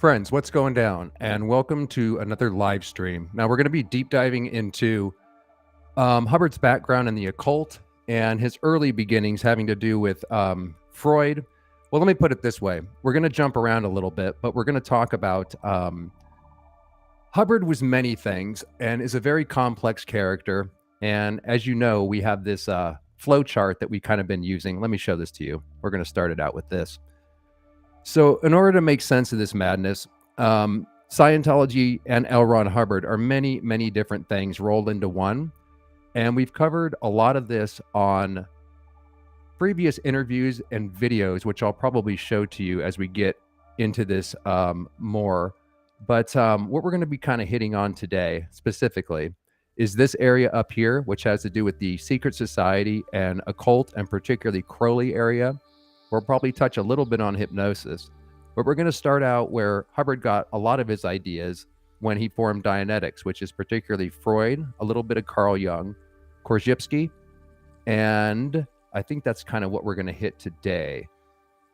Friends, what's going down? And welcome to another live stream. Now, we're going to be deep diving into Hubbard's background in the occult and his early beginnings having to do with Freud. Well, let me put it this way. We're going to jump around a little bit, but we're going to talk about Hubbard was many things and is a very complex character. And as you know, we have this flow chart that we kind of been using. Let me show this to you. We're going to start it out with this. So in order to make sense of this madness, Scientology and L. Ron Hubbard are many, many different things rolled into one. And we've covered a lot of this on previous interviews and videos, which I'll probably show to you as we get into this more. But what we're going to be kind of hitting on today specifically is this area up here, which has to do with the secret society and occult, and particularly Crowley area. We'll probably touch a little bit on hypnosis, but we're going to start out where Hubbard got a lot of his ideas when he formed Dianetics, which is particularly Freud, a little bit of Carl Jung, Korzybski, and I think that's kind of what we're going to hit today.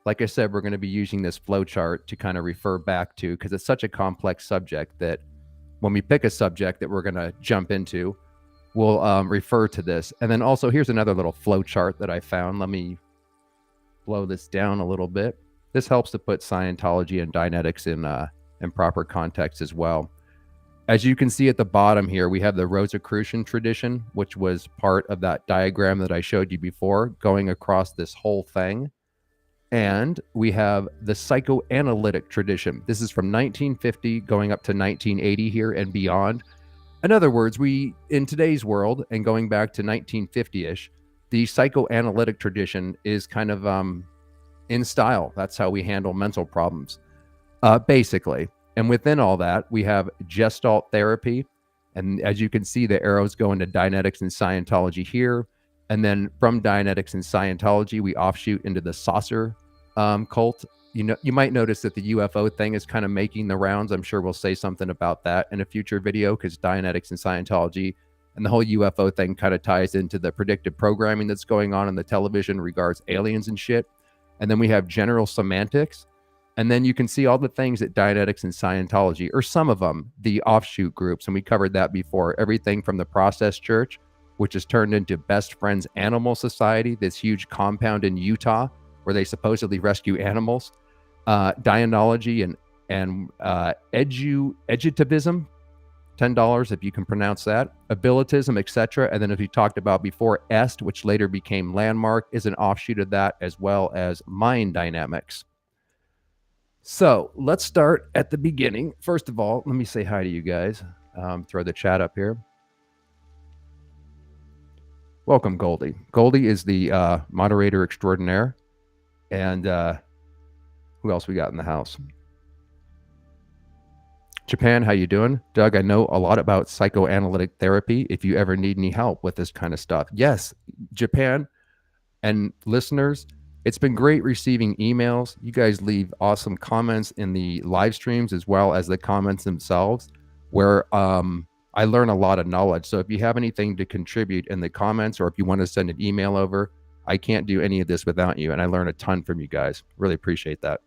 Like I said, we're going to be using this flow chart to kind of refer back to, because it's such a complex subject that when we pick a subject that we're going to jump into, we'll refer to this. And then also, here's another little flow chart that I found. Let me blow this down a little bit. This helps to put Scientology and Dianetics in proper context as well. As you can see at the bottom here, we have the Rosicrucian tradition, which was part of that diagram that I showed you before, going across this whole thing. And we have the psychoanalytic tradition. This is from 1950 going up to 1980 here and beyond. In other words, in today's world, and going back to 1950-ish, the psychoanalytic tradition is kind of in style. That's how we handle mental problems, basically. And within all that, we have Gestalt therapy. And as you can see, the arrows go into Dianetics and Scientology here. And then from Dianetics and Scientology, we offshoot into the saucer cult. You might notice that the UFO thing is kind of making the rounds. I'm sure we'll say something about that in a future video, because Dianetics and Scientology and the whole UFO thing kind of ties into the predictive programming that's going on in the television regards aliens and shit. And then we have general semantics. And then you can see all the things that Dianetics and Scientology, or some of them, the offshoot groups. And we covered that before. Everything from the Process Church, which is turned into Best Friends Animal Society, this huge compound in Utah where they supposedly rescue animals. Dianology and edutivism, $10 if you can pronounce that, abilitism, etc. And then, as we talked about before, EST, which later became Landmark, is an offshoot of that, as well as mind dynamics. So let's start at the beginning. First of all, let me say hi to you guys. Throw the chat up here. Welcome, Goldie. Goldie is the moderator extraordinaire. And who else we got in the house? Japan, how you doing? Doug, I know a lot about psychoanalytic therapy if you ever need any help with this kind of stuff. Yes, Japan and listeners, it's been great receiving emails. You guys leave awesome comments in the live streams as well as the comments themselves, where I learn a lot of knowledge. So if you have anything to contribute in the comments, or if you want to send an email over, I can't do any of this without you. And I learn a ton from you guys. Really appreciate that.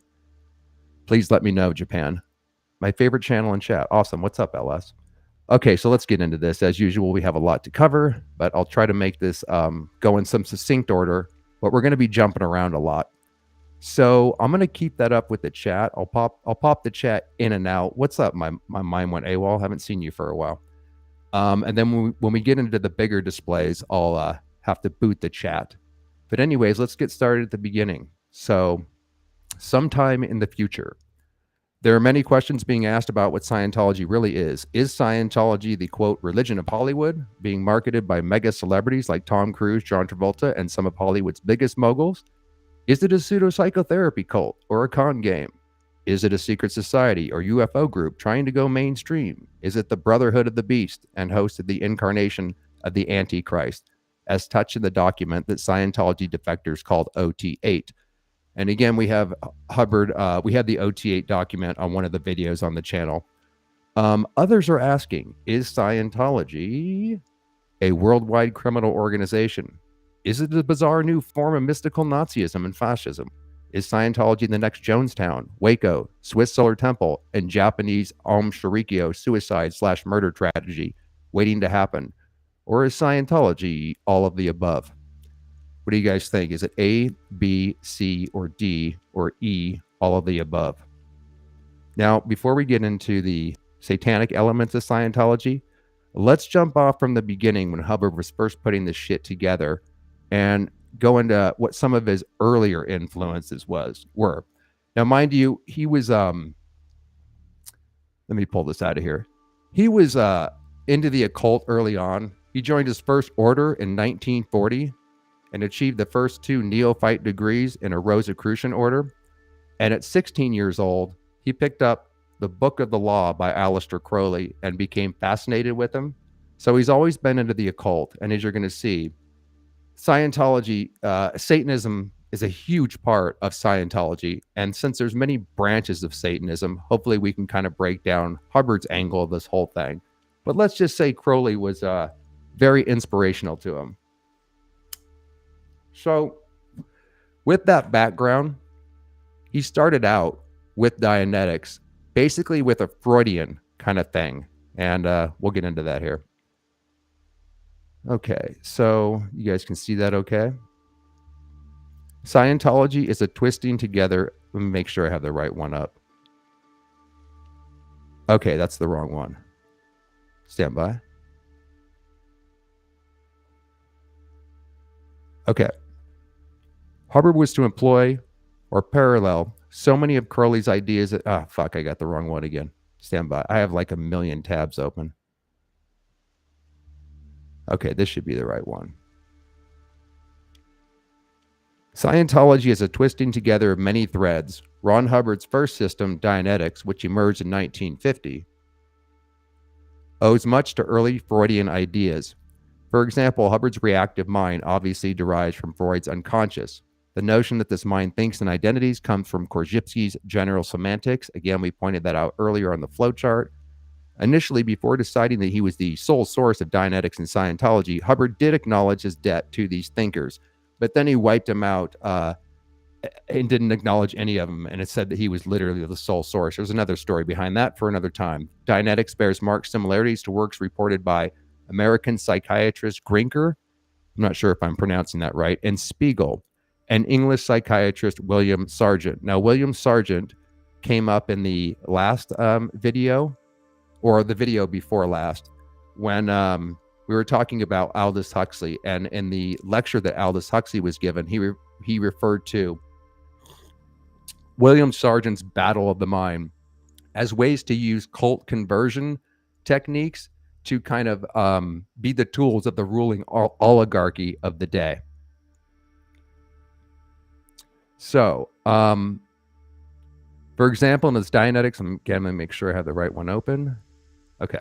Please let me know, Japan. My favorite channel in chat. Awesome. What's up, LS? Okay, so let's get into this. As usual, we have a lot to cover, but I'll try to make this go in some succinct order, but we're going to be jumping around a lot. So I'm going to keep that up with the chat. I'll pop the chat in and out. What's up? My mind went AWOL. Haven't seen you for a while. And then when we get into the bigger displays, I'll have to boot the chat. But anyways, let's get started at the beginning. So sometime in the future, there are many questions being asked about what Scientology really is. Is Scientology the, quote, religion of Hollywood, being marketed by mega celebrities like Tom Cruise, John Travolta, and some of Hollywood's biggest moguls? Is it a pseudo-psychotherapy cult or a con game? Is it a secret society or UFO group trying to go mainstream? Is it the Brotherhood of the Beast and hosted the incarnation of the Antichrist, as touched in the document that Scientology defectors called OT8? And again, we have Hubbard, we had the OT8 document on one of the videos on the channel. Others are asking, is Scientology a worldwide criminal organization? Is it a bizarre new form of mystical Nazism and fascism? Is Scientology the next Jonestown, Waco, Swiss Solar Temple, and Japanese Om Shinrikyo suicide/murder tragedy waiting to happen? Or is Scientology all of the above? What do you guys think? Is it A, B, C, or D, or E, all of the above? Now, before we get into the satanic elements of Scientology, let's jump off from the beginning when Hubbard was first putting this shit together and go into what some of his earlier influences were. Now, mind you, he was let me pull this out of here. He was into the occult early on. He joined his first order in 1940 and achieved the first 2 neophyte degrees in a Rosicrucian order. And at 16 years old, he picked up the Book of the Law by Aleister Crowley and became fascinated with him. So he's always been into the occult. And as you're going to see, Scientology, Satanism is a huge part of Scientology. And since there's many branches of Satanism, hopefully we can kind of break down Hubbard's angle of this whole thing. But let's just say Crowley was very inspirational to him. So with that background, he started out with Dianetics, basically with a Freudian kind of thing. And we'll get into that here. Okay, so you guys can see that okay? Scientology is a twisting together. Let me make sure I have the right one up. Okay, that's the wrong one. Stand by. Okay. Hubbard was to employ or parallel so many of Crowley's ideas that, I got the wrong one again. Stand by. I have like a million tabs open. Okay, this should be the right one. Scientology is a twisting together of many threads. Ron Hubbard's first system, Dianetics, which emerged in 1950, owes much to early Freudian ideas. For example, Hubbard's reactive mind obviously derives from Freud's unconscious. The notion that this mind thinks in identities comes from Korzybski's general semantics. Again, we pointed that out earlier on the flowchart. Initially, before deciding that he was the sole source of Dianetics and Scientology, Hubbard did acknowledge his debt to these thinkers, but then he wiped them out and didn't acknowledge any of them, and it said that he was literally the sole source. There's another story behind that for another time. Dianetics bears marked similarities to works reported by American psychiatrist Grinker, I'm not sure if I'm pronouncing that right, and Spiegel, and English psychiatrist William Sargent. Now, William Sargent came up in the last video, or the video before last, when we were talking about Aldous Huxley. And in the lecture that Aldous Huxley was given, he referred to William Sargent's Battle of the Mind as ways to use cult conversion techniques to kind of be the tools of the ruling oligarchy of the day. So, for example, in this Dianetics, I'm going to make sure I have the right one open. Okay.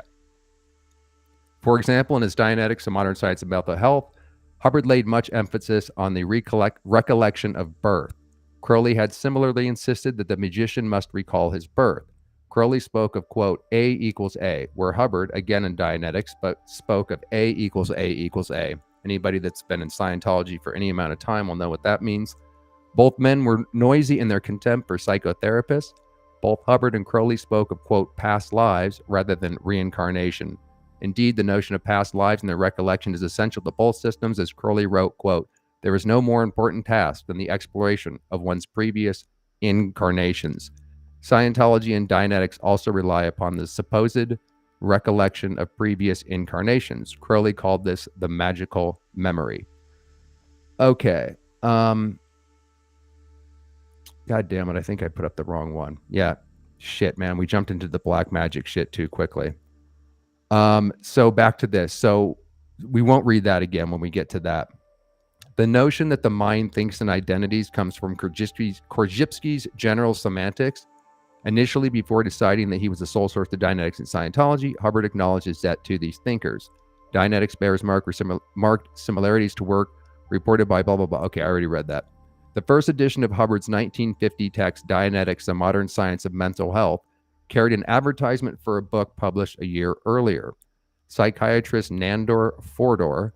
For example, in his Dianetics, A Modern Science of Mental Health, Hubbard laid much emphasis on the recollection of birth. Crowley had similarly insisted that the magician must recall his birth. Crowley spoke of, quote, A equals A, where Hubbard, again in Dianetics, but spoke of A equals A equals A. Anybody that's been in Scientology for any amount of time will know what that means. Both men were noisy in their contempt for psychotherapists. Both Hubbard and Crowley spoke of, quote, past lives rather than reincarnation. Indeed, the notion of past lives and their recollection is essential to both systems, as Crowley wrote, quote, there is no more important task than the exploration of one's previous incarnations. Scientology and Dianetics also rely upon the supposed recollection of previous incarnations. Crowley called this the magical memory. Okay. God damn it, I think I put up the wrong one. Yeah, shit, man. We jumped into the black magic shit too quickly. So back to this. So we won't read that again when we get to that. The notion that the mind thinks in identities comes from Korzybski's general semantics. Initially, before deciding that he was the sole source of Dianetics and Scientology, Hubbard acknowledges that to these thinkers. Dianetics bears marked similarities to work reported by blah, blah, blah. Okay, I already read that. The first edition of Hubbard's 1950 text, Dianetics, A Modern Science of Mental Health, carried an advertisement for a book published a year earlier. Psychiatrist Nandor Fodor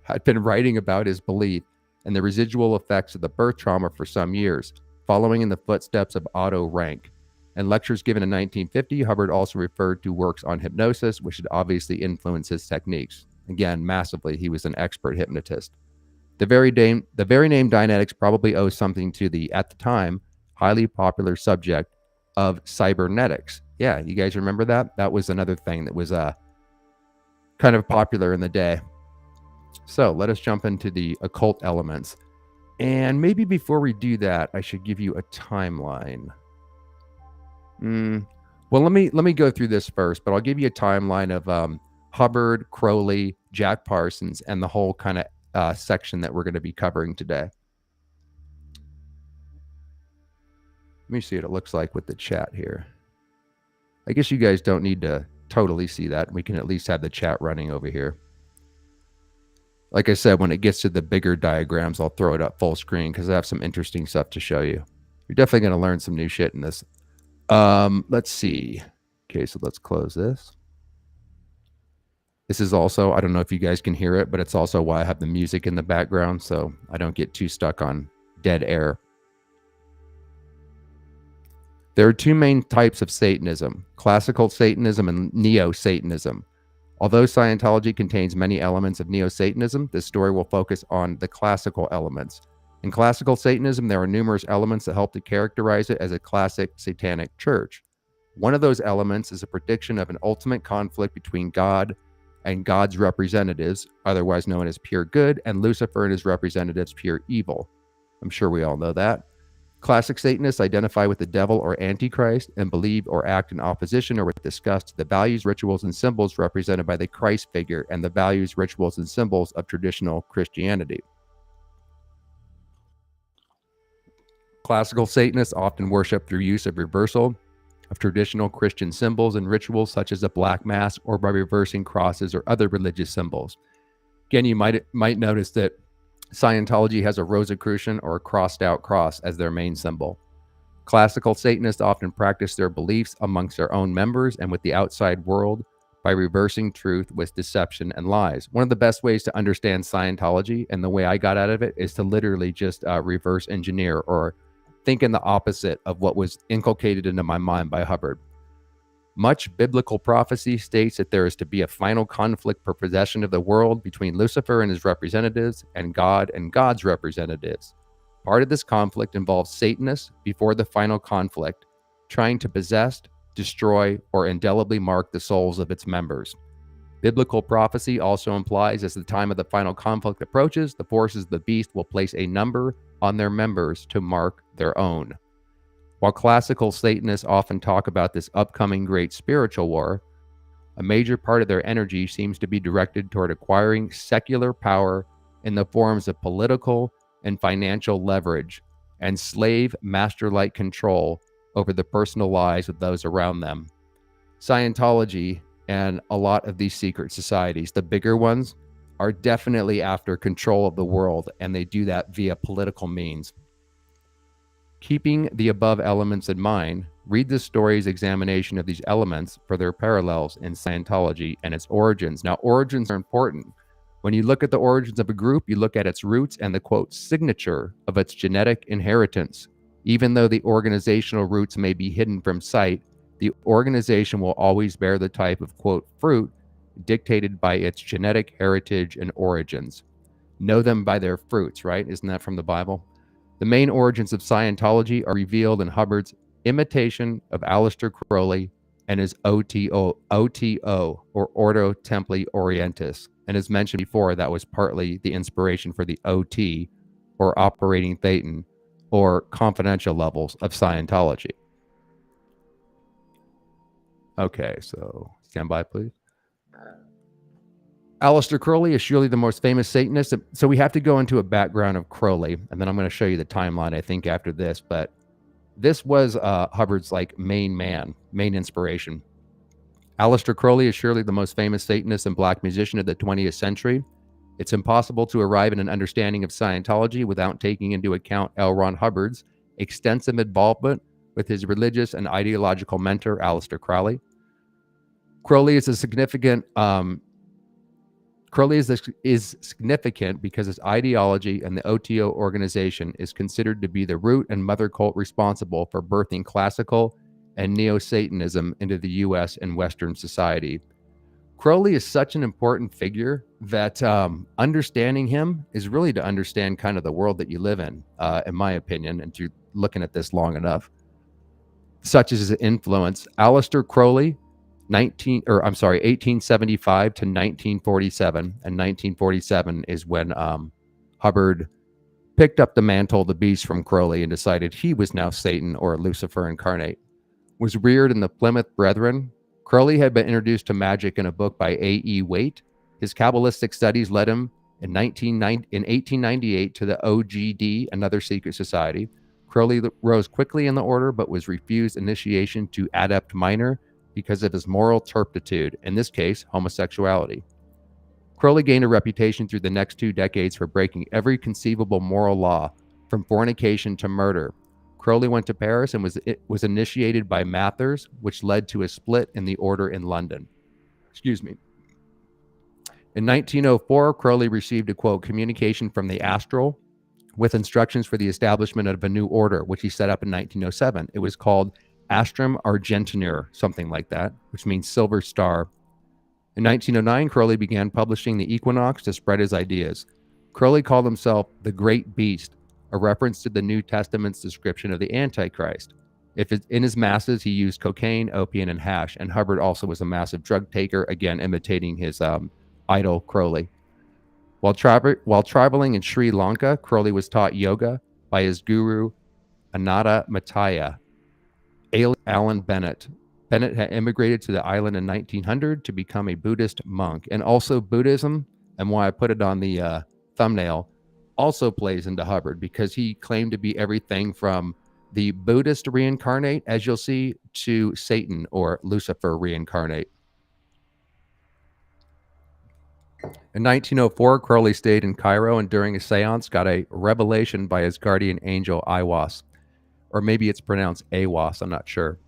had been writing about his belief and the residual effects of the birth trauma for some years, following in the footsteps of Otto Rank. In lectures given in 1950, Hubbard also referred to works on hypnosis, which had obviously influenced his techniques. Again, massively, he was an expert hypnotist. The very name Dianetics probably owes something to the, at the time, highly popular subject of cybernetics. Yeah, you guys remember that? That was another thing that was kind of popular in the day. So let us jump into the occult elements. And maybe before we do that, I should give you a timeline. Well, let me go through this first, but I'll give you a timeline of Hubbard, Crowley, Jack Parsons, and the whole kind of section that we're going to be covering today. Let me see what it looks like with the chat here. I guess you guys don't need to totally see that. We can at least have the chat running over here. Like I said, when it gets to the bigger diagrams, I'll throw it up full screen because I have some interesting stuff to show you. You're definitely going to learn some new shit in this. Let's see. Okay, so let's close this. This is also, I don't know if you guys can hear it, but it's also why I have the music in the background so I don't get too stuck on dead air. There are two main types of Satanism, classical Satanism and neo-Satanism. Although Scientology contains many elements of neo-Satanism, this story will focus on the classical elements. In classical Satanism, there are numerous elements that help to characterize it as a classic satanic church. One of those elements is a prediction of an ultimate conflict between God and God's representatives, otherwise known as pure good, and Lucifer and his representatives, pure evil. I'm sure we all know that. Classic Satanists identify with the devil or Antichrist and believe or act in opposition or with disgust to the values, rituals, and symbols represented by the Christ figure and the values, rituals, and symbols of traditional Christianity. Classical Satanists often worship through use of reversal of traditional Christian symbols and rituals such as a black mass or by reversing crosses or other religious symbols. Again, you might notice that Scientology has a Rosicrucian or a crossed out cross as their main symbol. Classical Satanists often practice their beliefs amongst their own members and with the outside world by reversing truth with deception and lies. One of the best ways to understand Scientology, and the way I got out of it, is to literally just reverse engineer or think in the opposite of what was inculcated into my mind by Hubbard. Much biblical prophecy states that there is to be a final conflict for possession of the world between Lucifer and his representatives and God's representatives. Part of this conflict involves Satanists before the final conflict, trying to possess, destroy, or indelibly mark the souls of its members. Biblical prophecy also implies as the time of the final conflict approaches, the forces of the beast will place a number on their members to mark their own. While classical Satanists often talk about this upcoming great spiritual war, a major part of their energy seems to be directed toward acquiring secular power in the forms of political and financial leverage and slave master-like control over the personal lives of those around them. Scientology and a lot of these secret societies, the bigger ones, are definitely after control of the world, and they do that via political means. Keeping the above elements in mind, read the story's examination of these elements for their parallels in Scientology and its origins. Now, origins are important. When you look at the origins of a group, you look at its roots and the, quote, signature of its genetic inheritance. Even though the organizational roots may be hidden from sight, the organization will always bear the type of, quote, fruit dictated by its genetic heritage and origins. Know them by their fruits, right? Isn't that from the Bible? The main origins of Scientology are revealed in Hubbard's imitation of Aleister Crowley and his OTO, or Ordo Templi Orientis. And as mentioned before, that was partly the inspiration for the OT, or Operating Thetan, or confidential levels of Scientology. Okay, so stand by, please. Aleister Crowley is surely the most famous Satanist. So we have to go into a background of Crowley, and then I'm going to show you the timeline, I think, after this. But this was Hubbard's main inspiration. Aleister Crowley is surely the most famous Satanist and black musician of the 20th century. It's impossible to arrive at an understanding of Scientology without taking into account L. Ron Hubbard's extensive involvement with his religious and ideological mentor, Aleister Crowley. Crowley is a significant Crowley is significant because his ideology and the OTO organization is considered to be the root and mother cult responsible for birthing classical and neo-Satanism into the U.S. and Western society. Crowley is such an important figure that understanding him is really to understand kind of the world that you live in my opinion, and through looking at this long enough. Such as his influence, Aleister Crowley, 1875 to 1947, and 1947 is when Hubbard picked up the mantle of the beast from Crowley and decided he was now Satan or Lucifer incarnate. Was reared in the Plymouth Brethren. Crowley had been introduced to magic in a book by A.E. Waite. His Kabbalistic studies led him in 1898 to the OGD, another secret society. Crowley rose quickly in the order, but was refused initiation to Adept Minor because of his moral turpitude, in this case, homosexuality. Crowley gained a reputation through the next 2 decades for breaking every conceivable moral law, from fornication to murder. Crowley went to Paris and was initiated by Mathers, which led to a split in the order in London. Excuse me. In 1904, Crowley received a, quote, communication from the astral with instructions for the establishment of a new order, which he set up in 1907. It was called Astrum Argentinur, something like that, which means silver star. In 1909, Crowley began publishing the Equinox to spread his ideas. Crowley called himself the Great Beast, a reference to the New Testament's description of the Antichrist. In his masses, he used cocaine, opium, and hash, and Hubbard also was a massive drug taker, again imitating his idol Crowley. While traveling in Sri Lanka, Crowley was taught yoga by his guru, Ananda Maitreya. Alan Bennett. Bennett had immigrated to the island in 1900 to become a Buddhist monk. And also Buddhism, and why I put it on the thumbnail, also plays into Hubbard because he claimed to be everything from the Buddhist reincarnate, as you'll see, to Satan or Lucifer reincarnate. In 1904, Crowley stayed in Cairo and during a seance got a revelation by his guardian angel, Iwas, or maybe it's pronounced Awas, I'm not sure,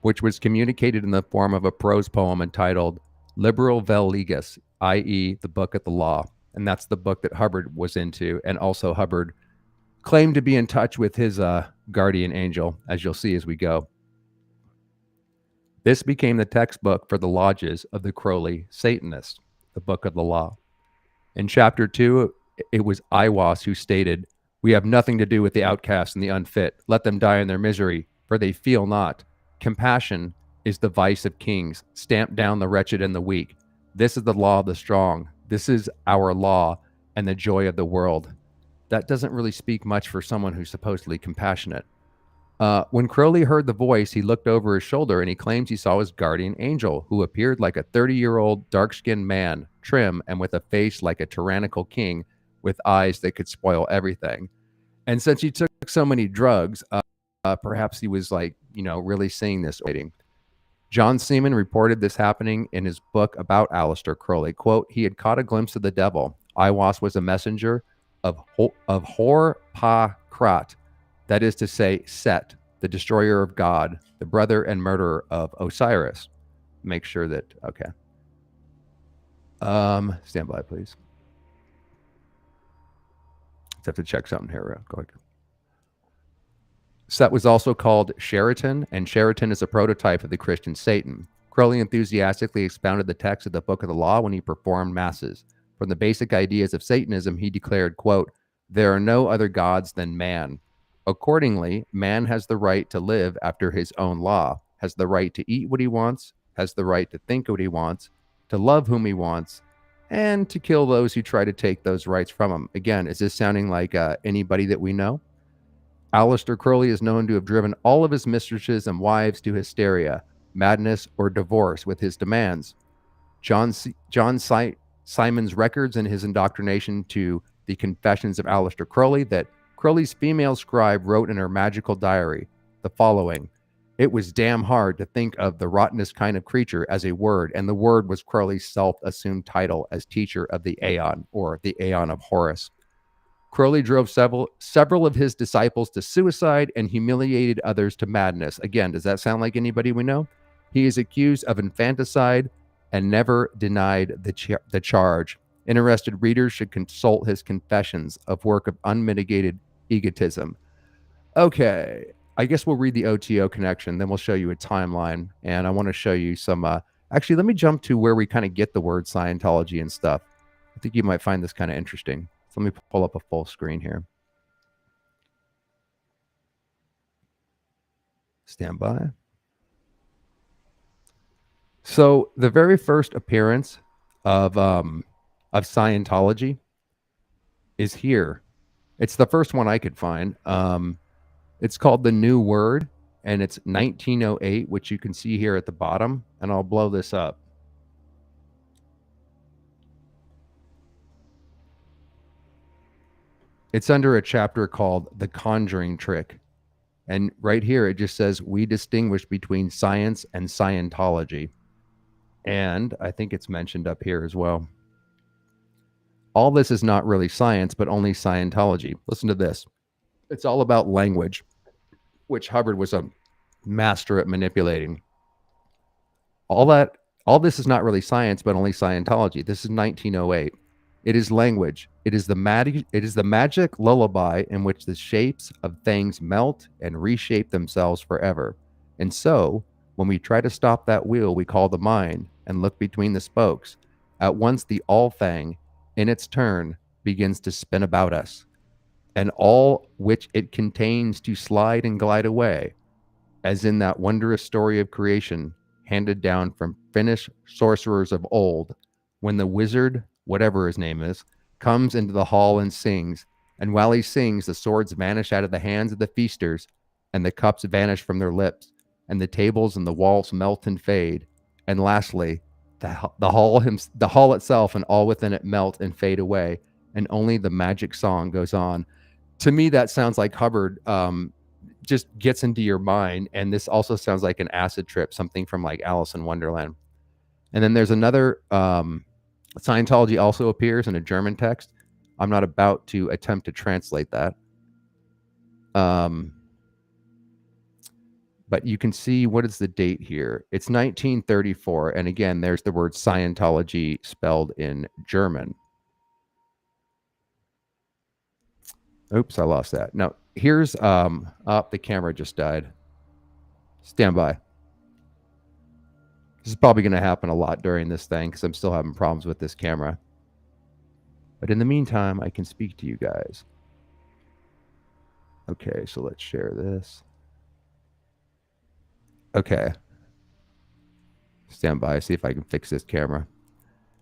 which was communicated in the form of a prose poem entitled Liberal Vel Legis, i.e. the Book of the Law. And that's the book that Hubbard was into. And also Hubbard claimed to be in touch with his guardian angel, as you'll see as we go. This became the textbook for the lodges of the Crowley Satanists, the Book of the Law. In chapter 2, it was Iwas who stated, "We have nothing to do with the outcasts and the unfit. Let them die in their misery, for they feel not. Compassion is the vice of kings. Stamp down the wretched and the weak. This is the law of the strong. This is our law and the joy of the world." That doesn't really speak much for someone who's supposedly compassionate. When Crowley heard the voice, he looked over his shoulder and he claims he saw his guardian angel, who appeared like a 30-year-old dark-skinned man, trim and with a face like a tyrannical king, with eyes that could spoil everything. And since he took so many drugs, perhaps he was really seeing this. John Seaman reported this happening in his book about Aleister Crowley. Quote, he had caught a glimpse of the devil. Iwas was a messenger of Hor-Pa-Krat, that is to say, Set, the destroyer of God, the brother and murderer of Osiris. Make sure that, okay. Stand by, please. Let's have to check something here real quick. Set was also called Sheraton, and Sheraton is a prototype of the Christian Satan. Crowley enthusiastically expounded the text of the Book of the Law when he performed masses. From the basic ideas of Satanism, he declared, quote, there are no other gods than man. Accordingly, man has the right to live after his own law, has the right to eat what he wants, has the right to think what he wants, to love whom he wants, and to kill those who try to take those rights from him. Again, is this sounding like anybody that we know? Aleister Crowley is known to have driven all of his mistresses and wives to hysteria, madness, or divorce with his demands. John Simon's records and his indoctrination to the Confessions of Aleister Crowley that Crowley's female scribe wrote in her magical diary the following: it was damn hard to think of the rottenest kind of creature as a word, and the word was Crowley's self-assumed title as teacher of the Aeon, or the Aeon of Horus. Crowley drove several of his disciples to suicide and humiliated others to madness. Again, does that sound like anybody we know? He is accused of infanticide, and never denied the charge. Interested readers should consult his confessions of work of unmitigated egotism. Okay, I guess we'll read the OTO connection, then we'll show you a timeline, and I want to show you some. Actually, let me jump to where we kind of get the word Scientology and stuff. I think you might find this kind of interesting. So let me pull up a full screen here. Stand by. So the very first appearance of Scientology is here. It's the first one I could find. It's called The New Word, and it's 1908, which you can see here at the bottom, and I'll blow this up. It's under a chapter called The Conjuring Trick. And right here, it just says, we distinguish between science and Scientology. And I think it's mentioned up here as well. All this is not really science, but only Scientology. Listen to this. It's all about language, which Hubbard was a master at manipulating. All this is not really science, but only Scientology. This is 1908. It is language. It is the magic lullaby in which the shapes of things melt and reshape themselves forever. And so, when we try to stop that wheel we call the mind and look between the spokes, at once the all thing, in its turn, begins to spin about us, and all which it contains to slide and glide away, as in that wondrous story of creation handed down from Finnish sorcerers of old, when the wizard, whatever his name is, comes into the hall and sings, and while he sings, the swords vanish out of the hands of the feasters, and the cups vanish from their lips, and the tables and the walls melt and fade, and lastly, the hall itself and all within it melt and fade away, and only the magic song goes on. To me, that sounds like Hubbard just gets into your mind, and this also sounds like an acid trip, something from like Alice in Wonderland. And then there's another Scientology also appears in a German text. I'm not about to attempt to translate that. But you can see, what is the date here? It's 1934. And again, there's the word Scientology spelled in German. Oops, I lost that. Now, here's, the camera just died. Stand by. This is probably going to happen a lot during this thing because I'm still having problems with this camera. But in the meantime, I can speak to you guys. Okay, so let's share this. Okay. Stand by, see if I can fix this camera.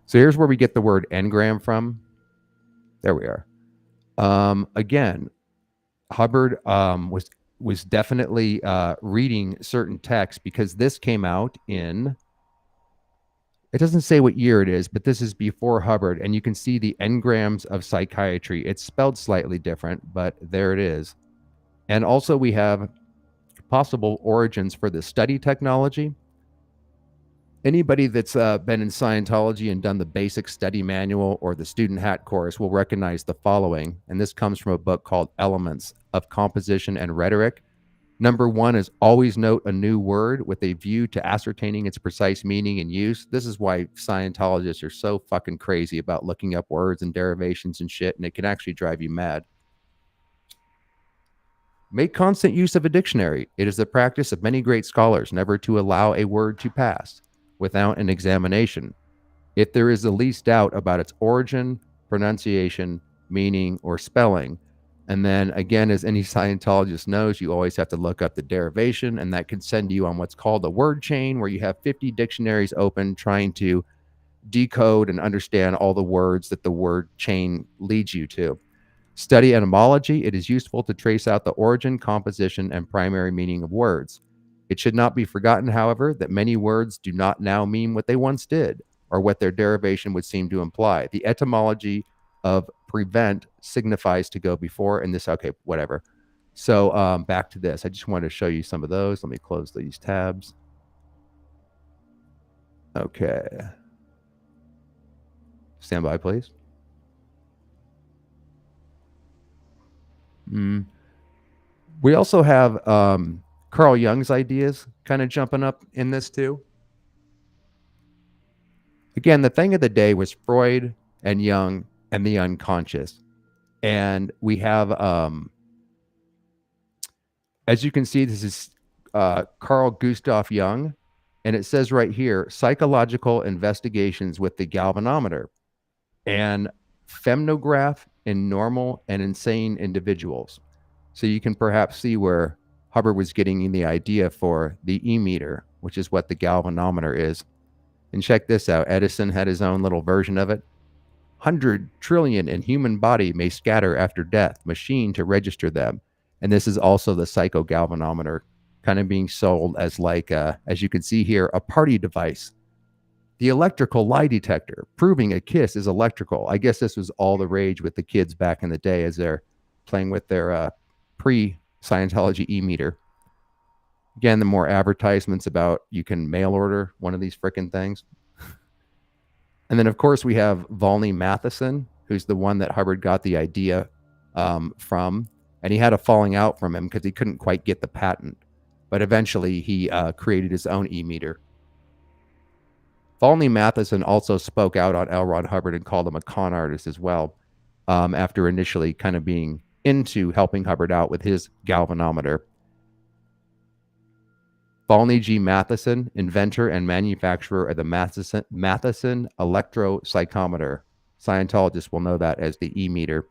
So here's where we get the word engram from. There we are. Again, Hubbard was definitely reading certain texts, because this came out in, it doesn't say what year it is, but this is before Hubbard, and you can see the engrams of psychiatry. It's spelled slightly different, but there it is. And also we have possible origins for the study technology. Anybody that's been in Scientology and done the basic study manual or the student hat course will recognize the following, and this comes from a book called Elements of Composition and Rhetoric. Number 1 is always note a new word with a view to ascertaining its precise meaning and use. This is why Scientologists are so fucking crazy about looking up words and derivations and shit, and it can actually drive you mad. Make constant use of a dictionary. It is the practice of many great scholars never to allow a word to pass without an examination, if there is the least doubt about its origin, pronunciation, meaning, or spelling. And then again, as any Scientologist knows, you always have to look up the derivation, and that can send you on what's called a word chain, where you have 50 dictionaries open trying to decode and understand all the words that the word chain leads you to. Study etymology. It is useful to trace out the origin, composition, and primary meaning of words. It should not be forgotten, however, that many words do not now mean what they once did, or what their derivation would seem to imply. The etymology of prevent signifies to go before, and this, okay, whatever. So back to this. I just wanted to show you some of those. Let me close these tabs. Okay. Stand by, please. We also have Carl Jung's ideas kind of jumping up in this too. Again, the thing of the day was Freud and Jung and the unconscious. And we have, as you can see, this is Carl Gustav Jung. And it says right here, psychological investigations with the galvanometer and femnograph in normal and insane individuals. So you can perhaps see where Hubbard was getting the idea for the E-meter, which is what the galvanometer is. And check this out. Edison had his own little version of it. 100 trillion in human body may scatter after death, machine to register them. And this is also the psychogalvanometer, kind of being sold as like, as you can see here, a party device. The electrical lie detector, proving a kiss is electrical. I guess this was all the rage with the kids back in the day as they're playing with their pre-Scientology e-meter. Again, the more advertisements about you can mail order one of these frickin' things. And then, of course, we have Volney Matheson, who's the one that Hubbard got the idea from. And he had a falling out from him because he couldn't quite get the patent. But eventually, he created his own e-meter. Volney Matheson also spoke out on L. Ron Hubbard and called him a con artist as well, after initially kind of being into helping Hubbard out with his galvanometer. Volney G. Matheson, inventor and manufacturer of the Matheson electropsychometer. Scientologists will know that as the E-meter.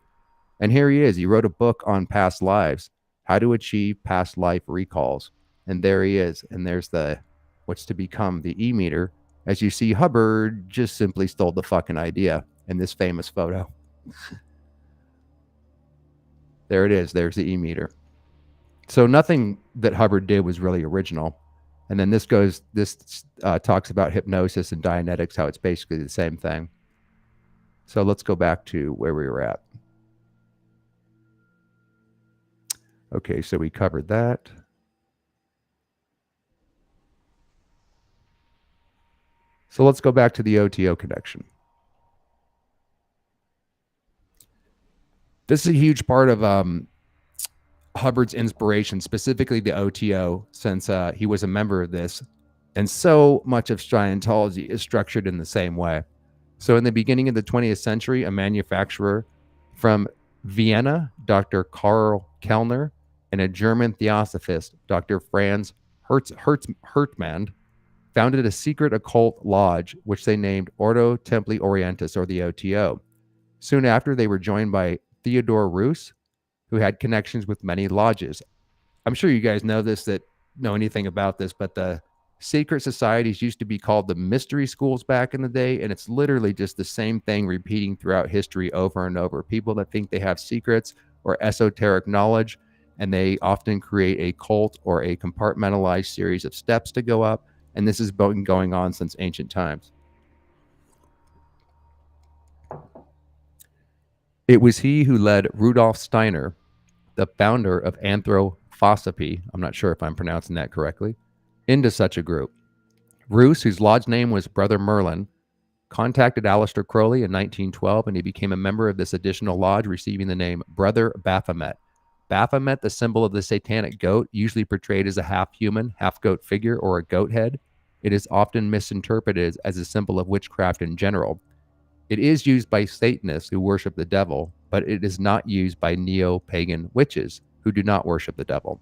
And here he is. He wrote a book on past lives, how to achieve past life recalls. And there he is. And there's the what's to become the E-meter. As you see, Hubbard just simply stole the fucking idea in this famous photo. There it is. There's the E-meter. So nothing that Hubbard did was really original. And then this talks about hypnosis and Dianetics, how it's basically the same thing. So let's go back to where we were at. Okay, so we covered that. So let's go back to the OTO connection. This is a huge part of Hubbard's inspiration, specifically the OTO, since he was a member of this. And so much of Scientology is structured in the same way. So in the beginning of the 20th century, a manufacturer from Vienna, Dr. Karl Kellner, and a German theosophist, Dr. Franz Hertmann, founded a secret occult lodge, which they named Ordo Templi Orientis, or the OTO. Soon after, they were joined by Theodore Roos, who had connections with many lodges. I'm sure you guys know this, that know anything about this, but the secret societies used to be called the mystery schools back in the day, and it's literally just the same thing repeating throughout history over and over. People that think they have secrets or esoteric knowledge, and they often create a cult or a compartmentalized series of steps to go up, and this has been going on since ancient times. It was he who led Rudolf Steiner, the founder of Anthroposophy, I'm not sure if I'm pronouncing that correctly, into such a group. Roos, whose lodge name was Brother Merlin, contacted Aleister Crowley in 1912, and he became a member of this additional lodge, receiving the name Brother Baphomet. Baphomet, the symbol of the satanic goat, usually portrayed as a half-human, half-goat figure or a goat head. It is often misinterpreted as a symbol of witchcraft in general. It is used by Satanists who worship the devil, but it is not used by neo-pagan witches who do not worship the devil.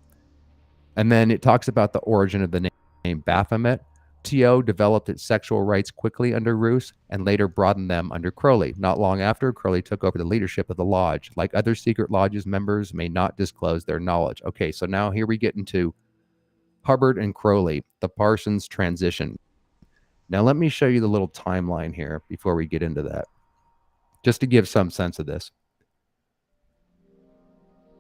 And then it talks about the origin of the name Baphomet. TO developed its sexual rights quickly under Roos and later broadened them under Crowley. Not long after, Crowley took over the leadership of the lodge. Like other secret lodges, members may not disclose their knowledge. Okay, so now here we get into Hubbard and Crowley, the Parsons transition. Now let me show you the little timeline here before we get into that, just to give some sense of this.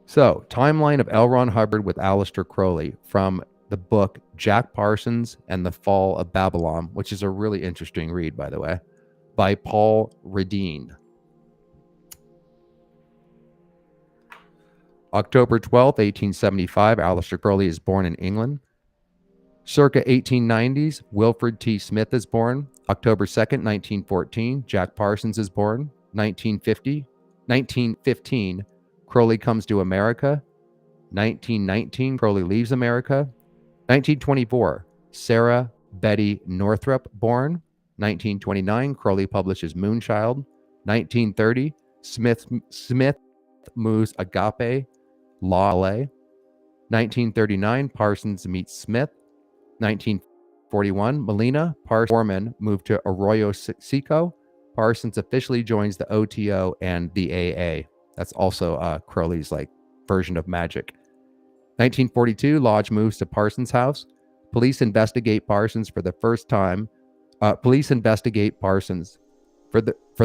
So, timeline of L. Ron Hubbard with Aleister Crowley from the book Jack Parsons and the Fall of Babylon, which is a really interesting read, by the way, by Paul Redeen. October 12th, 1875, Aleister Crowley is born in England. Circa 1890s, Wilfred T. Smith is born. October 2nd, 1914, Jack Parsons is born. 1915, Crowley comes to America. 1919, Crowley leaves America. 1924, Sarah Betty Northrup born. 1929, Crowley publishes Moonchild. 1930, Smith moves Agape, Law LA. 1939, Parsons meets Smith. 1941, Molina, Parsons, Foreman moved to Arroyo Seco. Parsons officially joins the OTO and the AA. That's also Crowley's like version of magic. 1942, Lodge moves to Parsons' house. Police investigate Parsons for the first time. For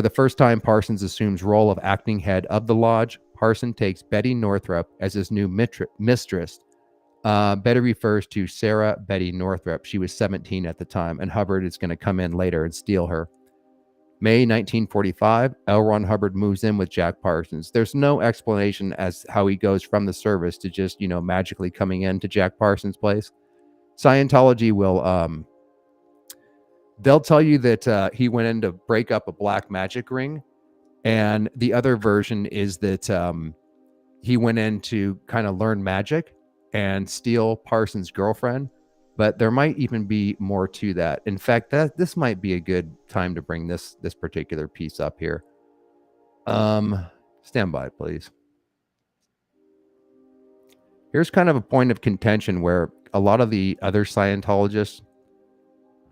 the first time, Parsons assumes role of acting head of the lodge. Parson takes Betty Northrup as his new mistress. Betty refers to Sarah Betty Northrup. She was 17 at the time, and Hubbard is going to come in later and steal her. May 1945, L. Ron Hubbard moves in with Jack Parsons. There's no explanation as how he goes from the service to just, magically coming into Jack Parsons' place. Scientology will, they'll tell you that he went in to break up a black magic ring. And the other version is that he went in to kind of learn magic and steal Parsons' girlfriend. But there might even be more to that. In fact, this might be a good time to bring this particular piece up here. Stand by, please. Here's kind of a point of contention where a lot of the other Scientologists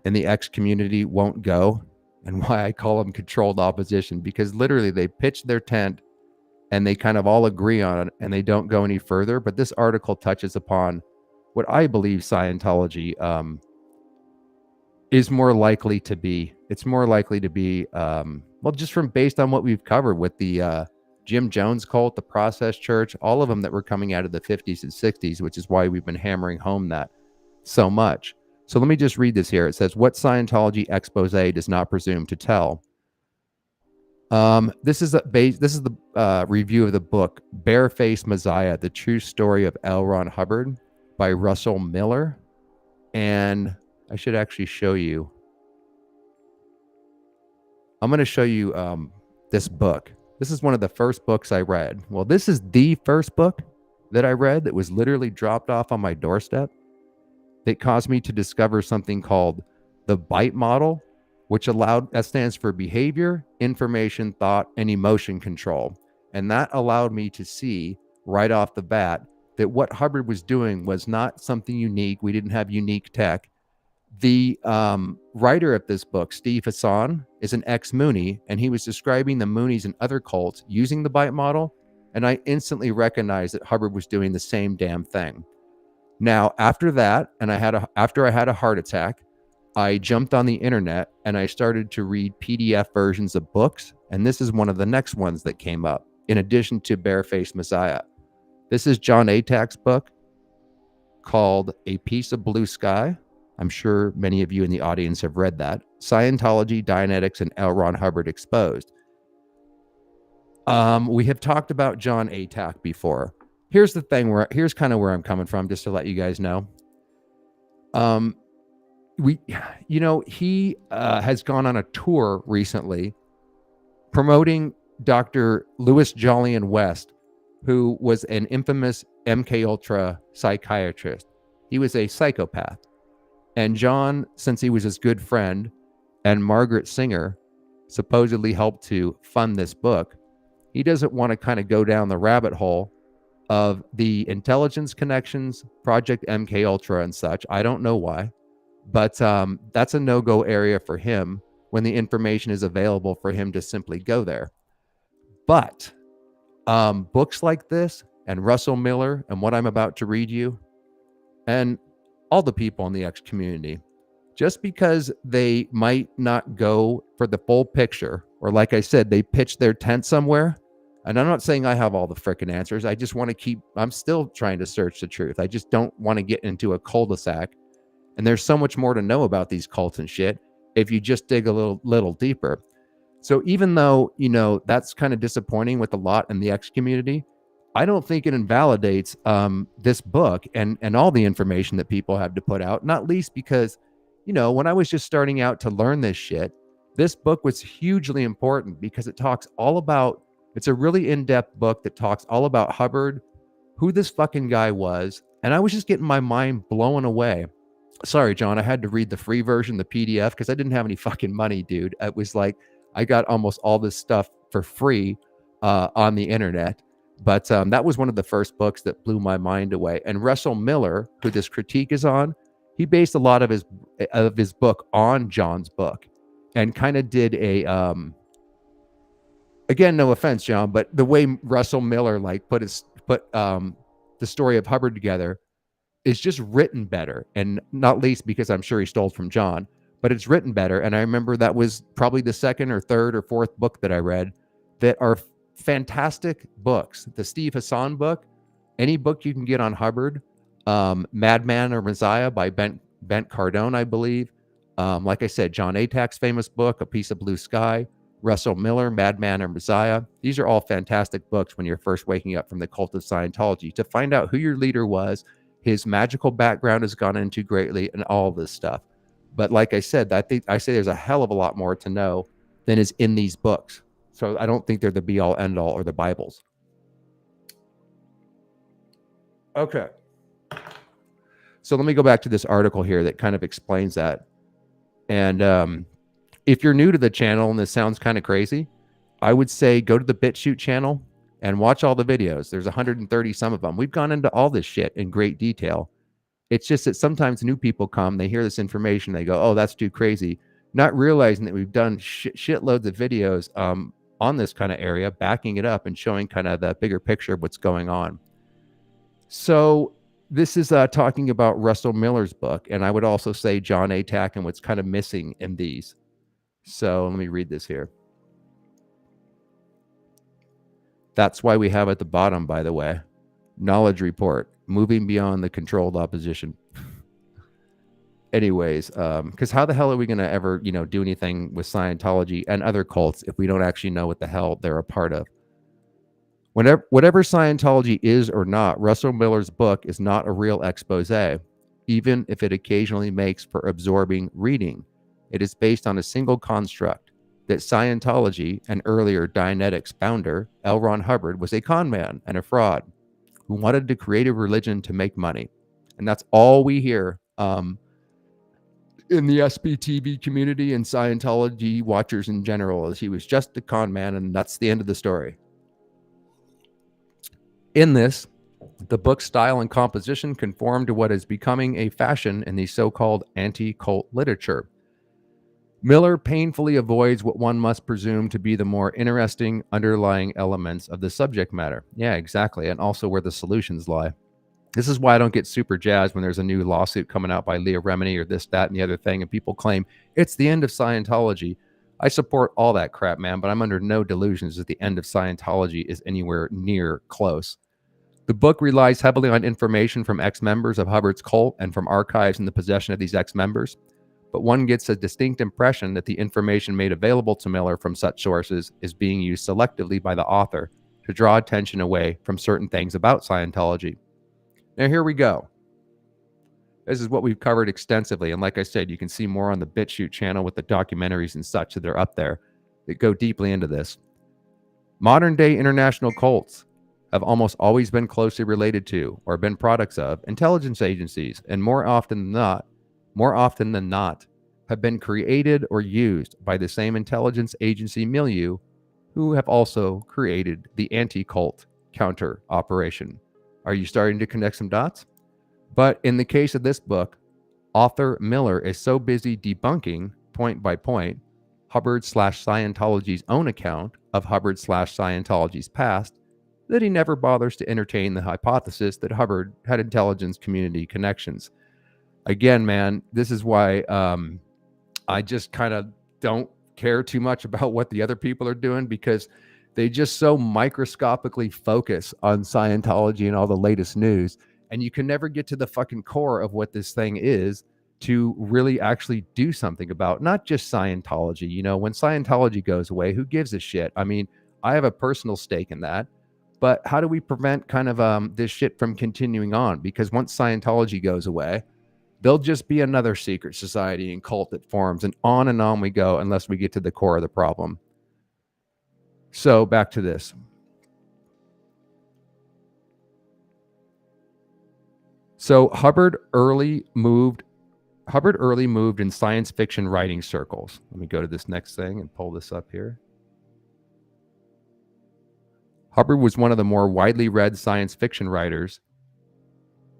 in the X community won't go, and why I call them controlled opposition, because literally they pitch their tent and they kind of all agree on it and they don't go any further. But this article touches upon what I believe Scientology is more likely to be. It's more likely to be, well, just from based on what we've covered with the Jim Jones cult, the Process Church, all of them that were coming out of the 50s and 60s, which is why we've been hammering home that so much. So let me just read this here. It says, what Scientology expose does not presume to tell. This is the review of the book Barefaced Messiah, The True Story of L. Ron Hubbard by Russell Miller. And I should actually show you. I'm going to show you this book. This is one of the first books I read. Well, this is the first book that I read that was literally dropped off on my doorstep. That caused me to discover something called the BITE model, that stands for behavior, information, thought, and emotion control. And that allowed me to see right off the bat that what Hubbard was doing was not something unique. We didn't have unique tech. The writer of this book, Steve Hassan, is an ex-Moonie, and he was describing the Moonies and other cults using the BITE model, and I instantly recognized that Hubbard was doing the same damn thing. Now, after that, and after I had a heart attack, I jumped on the internet and I started to read PDF versions of books, and this is one of the next ones that came up, in addition to Barefaced Messiah. This is John Atack's book called A Piece of Blue Sky. I'm sure many of you in the audience have read that. Scientology, Dianetics, and L. Ron Hubbard Exposed. We have talked about John Atack before. Here's the thing, here's kind of where I'm coming from, just to let you guys know. He has gone on a tour recently promoting Dr. Louis Jolyon West, who was an infamous MK Ultra psychiatrist. He was a psychopath. And John, since he was his good friend, and Margaret Singer supposedly helped to fund this book, he doesn't want to kind of go down the rabbit hole of the intelligence connections, Project MK Ultra and such. I don't know why, but that's a no-go area for him when the information is available for him to simply go there. But books like this and Russell Miller and what I'm about to read you and all the people in the X community, just because they might not go for the full picture, or like I said, they pitch their tent somewhere. And I'm not saying I have all the frickin' answers. I just want to I'm still trying to search the truth. I just don't want to get into a cul-de-sac. And there's so much more to know about these cults and shit if you just dig a little deeper. So even though, that's kind of disappointing with a lot in the X community, I don't think it invalidates this book and all the information that people have to put out, not least because, when I was just starting out to learn this shit, this book was hugely important because it talks all about, it's a really in-depth book that talks all about Hubbard, who this fucking guy was. And I was just getting my mind blown away Sorry, John, I had to read the free version, the PDF, because I didn't have any fucking money, dude. It was like I got almost all this stuff for free on the internet. But that was one of the first books that blew my mind away. And Russell Miller, who this critique is on, he based a lot of his book on John's book, and kind of did a again, no offense, John, but the way Russell Miller like put the story of Hubbard together is just written better, and not least because I'm sure he stole from John, but it's written better. And I remember that was probably the second or third or fourth book that I read that are fantastic books. The Steve Hassan book, any book you can get on Hubbard, Madman or Messiah by Bent Cardone, I believe. Like I said, John Atack's famous book, A Piece of Blue Sky, Russell Miller, Madman or Messiah. These are all fantastic books when you're first waking up from the cult of Scientology to find out who your leader was. His magical background has gone into greatly, and all this stuff. But like I said, I say there's a hell of a lot more to know than is in these books. So I don't think they're the be all end all or the Bibles. Okay. So let me go back to this article here that kind of explains that. And if you're new to the channel and this sounds kind of crazy, I would say go to the BitChute channel and watch all the videos. There's 130 some of them. We've gone into all this shit in great detail. It's just that sometimes new people come, they hear this information, they go, oh, that's too crazy, not realizing that we've done shitloads of videos on this kind of area, backing it up and showing kind of the bigger picture of what's going on. So this is talking about Russell Miller's book, and I would also say John Atack and what's kind of missing in these. So let me read this here. That's why we have at the bottom, by the way, knowledge report, moving beyond the controlled opposition. Anyways, because how the hell are we going to ever, do anything with Scientology and other cults if we don't actually know what the hell they're a part of? Whatever Scientology is or not, Russell Miller's book is not a real expose, even if it occasionally makes for absorbing reading. It is based on a single construct, that Scientology and earlier Dianetics founder L. Ron Hubbard was a con man and a fraud who wanted to create a religion to make money. And that's all we hear in the SBTV community and Scientology watchers in general, is he was just a con man, and that's the end of the story. In this, the book's style and composition conform to what is becoming a fashion in the so-called anti-cult literature. Miller painfully avoids what one must presume to be the more interesting underlying elements of the subject matter. Yeah, exactly. And also where the solutions lie. This is why I don't get super jazzed when there's a new lawsuit coming out by Leah Remini or this, that, and the other thing, and people claim it's the end of Scientology. I support all that crap, man, but I'm under no delusions that the end of Scientology is anywhere near close. The book relies heavily on information from ex-members of Hubbard's cult and from archives in the possession of these ex-members. But one gets a distinct impression that the information made available to Miller from such sources is being used selectively by the author to draw attention away from certain things about Scientology. Now, here we go. This is what we've covered extensively. And like I said, you can see more on the BitChute channel with the documentaries and such that are up there that go deeply into this. Modern-day international cults have almost always been closely related to or been products of intelligence agencies, and more often than not, have been created or used by the same intelligence agency milieu who have also created the anti-cult counter operation. Are you starting to connect some dots? But in the case of this book, author Miller is so busy debunking, point by point, Hubbard/Scientology's own account of Hubbard/Scientology's past that he never bothers to entertain the hypothesis that Hubbard had intelligence community connections. Again, man, this is why I just kind of don't care too much about what the other people are doing, because they just so microscopically focus on Scientology and all the latest news. And you can never get to the fucking core of what this thing is to really actually do something about, not just Scientology. When Scientology goes away, who gives a shit? I mean, I have a personal stake in that. But how do we prevent kind of this shit from continuing on? Because once Scientology goes away, there'll just be another secret society and cult that forms, and on we go unless we get to the core of the problem. So back to this. So Hubbard early moved Hubbard early moved in science fiction writing circles. Let me go to this next thing and pull this up here. Hubbard was one of the more widely read science fiction writers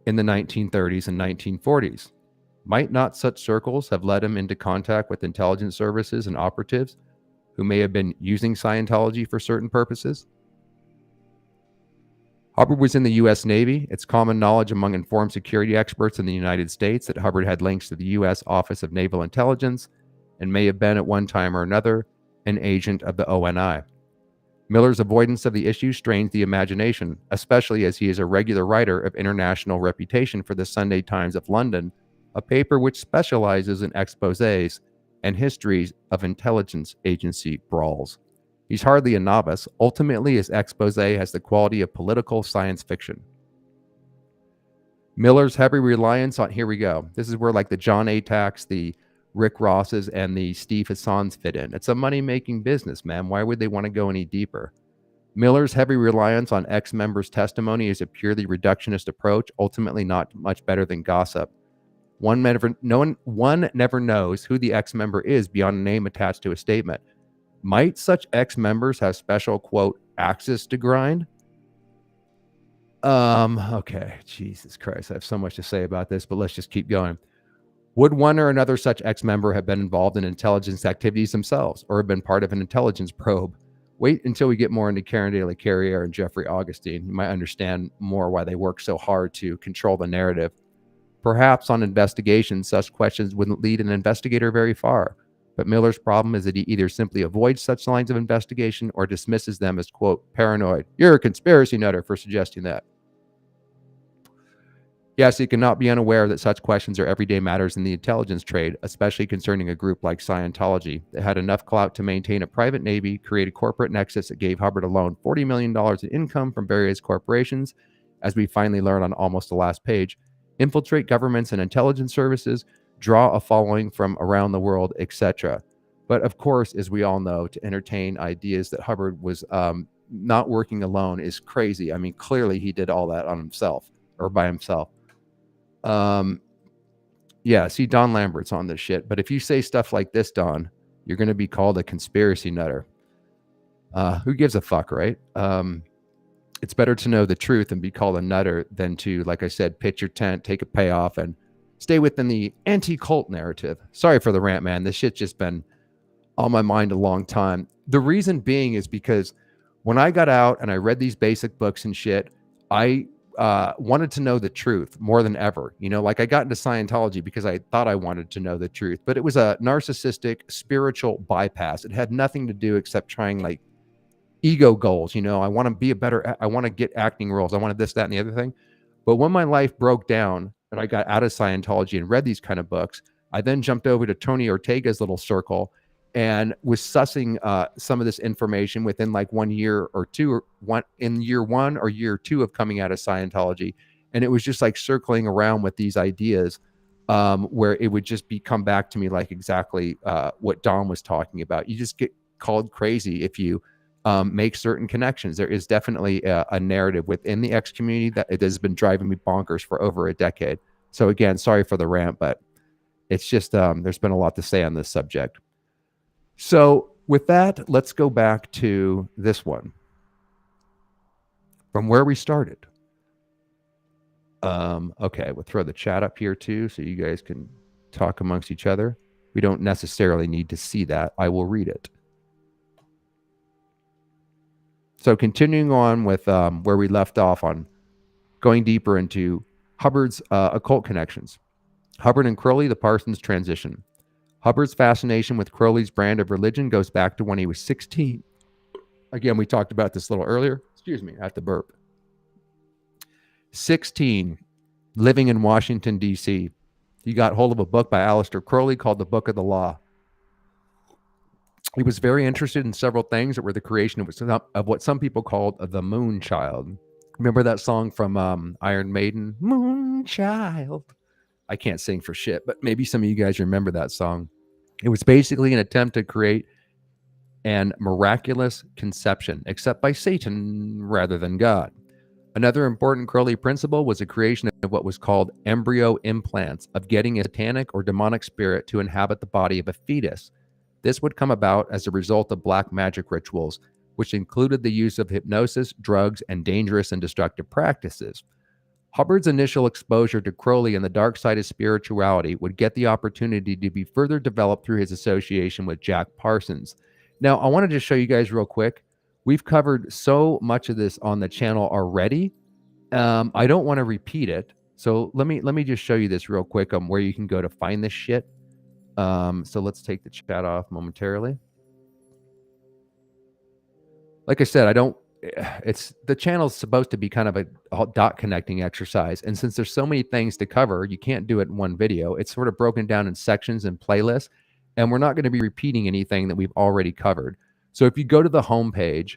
in the 1930s and 1940s. Might not such circles have led him into contact with intelligence services and operatives who may have been using Scientology for certain purposes? Hubbard was in the U.S. Navy. It's common knowledge among informed security experts in the United States that Hubbard had links to the U.S. Office of Naval Intelligence and may have been at one time or another an agent of the ONI. Miller's avoidance of the issue strains the imagination, especially as he is a regular writer of international reputation for the Sunday Times of London, a paper which specializes in exposés and histories of intelligence agency brawls. He's hardly a novice. Ultimately, his exposé has the quality of political science fiction. Miller's heavy reliance on, here we go. This is where like the John Atacs, the Rick Rosses, and the Steve Hassans fit in. It's a money-making business, man. Why would they want to go any deeper? Miller's heavy reliance on ex-members' testimony is a purely reductionist approach, ultimately not much better than gossip. One never knows who the ex-member is beyond a name attached to a statement. Might such ex-members have special, quote, axes to grind? Okay, Jesus Christ, I have so much to say about this, but let's just keep going. Would one or another such ex-member have been involved in intelligence activities themselves or have been part of an intelligence probe? Wait until we get more into Karen De La Carriere and Jeffrey Augustine. You might understand more why they work so hard to control the narrative. Perhaps on investigation, such questions wouldn't lead an investigator very far. But Miller's problem is that he either simply avoids such lines of investigation or dismisses them as, quote, paranoid. You're a conspiracy nutter for suggesting that. Yes, he cannot be unaware that such questions are everyday matters in the intelligence trade, especially concerning a group like Scientology that had enough clout to maintain a private navy, create a corporate nexus that gave Hubbard alone $40 million in income from various corporations, as we finally learn on almost the last page, infiltrate governments and intelligence services, draw a following from around the world, etc. But of course, as we all know, to entertain ideas that Hubbard was not working alone is crazy. I mean, clearly he did all that on himself or by himself. Yeah, see, Don Lambert's on this shit. But if you say stuff like this, Don, you're going to be called a conspiracy nutter. Who gives a fuck, right? It's better to know the truth and be called a nutter than to, like I said, pitch your tent, take a payoff, and stay within the anti-cult narrative. Sorry for the rant, man. This shit's just been on my mind a long time. The reason being is because when I got out and I read these basic books and shit, I wanted to know the truth more than ever. You know, like I got into Scientology because I thought I wanted to know the truth, but it was a narcissistic spiritual bypass. It had nothing to do except trying like ego goals. You know, I want to be I want to get acting roles. I wanted this, that, and the other thing. But when my life broke down and I got out of Scientology and read these kind of books, I then jumped over to Tony Ortega's little circle and was sussing some of this information within like 1 year or two, in year 1 or year 2 of coming out of Scientology. And it was just like circling around with these ideas where it would just come back to me like exactly what Don was talking about. You just get called crazy if you make certain connections. There is definitely a narrative within the X community that it has been driving me bonkers for over a decade. So again, sorry for the rant, but it's just there's been a lot to say on this subject. So with that, let's go back to this one from where we started. Okay, we'll throw the chat up here too so you guys can talk amongst each other. We don't necessarily need to see that. I will read it. So continuing on with where we left off on going deeper into Hubbard's occult connections. Hubbard and Crowley, the Parsons transition. Hubbard's fascination with Crowley's brand of religion goes back to when he was 16. Again, we talked about this a little earlier. Excuse me, I have to burp. 16, living in Washington, D.C. He got hold of a book by Aleister Crowley called The Book of the Law. He was very interested in several things that were the creation of what some people called the Moon Child. Remember that song from Iron Maiden? Moon Child. I can't sing for shit, but maybe some of you guys remember that song. It was basically an attempt to create an miraculous conception, except by Satan rather than God. Another important Crowley principle was the creation of what was called embryo implants, of getting a satanic or demonic spirit to inhabit the body of a fetus. This would come about as a result of black magic rituals, which included the use of hypnosis, drugs, and dangerous and destructive practices. Hubbard's initial exposure to Crowley and the dark side of spirituality would get the opportunity to be further developed through his association with Jack Parsons. Now, I want to just show you guys real quick. We've covered so much of this on the channel already. I don't want to repeat it. So let me just show you this real quick on where you can go to find this shit. So let's take the chat off momentarily. Like I said, it's the channel's supposed to be kind of a dot connecting exercise. And since there's so many things to cover, you can't do it in one video. It's sort of broken down in sections and playlists, and we're not going to be repeating anything that we've already covered. So if you go to the homepage,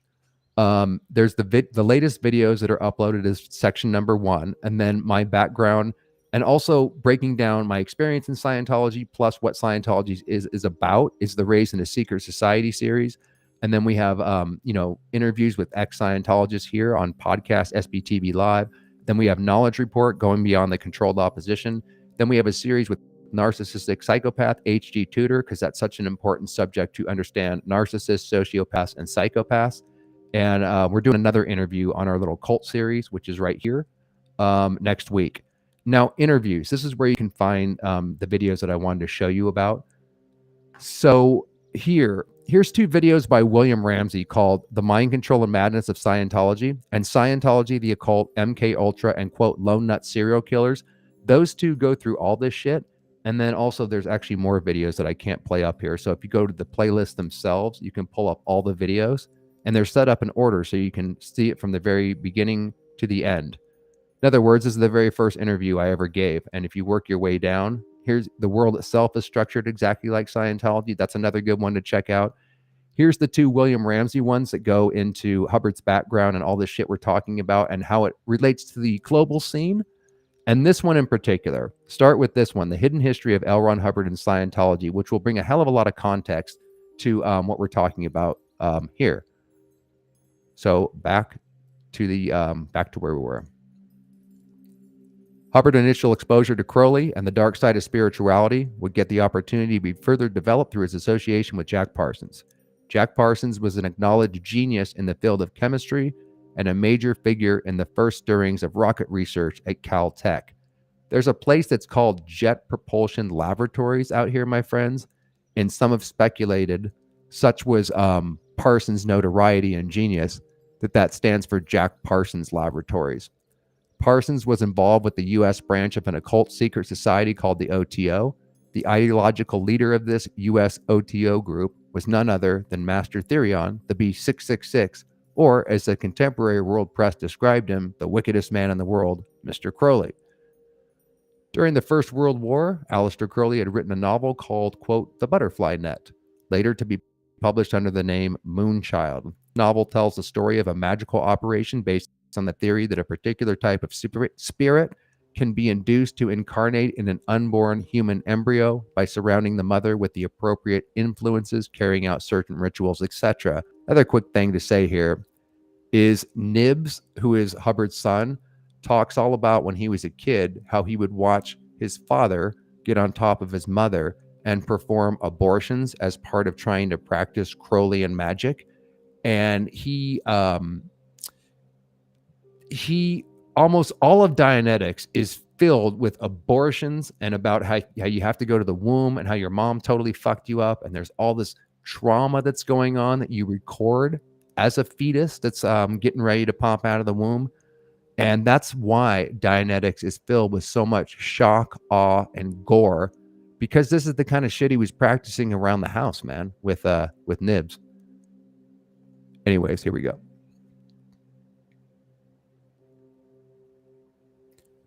there's the latest videos that are uploaded as section number 1, and then my background, and also breaking down my experience in Scientology, plus what Scientology is about, is the Raised in a Secret Society series. And then we have, interviews with ex-Scientologists here on podcast SBTV Live. Then we have Knowledge Report, Going Beyond the Controlled Opposition. Then we have a series with Narcissistic Psychopath, H.G. Tudor, because that's such an important subject to understand narcissists, sociopaths, and psychopaths. And we're doing another interview on our little cult series, which is right here, next week. Now, interviews. This is where you can find the videos that I wanted to show you about. So here's 2 videos by William Ramsey called The Mind Control and Madness of Scientology and Scientology, the Occult, MK Ultra, and quote, Lone Nut Serial Killers. Those 2 go through all this shit. And then also there's actually more videos that I can't play up here. So if you go to the playlist themselves, you can pull up all the videos, and they're set up in order so you can see it from the very beginning to the end. In other words, this is the very first interview I ever gave. And if you work your way down, here's the world itself is structured exactly like Scientology. That's another good one to check out. Here's the 2 William Ramsey ones that go into Hubbard's background and all this shit we're talking about and how it relates to the global scene. And this one in particular, start with this one, The Hidden History of L. Ron Hubbard and Scientology, which will bring a hell of a lot of context to what we're talking about here. So back to where we were. Hubbard's initial exposure to Crowley and the dark side of spirituality would get the opportunity to be further developed through his association with Jack Parsons. Jack Parsons was an acknowledged genius in the field of chemistry and a major figure in the first stirrings of rocket research at Caltech. There's a place that's called Jet Propulsion Laboratories out here, my friends, and some have speculated, such was Parsons' notoriety and genius, that stands for Jack Parsons Laboratories. Parsons was involved with the U.S. branch of an occult secret society called the OTO. The ideological leader of this U.S. OTO group was none other than Master Therion, the B666, or as the contemporary world press described him, the wickedest man in the world, Mr. Crowley. During the First World War, Aleister Crowley had written a novel called, quote, The Butterfly Net, later to be published under the name Moonchild. The novel tells the story of a magical operation based on the theory that a particular type of spirit can be induced to incarnate in an unborn human embryo by surrounding the mother with the appropriate influences, carrying out certain rituals, etc. Another quick thing to say here is Nibs, who is Hubbard's son, talks all about when he was a kid, how he would watch his father get on top of his mother and perform abortions as part of trying to practice Crowleyan magic. And he almost all of Dianetics is filled with abortions and about how you have to go to the womb and how your mom totally fucked you up. And there's all this trauma that's going on that you record as a fetus that's getting ready to pop out of the womb. And that's why Dianetics is filled with so much shock, awe, and gore, because this is the kind of shit he was practicing around the house, man, with Nibs. Anyways, here we go.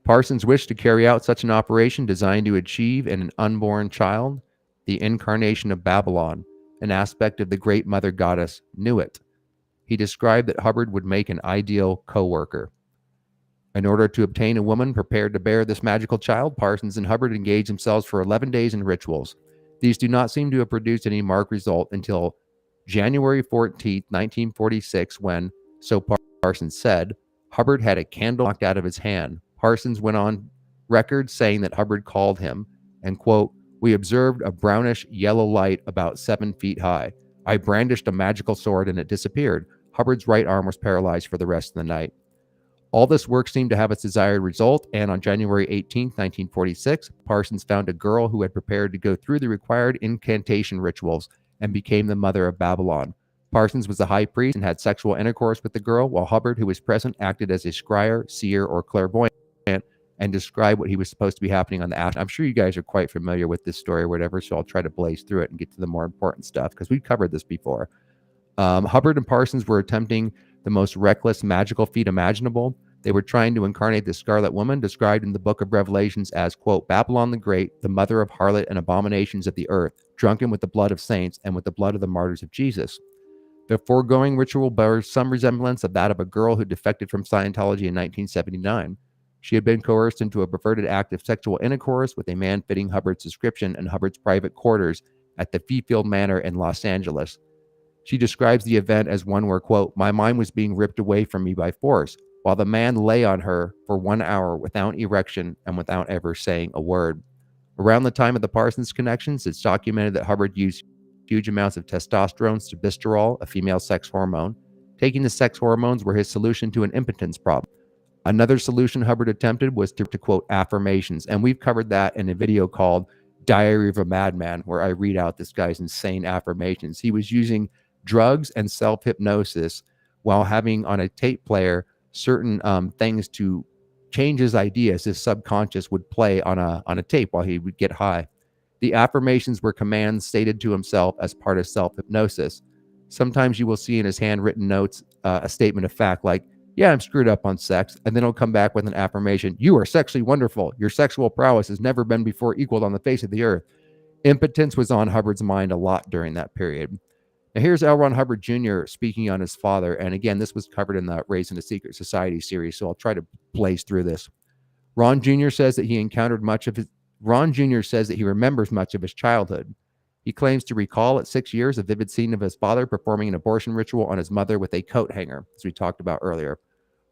Parsons wished to carry out such an operation designed to achieve in an unborn child the incarnation of Babylon, an aspect of the great mother goddess Nuit. He described that Hubbard would make an ideal co-worker. In order to obtain a woman prepared to bear this magical child, Parsons and Hubbard engaged themselves for 11 days in rituals. These do not seem to have produced any marked result until January 14th, 1946, when, so Parsons said, Hubbard had a candle knocked out of his hand. Parsons went on record saying that Hubbard called him and, quote, "We observed a brownish yellow light about 7 feet high. I brandished a magical sword and it disappeared. Hubbard's right arm was paralyzed for the rest of the night." All this work seemed to have its desired result, and on January 18, 1946, Parsons found a girl who had prepared to go through the required incantation rituals and became the mother of Babylon. Parsons was the high priest and had sexual intercourse with the girl, while Hubbard, who was present, acted as a scryer, seer, or clairvoyant and described what he was supposed to be happening on the afterlife. I'm sure you guys are quite familiar with this story or whatever, so I'll try to blaze through it and get to the more important stuff because we've covered this before. Hubbard and Parsons were attempting the most reckless magical feat imaginable. They were trying to incarnate the Scarlet Woman, described in the book of Revelations as, quote, "Babylon the Great, the mother of harlot and abominations of the earth, drunken with the blood of saints and with the blood of the martyrs of Jesus." The foregoing ritual bears some resemblance of that of a girl who defected from Scientology in 1979. She had been coerced into a perverted act of sexual intercourse with a man fitting Hubbard's description in Hubbard's private quarters at the Fifield Manor in Los Angeles. She describes the event as one where, quote, "My mind was being ripped away from me by force, while the man lay on her for 1 hour without erection and without ever saying a word." Around the time of the Parsons connections, it's documented that Hubbard used huge amounts of testosterone, strepsisterol, a female sex hormone. Taking the sex hormones were his solution to an impotence problem. Another solution Hubbard attempted was to quote affirmations, and we've covered that in a video called Diary of a Madman, where I read out this guy's insane affirmations. He was using drugs and self-hypnosis while having on a tape player certain things to change his ideas. His subconscious would play on a tape while he would get high. The affirmations were commands stated to himself as part of self-hypnosis. Sometimes you will see in his handwritten notes a statement of fact like, "Yeah, I'm screwed up on sex," and then he'll come back with an affirmation, "You are sexually wonderful. Your sexual prowess has never been before equaled on the face of the earth." Impotence was on Hubbard's mind a lot during that period. Now here's L. Ron Hubbard Jr. speaking on his father, and again, this was covered in the Raised in a Secret Society series, so I'll try to blaze through this. Ron Jr. says that he remembers much of his childhood. He claims to recall at 6 years a vivid scene of his father performing an abortion ritual on his mother with a coat hanger, as we talked about earlier.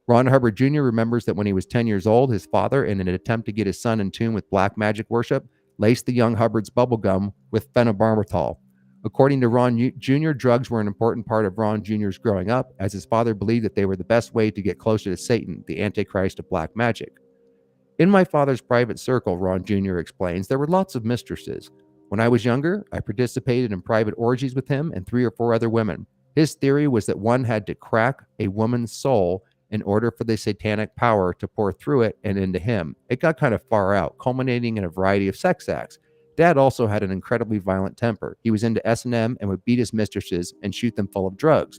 Ron Hubbard Jr. remembers that when he was 10 years old, his father, in an attempt to get his son in tune with black magic worship, laced the young Hubbard's bubblegum with phenobarbital. According to Ron Jr., drugs were an important part of Ron Jr.'s growing up, as his father believed that they were the best way to get closer to Satan, the Antichrist of black magic. "In my father's private circle," Ron Jr. explains, "there were lots of mistresses. When I was younger, I participated in private orgies with him and 3 or 4 other women. His theory was that one had to crack a woman's soul in order for the satanic power to pour through it and into him. It got kind of far out, culminating in a variety of sex acts. Dad also had an incredibly violent temper. He was into S&M and would beat his mistresses and shoot them full of drugs."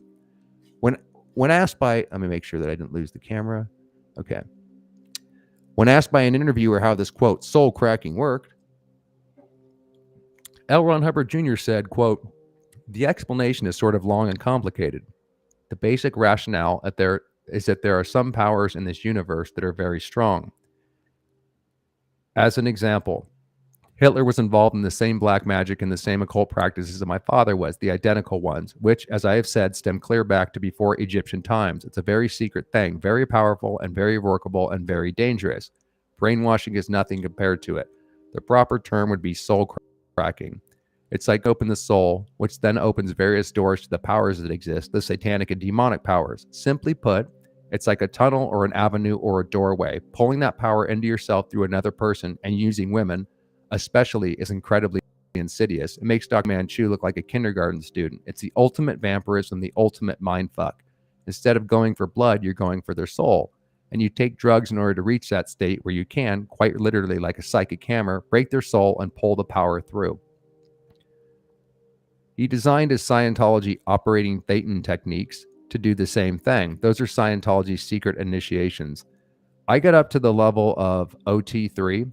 When asked by, let me make sure that I didn't lose the camera. Okay. When asked by an interviewer how this, quote, soul cracking worked, L. Ron Hubbard Jr. said, quote, "The explanation is sort of long and complicated. The basic rationale is that there are some powers in this universe that are very strong. As an example, Hitler was involved in the same black magic and the same occult practices that my father was, the identical ones, which, as I have said, stem clear back to before Egyptian times. It's a very secret thing, very powerful and very workable and very dangerous. Brainwashing is nothing compared to it. The proper term would be soul cracking. It's like open the soul, which then opens various doors to the powers that exist, the satanic and demonic powers. Simply put, it's like a tunnel or an avenue or a doorway. Pulling that power into yourself through another person and using women especially is incredibly insidious. It makes Dr. Manchu look like a kindergarten student. It's the ultimate vampirism, the ultimate mindfuck. Instead of going for blood, you're going for their soul. And you take drugs in order to reach that state where you can, quite literally like a psychic hammer, break their soul and pull the power through. He designed his Scientology operating Thetan techniques to do the same thing. Those are Scientology's secret initiations. I got up to the level of OT3,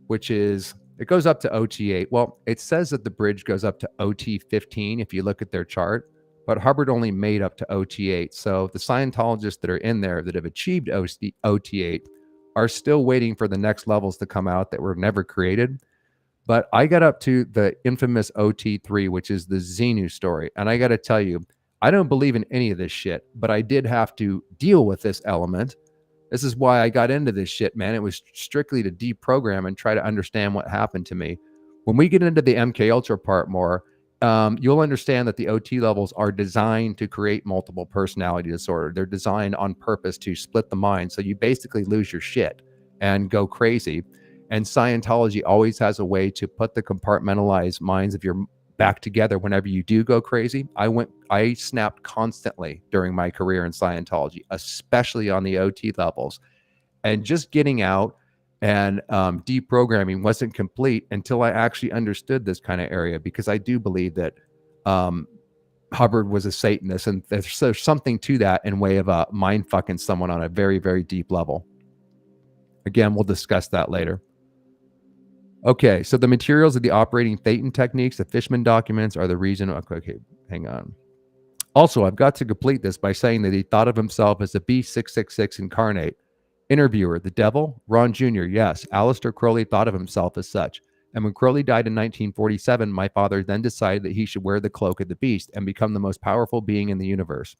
which is, it goes up to OT8. Well, it says that the bridge goes up to OT15 if you look at their chart, but Hubbard only made up to OT8. So the Scientologists that are in there that have achieved OT8 are still waiting for the next levels to come out that were never created. But I got up to the infamous OT3, which is the Xenu story. And I got to tell you, I don't believe in any of this shit, but I did have to deal with this element. This is why I got into this shit, man. It was strictly to deprogram and try to understand what happened to me. When we get into the MK Ultra part more, you'll understand that the OT levels are designed to create multiple personality disorder. They're designed on purpose to split the mind. So you basically lose your shit and go crazy. And Scientology always has a way to put the compartmentalized minds of your back together whenever you do go crazy. I snapped constantly during my career in Scientology, especially on the OT levels. And just getting out and deprogramming wasn't complete until I actually understood this kind of area, because I do believe that Hubbard was a Satanist, and there's something to that in way of mind fucking someone on a very, very deep level. Again, we'll discuss that later. Okay, so the materials of the operating Thetan techniques, the Fishman documents, are the reason. Okay, hang on. Also, I've got to complete this by saying that he thought of himself as a B666 incarnate. Interviewer, the devil? Ron Jr., yes. Aleister Crowley thought of himself as such. And when Crowley died in 1947, my father then decided that he should wear the cloak of the beast and become the most powerful being in the universe.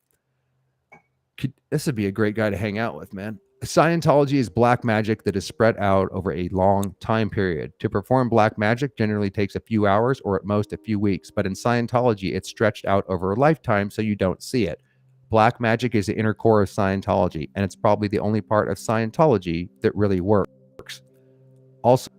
This would be a great guy to hang out with, man. Scientology is black magic that is spread out over a long time period. To perform black magic generally takes a few hours or at most a few weeks, but in Scientology, it's stretched out over a lifetime so you don't see it. Black magic is the inner core of Scientology, and it's probably the only part of Scientology that really works. Also,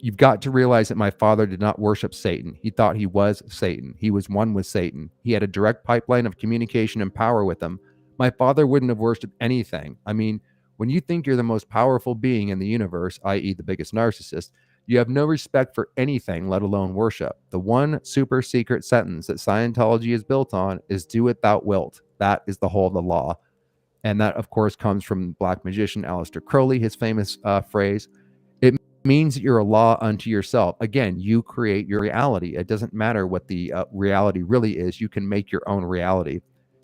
you've got to realize that my father did not worship Satan. He thought he was Satan. He was one with Satan. He had a direct pipeline of communication and power with him. My father wouldn't have worshipped anything. I mean, when you think you're the most powerful being in the universe, i.e. the biggest narcissist, you have no respect for anything, let alone worship. The one super secret sentence that Scientology is built on is do it thou wilt. That is the whole of the law. And that, of course, comes from black magician Aleister Crowley, his famous phrase. It means that you're a law unto yourself. Again, you create your reality. It doesn't matter what the reality really is. You can make your own reality.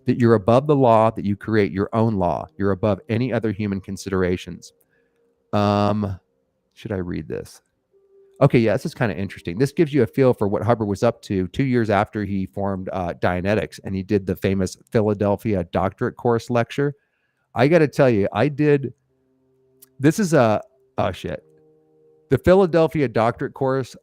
That you're above the law, that you create your own law. You're above any other human considerations. Should I read this? Okay, yeah, this is kind of interesting. This gives you a feel for what Hubbard was up to 2 years after he formed Dianetics, and he did the famous Philadelphia doctorate course lecture. I got to tell you, this is the Philadelphia doctorate course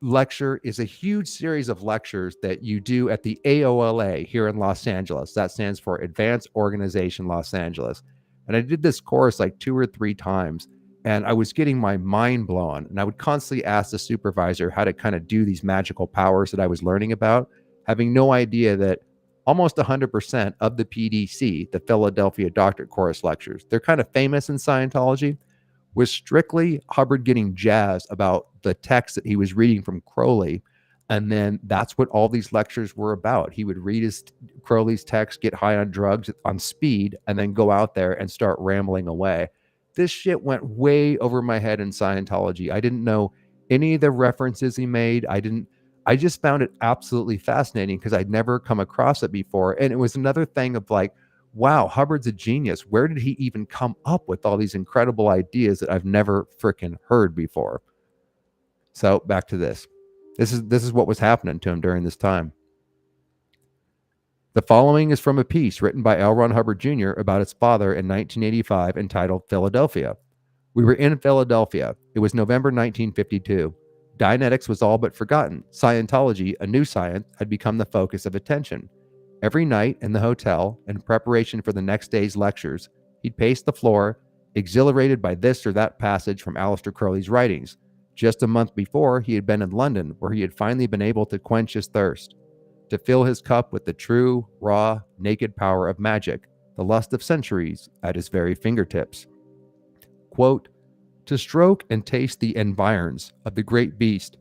lecture is a huge series of lectures that you do at the AOLA here in Los Angeles. That stands for Advanced Organization Los Angeles. And I did this course like 2 or 3 times, and I was getting my mind blown. And I would constantly ask the supervisor how to kind of do these magical powers that I was learning about, having no idea that almost 100% of the PDC, the Philadelphia doctorate course lectures, they're kind of famous in Scientology, was strictly Hubbard getting jazzed about the text that he was reading from Crowley. And then that's what all these lectures were about. He would read Crowley's text, get high on drugs, on speed, and then go out there and start rambling away. This shit went way over my head in Scientology. I didn't know any of the references he made. I just found it absolutely fascinating because I'd never come across it before. And it was another thing of like, wow, Hubbard's a genius. Where did he even come up with all these incredible ideas that I've never freaking heard before? So back to this. This is what was happening to him during this time. The following is from a piece written by L. Ron Hubbard Jr. about his father in 1985 entitled Philadelphia. We were in Philadelphia. It was November 1952. Dianetics was all but forgotten. Scientology, a new science, had become the focus of attention. Every night in the hotel, in preparation for the next day's lectures, he'd pace the floor, exhilarated by this or that passage from Aleister Crowley's writings. Just a month before, he had been in London, where he had finally been able to quench his thirst, to fill his cup with the true, raw, naked power of magic, the lust of centuries at his very fingertips. Quote, to stroke and taste the environs of the great beast,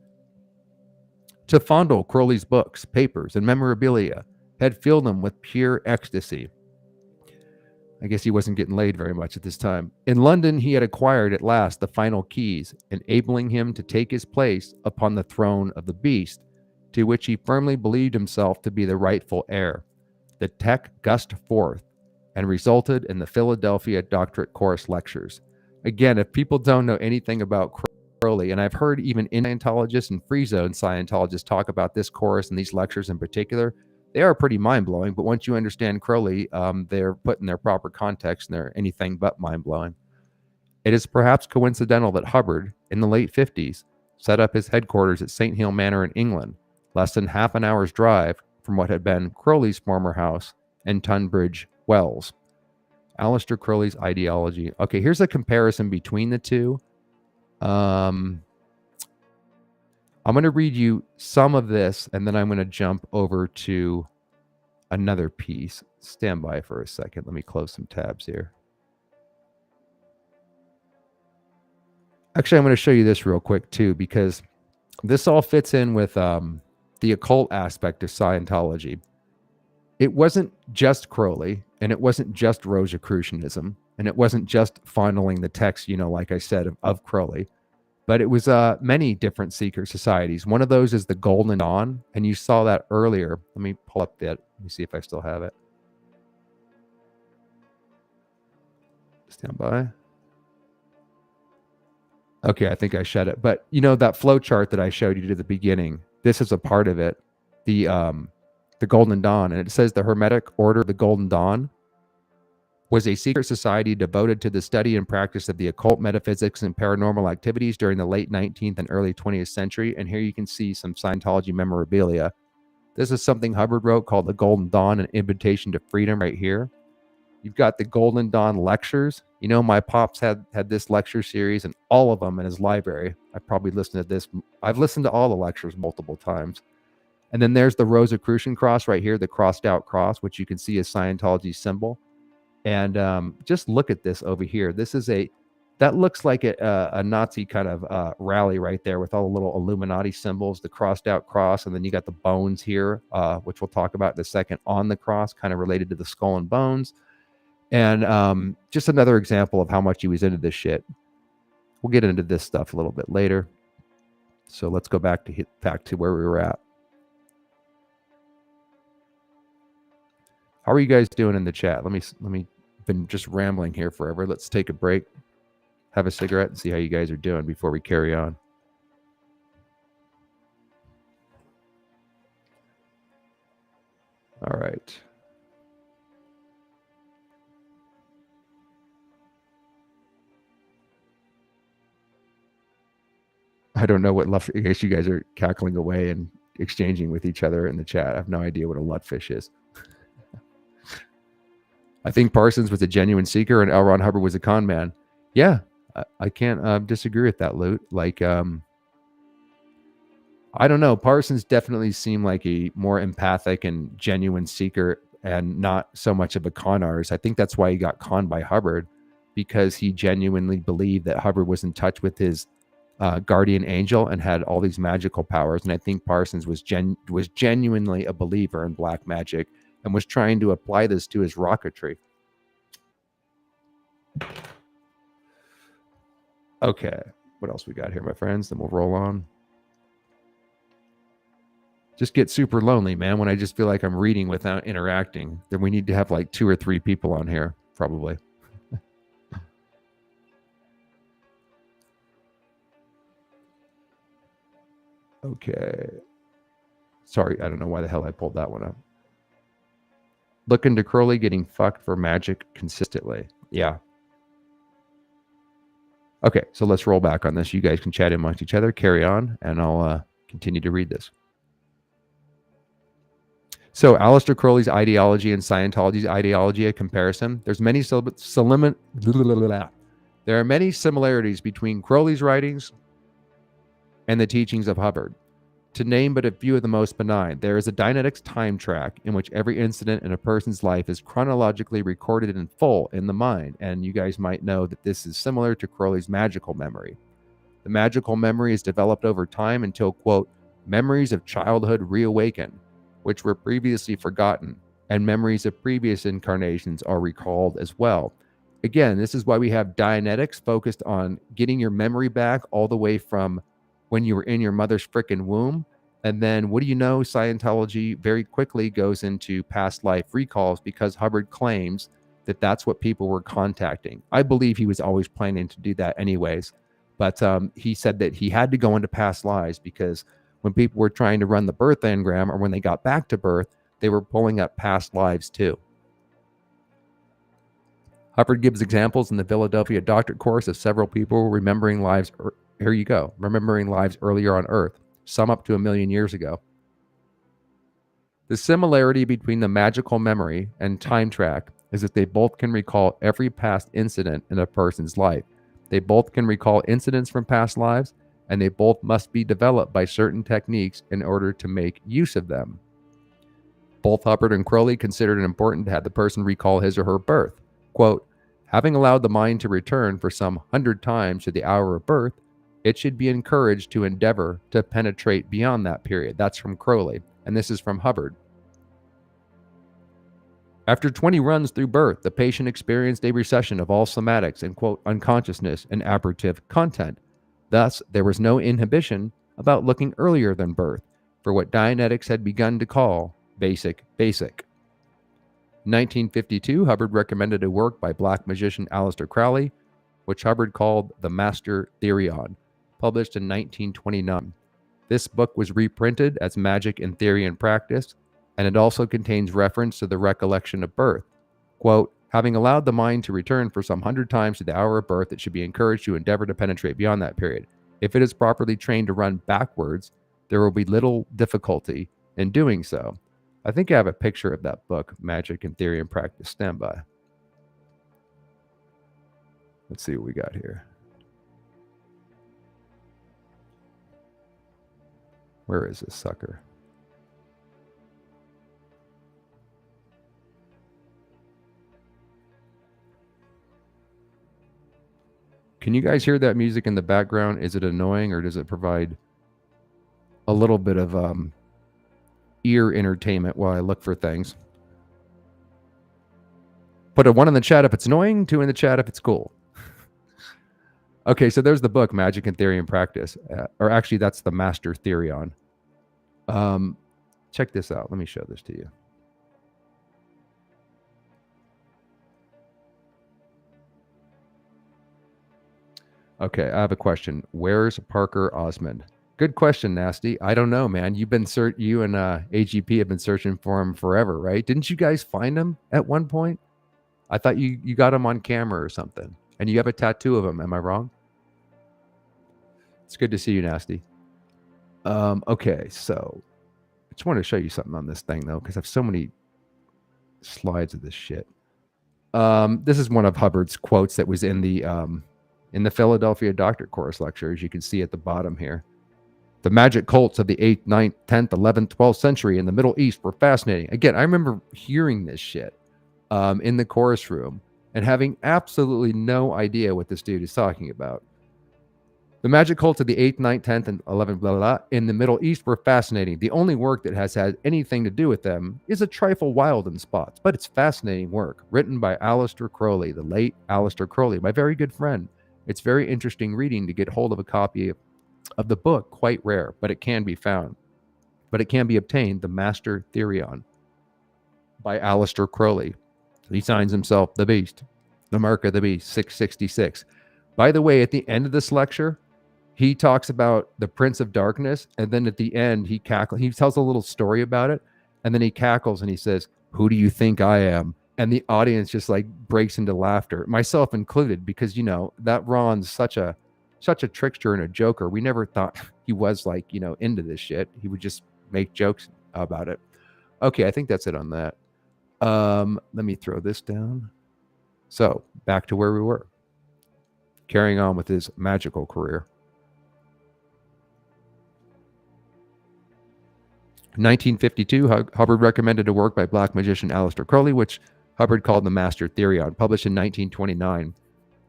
to fondle Crowley's books, papers, and memorabilia, had filled him with pure ecstasy. I guess he wasn't getting laid very much at this time. In London, he had acquired at last the final keys, enabling him to take his place upon the throne of the beast, to which he firmly believed himself to be the rightful heir. The tech gushed forth and resulted in the Philadelphia doctorate course lectures. Again, if people don't know anything about Crowley, and I've heard even Scientologists and free zone Scientologists talk about this course and these lectures in particular, They are pretty mind-blowing, but once you understand Crowley, they're put in their proper context and they're anything but mind-blowing. It is perhaps coincidental that Hubbard, in the late 50s, set up his headquarters at St. Hill Manor in England, less than half an hour's drive from what had been Crowley's former house in Tunbridge Wells. Aleister Crowley's ideology. Okay, here's a comparison between the two. I'm going to read you some of this, and then I'm going to jump over to another piece. Stand by for a second. Let me close some tabs here. Actually, I'm going to show you this real quick, too, because this all fits in with the occult aspect of Scientology. It wasn't just Crowley, and it wasn't just Rosicrucianism, and it wasn't just funneling the text, like I said, of Crowley. But it was many different secret societies. One of those is the Golden Dawn, and you saw that earlier. Let me pull up that. Let me see if I still have it. Stand by. Okay, I think I shut it. But that flow chart that I showed you at the beginning, this is a part of it. The Golden Dawn, and it says the Hermetic Order of the Golden Dawn was a secret society devoted to the study and practice of the occult, metaphysics, and paranormal activities during the late 19th and early 20th century. And here you can see some Scientology memorabilia. This is something Hubbard wrote called The Golden Dawn, an Invitation to Freedom right here. You've got the Golden Dawn lectures. My pops had this lecture series and all of them in his library. I probably listened to this. I've listened to all the lectures multiple times. And then there's the Rosicrucian cross right here, the crossed out cross, which you can see is Scientology's symbol. And just look at this over here. This is that looks like a Nazi kind of rally right there with all the little Illuminati symbols, the crossed out cross. And then you got the bones here, which we'll talk about in a second, on the cross, kind of related to the skull and bones. And just another example of how much he was into this shit. We'll get into this stuff a little bit later. So let's go back to where we were at. How are you guys doing in the chat? Let me been just rambling here forever. Let's take a break, have a cigarette, and see how you guys are doing before we carry on. All right. I don't know what I guess you guys are cackling away and exchanging with each other in the chat. I have no idea what a lutfish is. I think Parsons was a genuine seeker and L. Ron Hubbard was a con man. Yeah, I can't disagree with that, Lute. Like, I don't know. Parsons definitely seemed like a more empathic and genuine seeker and not so much of a con artist. I think that's why he got conned by Hubbard, because he genuinely believed that Hubbard was in touch with his guardian angel and had all these magical powers. And I think Parsons was genuinely a believer in black magic and was trying to apply this to his rocketry. Okay, what else we got here, my friends? Then we'll roll on. Just get super lonely, man, when I just feel like I'm reading without interacting. Then we need to have like 2 or 3 people on here, probably. Okay. Sorry, I don't know why the hell I pulled that one up. Look into Crowley getting fucked for magic consistently. Yeah. Okay, so let's roll back on this. You guys can chat amongst each other, carry on, and I'll continue to read this. So Aleister Crowley's ideology and Scientology's ideology, a comparison. There are many similarities between Crowley's writings and the teachings of Hubbard. To name but a few of the most benign, there is a Dianetics time track in which every incident in a person's life is chronologically recorded in full in the mind. And you guys might know that this is similar to Crowley's magical memory. The magical memory is developed over time until, quote, memories of childhood reawaken, which were previously forgotten, and memories of previous incarnations are recalled as well. Again, this is why we have Dianetics focused on getting your memory back all the way from when you were in your mother's frickin' womb. And then what do you know? Scientology very quickly goes into past life recalls because Hubbard claims that that's what people were contacting. I believe he was always planning to do that anyways. But he said that he had to go into past lives because when people were trying to run the birth engram or when they got back to birth, they were pulling up past lives too. Hubbard gives examples in the Philadelphia Doctorate course of several people remembering lives. Here you go. Remembering lives earlier on Earth, some up to 1 million years ago. The similarity between the magical memory and time track is that they both can recall every past incident in a person's life. They both can recall incidents from past lives, and they both must be developed by certain techniques in order to make use of them. Both Hubbard and Crowley considered it important to have the person recall his or her birth. Quote, having allowed the mind to return for some 100 times to the hour of birth, it should be encouraged to endeavor to penetrate beyond that period. That's from Crowley, and this is from Hubbard. After 20 runs through birth, the patient experienced a recession of all somatics and, quote, unconsciousness and apparative content. Thus, there was no inhibition about looking earlier than birth for what Dianetics had begun to call basic. In 1952, Hubbard recommended a work by black magician Aleister Crowley, which Hubbard called The Master Therion, published in 1929. This book was reprinted as Magic in Theory and Practice, and it also contains reference to the recollection of birth. Quote, having allowed the mind to return for some 100 times to the hour of birth, it should be encouraged to endeavor to penetrate beyond that period. If it is properly trained to run backwards, there will be little difficulty in doing so. I think I have a picture of that book, Magic in Theory and Practice. Stand by. Let's see what we got here. Where is this sucker? Can you guys hear that music in the background? Is it annoying, or does it provide a little bit of ear entertainment while I look for things? Put a 1 in the chat if it's annoying, 2 in the chat if it's cool. Okay, so there's the book, Magic in Theory and Practice. Or actually, that's the Master Therion. Check this out. Let me show this to you. Okay, I have a question. Where's Parker Osmond? Good question, Nasty. I don't know, man. You and AGP have been searching for him forever, right? Didn't you guys find him at one point? I thought you got him on camera or something. And you have a tattoo of him. Am I wrong? It's good to see you, Nasty. Okay, so I just want to show you something on this thing, though, because I have so many slides of this shit. This is one of Hubbard's quotes that was in the Philadelphia Doctorate Course lecture, as you can see at the bottom here. The magic cults of the 8th, 9th, 10th, 11th, 12th century in the Middle East were fascinating. Again, I remember hearing this shit in the chorus room and having absolutely no idea what this dude is talking about. The magic cults of the 8th, 9th, 10th, and 11th blah, blah, blah, in the Middle East were fascinating. The only work that has had anything to do with them is a trifle wild in spots, but it's fascinating work, written by Aleister Crowley, the late Aleister Crowley, my very good friend. It's very interesting reading. To get hold of a copy of the book, quite rare, but it can be found. But it can be obtained, The Master Therion by Aleister Crowley. He signs himself the Beast, the Mark of the Beast, 666. By the way, at the end of this lecture, he talks about the Prince of Darkness, and then at the end, he tells a little story about it, and then he cackles and he says, "Who do you think I am?" And the audience just like breaks into laughter, myself included, because, you know, that Ron's such a trickster and a joker. We never thought he was like, you know, into this shit. He would just make jokes about it. Okay, I think that's it on that. Let me throw this down. So back to where we were. Carrying on with his magical career. 1952, Hubbard recommended a work by black magician Aleister Crowley, which Hubbard called The Master Therion, published in 1929.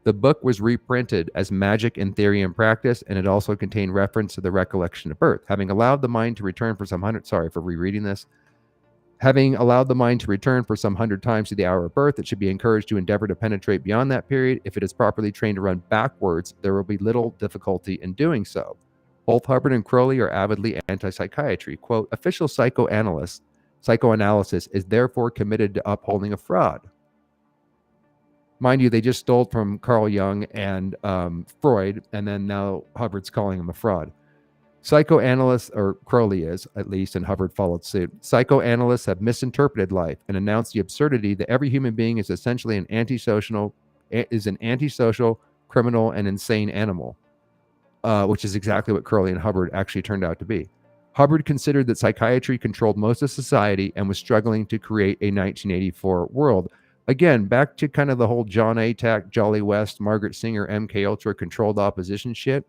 The book was reprinted as Magic in Theory and Practice, and it also contained reference to the recollection of birth. Having allowed the mind to return for some 100 times to the hour of birth, it should be encouraged to endeavor to penetrate beyond that period. If it is properly trained to run backwards, there will be little difficulty in doing so. Both Hubbard and Crowley are avidly anti-psychiatry. Quote, official psychoanalysis is therefore committed to upholding a fraud. Mind you, they just stole from Carl Jung and Freud, and then now Hubbard's calling him a fraud. Psychoanalysts, or Crowley is, at least, and Hubbard followed suit. Psychoanalysts have misinterpreted life and announced the absurdity that every human being is essentially an antisocial, criminal, and insane animal, which is exactly what Crowley and Hubbard actually turned out to be. Hubbard considered that psychiatry controlled most of society and was struggling to create a 1984 world. Again, back to kind of the whole John Atack, Jolly West, Margaret Singer, MK Ultra controlled opposition shit.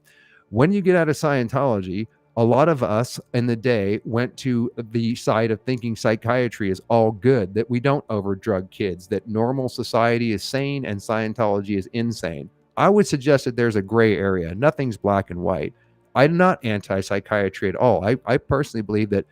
When you get out of Scientology, a lot of us in the day went to the side of thinking psychiatry is all good, that we don't overdrug kids, that normal society is sane and Scientology is insane. I would suggest that there's a gray area. Nothing's black and white. I'm not anti-psychiatry at all. I personally believe that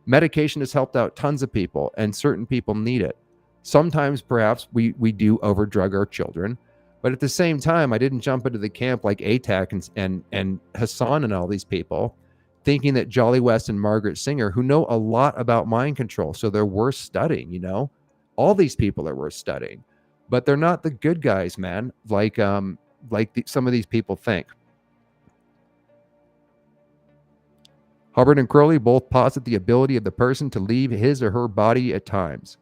medication has helped out tons of people and certain people need it. Sometimes perhaps we do overdrug our children, but at the same time, I didn't jump into the camp like ATAC and Hassan and all these people, thinking that Jolly West and Margaret Singer, who know a lot about mind control, so they're worth studying, you know? All these people are worth studying, but they're not the good guys, man, like some of these people think. Hubbard and Crowley both posit the ability of the person to leave his or her body at times.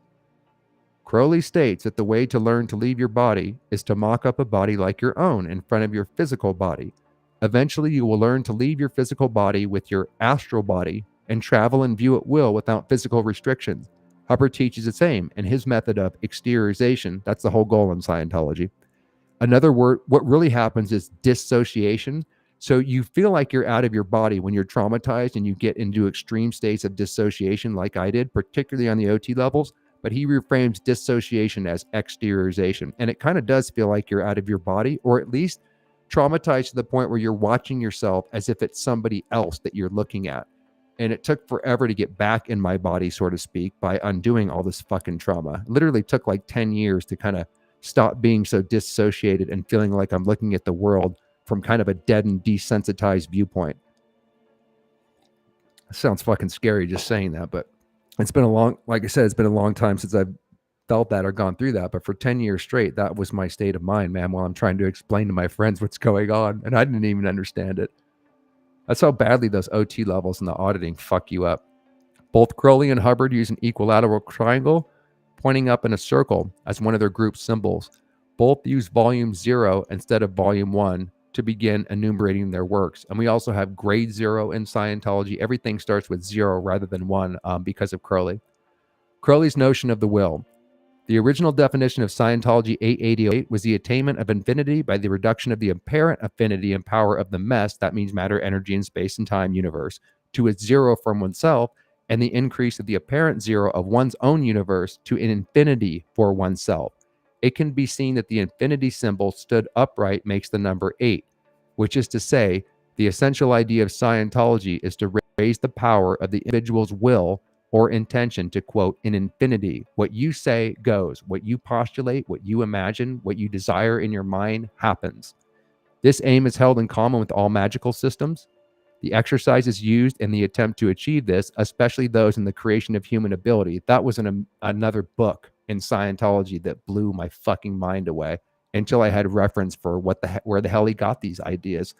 Crowley states that the way to learn to leave your body is to mock up a body like your own in front of your physical body. Eventually, you will learn to leave your physical body with your astral body and travel and view at will without physical restrictions. Hubbard teaches the same in his method of exteriorization. That's the whole goal in Scientology. Another word, what really happens is dissociation. So you feel like you're out of your body when you're traumatized and you get into extreme states of dissociation like I did, particularly on the OT levels. But he reframes dissociation as exteriorization. And it kind of does feel like you're out of your body, or at least traumatized to the point where you're watching yourself as if it's somebody else that you're looking at. And it took forever to get back in my body, so to speak, by undoing all this fucking trauma. It literally took like 10 years to kind of stop being so dissociated and feeling like I'm looking at the world from kind of a dead and desensitized viewpoint. It sounds fucking scary just saying that, but it's been like I said, it's been a long time since I've felt that or gone through that. But for 10 years straight, that was my state of mind, man, while I'm trying to explain to my friends what's going on. And I didn't even understand it. That's how badly those OT levels and the auditing fuck you up. Both Crowley and Hubbard use an equilateral triangle pointing up in a circle as one of their group symbols. Both use volume 0 instead of volume 1 to begin enumerating their works. And we also have grade 0 in Scientology. Everything starts with 0 rather than 1 because of Crowley. Crowley's notion of the will. The original definition of Scientology 888 was the attainment of infinity by the reduction of the apparent affinity and power of the mess, that means matter, energy, and space and time universe, to its 0 from oneself, and the increase of the apparent 0 of one's own universe to an infinity for oneself. It can be seen that the infinity symbol stood upright makes the number 8, which is to say, the essential idea of Scientology is to raise the power of the individual's will or intention to, quote, in infinity. What you say goes. What you postulate, what you imagine, what you desire in your mind happens. This aim is held in common with all magical systems. The exercises used in the attempt to achieve this, especially those in the creation of human ability. That was another book in Scientology that blew my fucking mind away until I had reference for where the hell he got these ideas.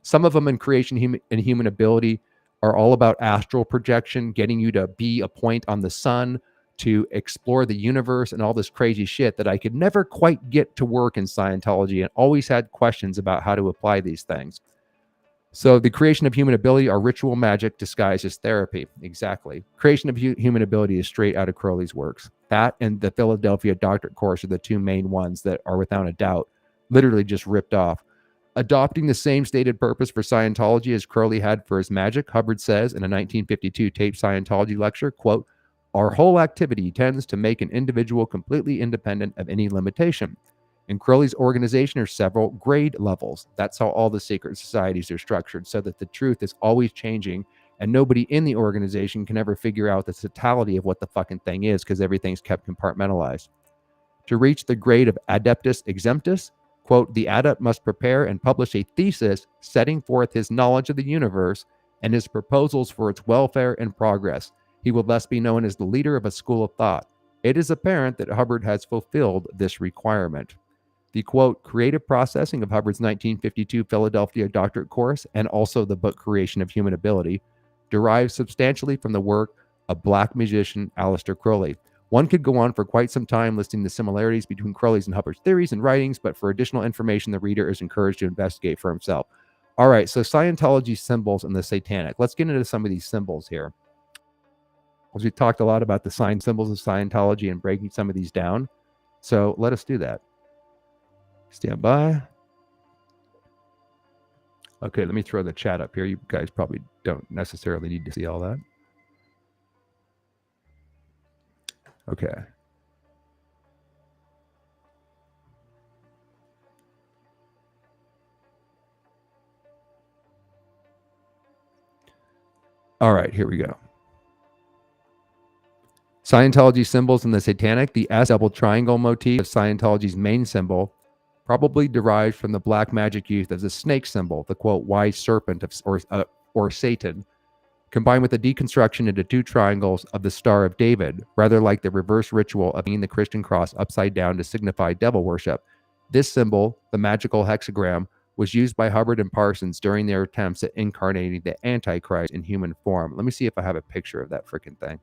Some of them in creation and human ability are all about astral projection, getting you to be a point on the sun, to explore the universe and all this crazy shit that I could never quite get to work in Scientology and always had questions about how to apply these things. So the creation of human ability are ritual magic disguised as therapy. Exactly. Creation of human ability is straight out of Crowley's works. That and the Philadelphia Doctorate course are the two main ones that are without a doubt literally just ripped off. Adopting the same stated purpose for Scientology as Crowley had for his magic, Hubbard says in a 1952 taped Scientology lecture, quote, our whole activity tends to make an individual completely independent of any limitation. In Crowley's organization are several grade levels. That's how all the secret societies are structured, so that the truth is always changing and nobody in the organization can ever figure out the totality of what the fucking thing is because everything's kept compartmentalized. To reach the grade of adeptus exemptus, quote, the adept must prepare and publish a thesis setting forth his knowledge of the universe and his proposals for its welfare and progress. He will thus be known as the leader of a school of thought. It is apparent that Hubbard has fulfilled this requirement. The quote, creative processing of Hubbard's 1952 Philadelphia doctorate course and also the book Creation of Human Ability derives substantially from the work of Black magician Aleister Crowley. One could go on for quite some time listing the similarities between Crowley's and Hubbard's theories and writings, but for additional information, the reader is encouraged to investigate for himself. All right, so Scientology symbols and the satanic. Let's get into some of these symbols here. As we talked a lot about the sign symbols of Scientology and breaking some of these down. So let us do that. Stand by. Okay, let me throw the chat up here. You guys probably don't necessarily need to see all that. Okay. All right, here we go. Scientology symbols and the satanic. The S double triangle motif of Scientology's main symbol probably derived from the black magic used as a snake symbol, the quote, wise serpent or Satan, combined with the deconstruction into two triangles of the Star of David, rather like the reverse ritual of hanging the Christian cross upside down to signify devil worship. This symbol, the magical hexagram, was used by Hubbard and Parsons during their attempts at incarnating the Antichrist in human form. Let me see if I have a picture of that freaking thing.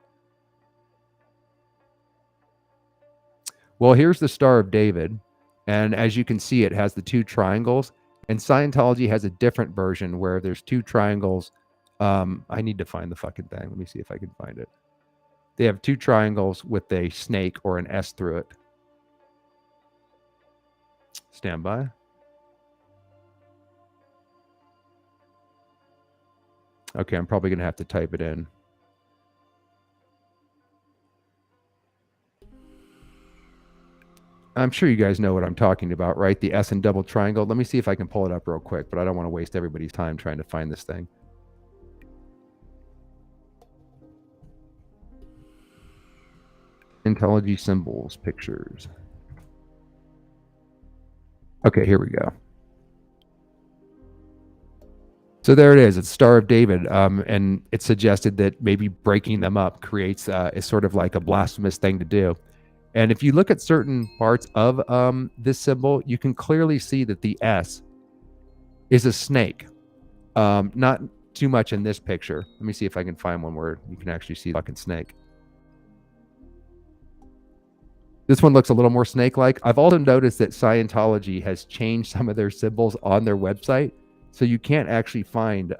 Well, here's the Star of David, and as you can see, it has the two triangles, and Scientology has a different version where there's two triangles. I need to find the fucking thing. Let me see if I can find it. They have two triangles with a snake or an S through it. Stand by. Okay, I'm probably going to have to type it in. I'm sure you guys know what I'm talking about, right? The S and double triangle. Let me see if I can pull it up real quick, but I don't want to waste everybody's time trying to find this thing. Scientology symbols, pictures. Okay, here we go. So there it is. It's Star of David, and it suggested that maybe breaking them up creates is sort of like a blasphemous thing to do. And if you look at certain parts of this symbol, you can clearly see that the S is a snake. Not too much in this picture. Let me see if I can find one where you can actually see the fucking snake. This one looks a little more snake-like. I've also noticed that Scientology has changed some of their symbols on their website, so you can't actually find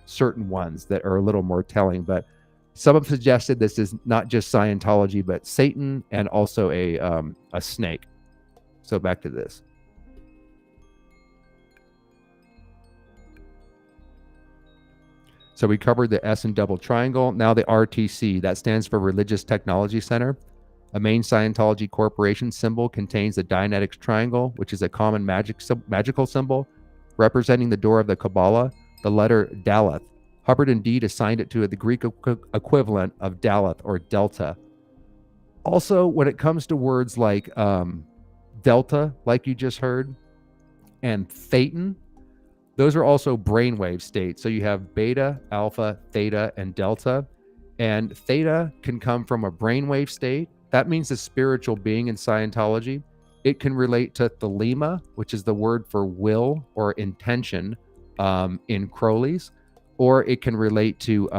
certain ones that are a little more telling. But some have suggested this is not just Scientology, but Satan and also a snake. So back to this. So we covered the S and double triangle. Now the RTC, that stands for Religious Technology Center. A main Scientology corporation symbol contains the Dianetics triangle, which is a common magical symbol representing the door of the Kabbalah, the letter Daleth. Hubbard indeed assigned it to the Greek equivalent of Daleth or Delta. Also, when it comes to words like Delta, like you just heard, and Thetan, those are also brainwave states. So you have beta, alpha, theta, and delta. And theta can come from a brainwave state. That means a spiritual being in Scientology. It can relate to thelema, which is the word for will or intention in Crowley's, or it can relate to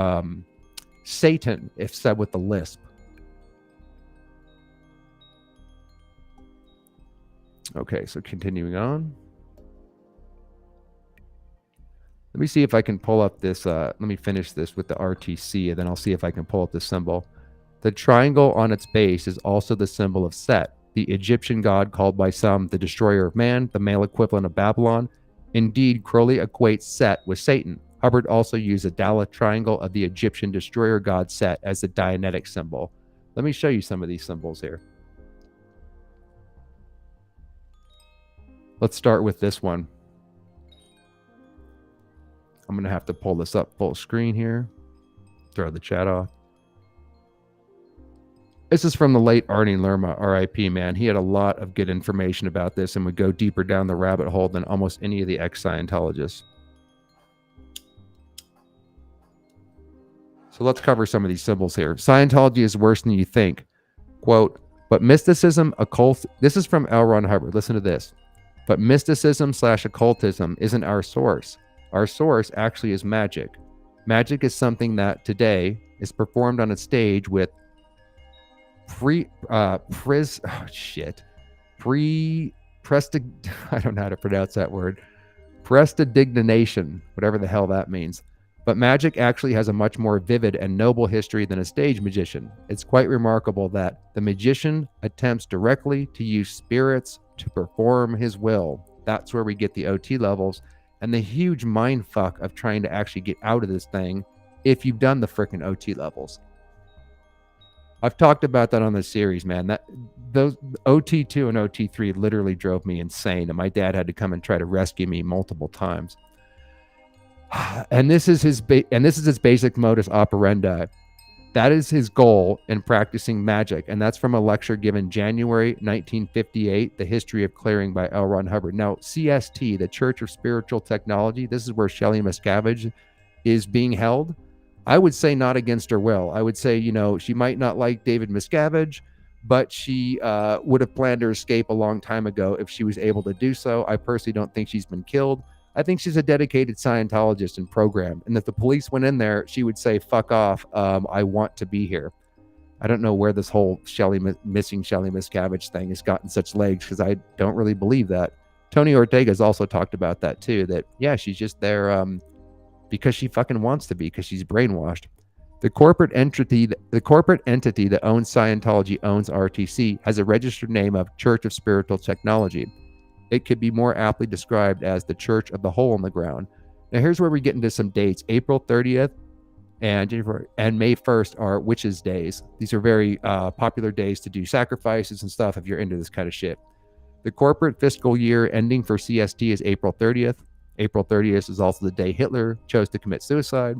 Satan, if said with a lisp. Okay, so continuing on. Let me see if I can pull up this. Let me finish this with the RTC, and then I'll see if I can pull up the symbol. The triangle on its base is also the symbol of Set, the Egyptian god called by some the destroyer of man, the male equivalent of Babylon. Indeed, Crowley equates Set with Satan. Hubbard also used a Daleth triangle of the Egyptian destroyer god Set as the Dianetic symbol. Let me show you some of these symbols here. Let's start with this one. I'm going to have to pull this up full screen here. Throw the chat off. This is from the late Arnie Lerma, RIP, man. He had a lot of good information about this and would go deeper down the rabbit hole than almost any of the ex-Scientologists. So let's cover some of these symbols here. Scientology is worse than you think. Quote, but mysticism, occult... This is from L. Ron Hubbard. Listen to this. But mysticism / occultism isn't our source. Our source actually is magic. Magic is something that today is performed on a stage with I don't know how to pronounce that word. Prestidigitation, whatever the hell that means. But magic actually has a much more vivid and noble history than a stage magician. It's quite remarkable that the magician attempts directly to use spirits to perform his will. That's where we get the OT levels and the huge mind fuck of trying to actually get out of this thing if you've done the frickin' OT levels. I've talked about that on the series, man. Those OT2 and OT3 literally drove me insane, and my dad had to come and try to rescue me multiple times. And this is his basic modus operandi. That is his goal in practicing magic, and that's from a lecture given January 1958, The History of Clearing by L. Ron Hubbard. Now, CST, the Church of Spiritual Technology, this is where Shelley Miscavige is being held. I would say not against her will. I would say, she might not like David Miscavige, but she would have planned her escape a long time ago if she was able to do so. I personally don't think she's been killed. I think she's a dedicated Scientologist and program. And if the police went in there, she would say, fuck off. I want to be here. I don't know where this whole missing Shelley Miscavige thing has gotten such legs, because I don't really believe that. Tony Ortega's also talked about that too, that, yeah, she's just there because she fucking wants to be, because she's brainwashed. The corporate entity that owns Scientology owns RTC, has a registered name of Church of Spiritual Technology. It could be more aptly described as the Church of the Hole in the Ground. Now, here's where we get into some dates. April 30th and May 1st are witches' days. These are very popular days to do sacrifices and stuff if you're into this kind of shit. The corporate fiscal year ending for CST is April 30th. April 30th is also the day Hitler chose to commit suicide.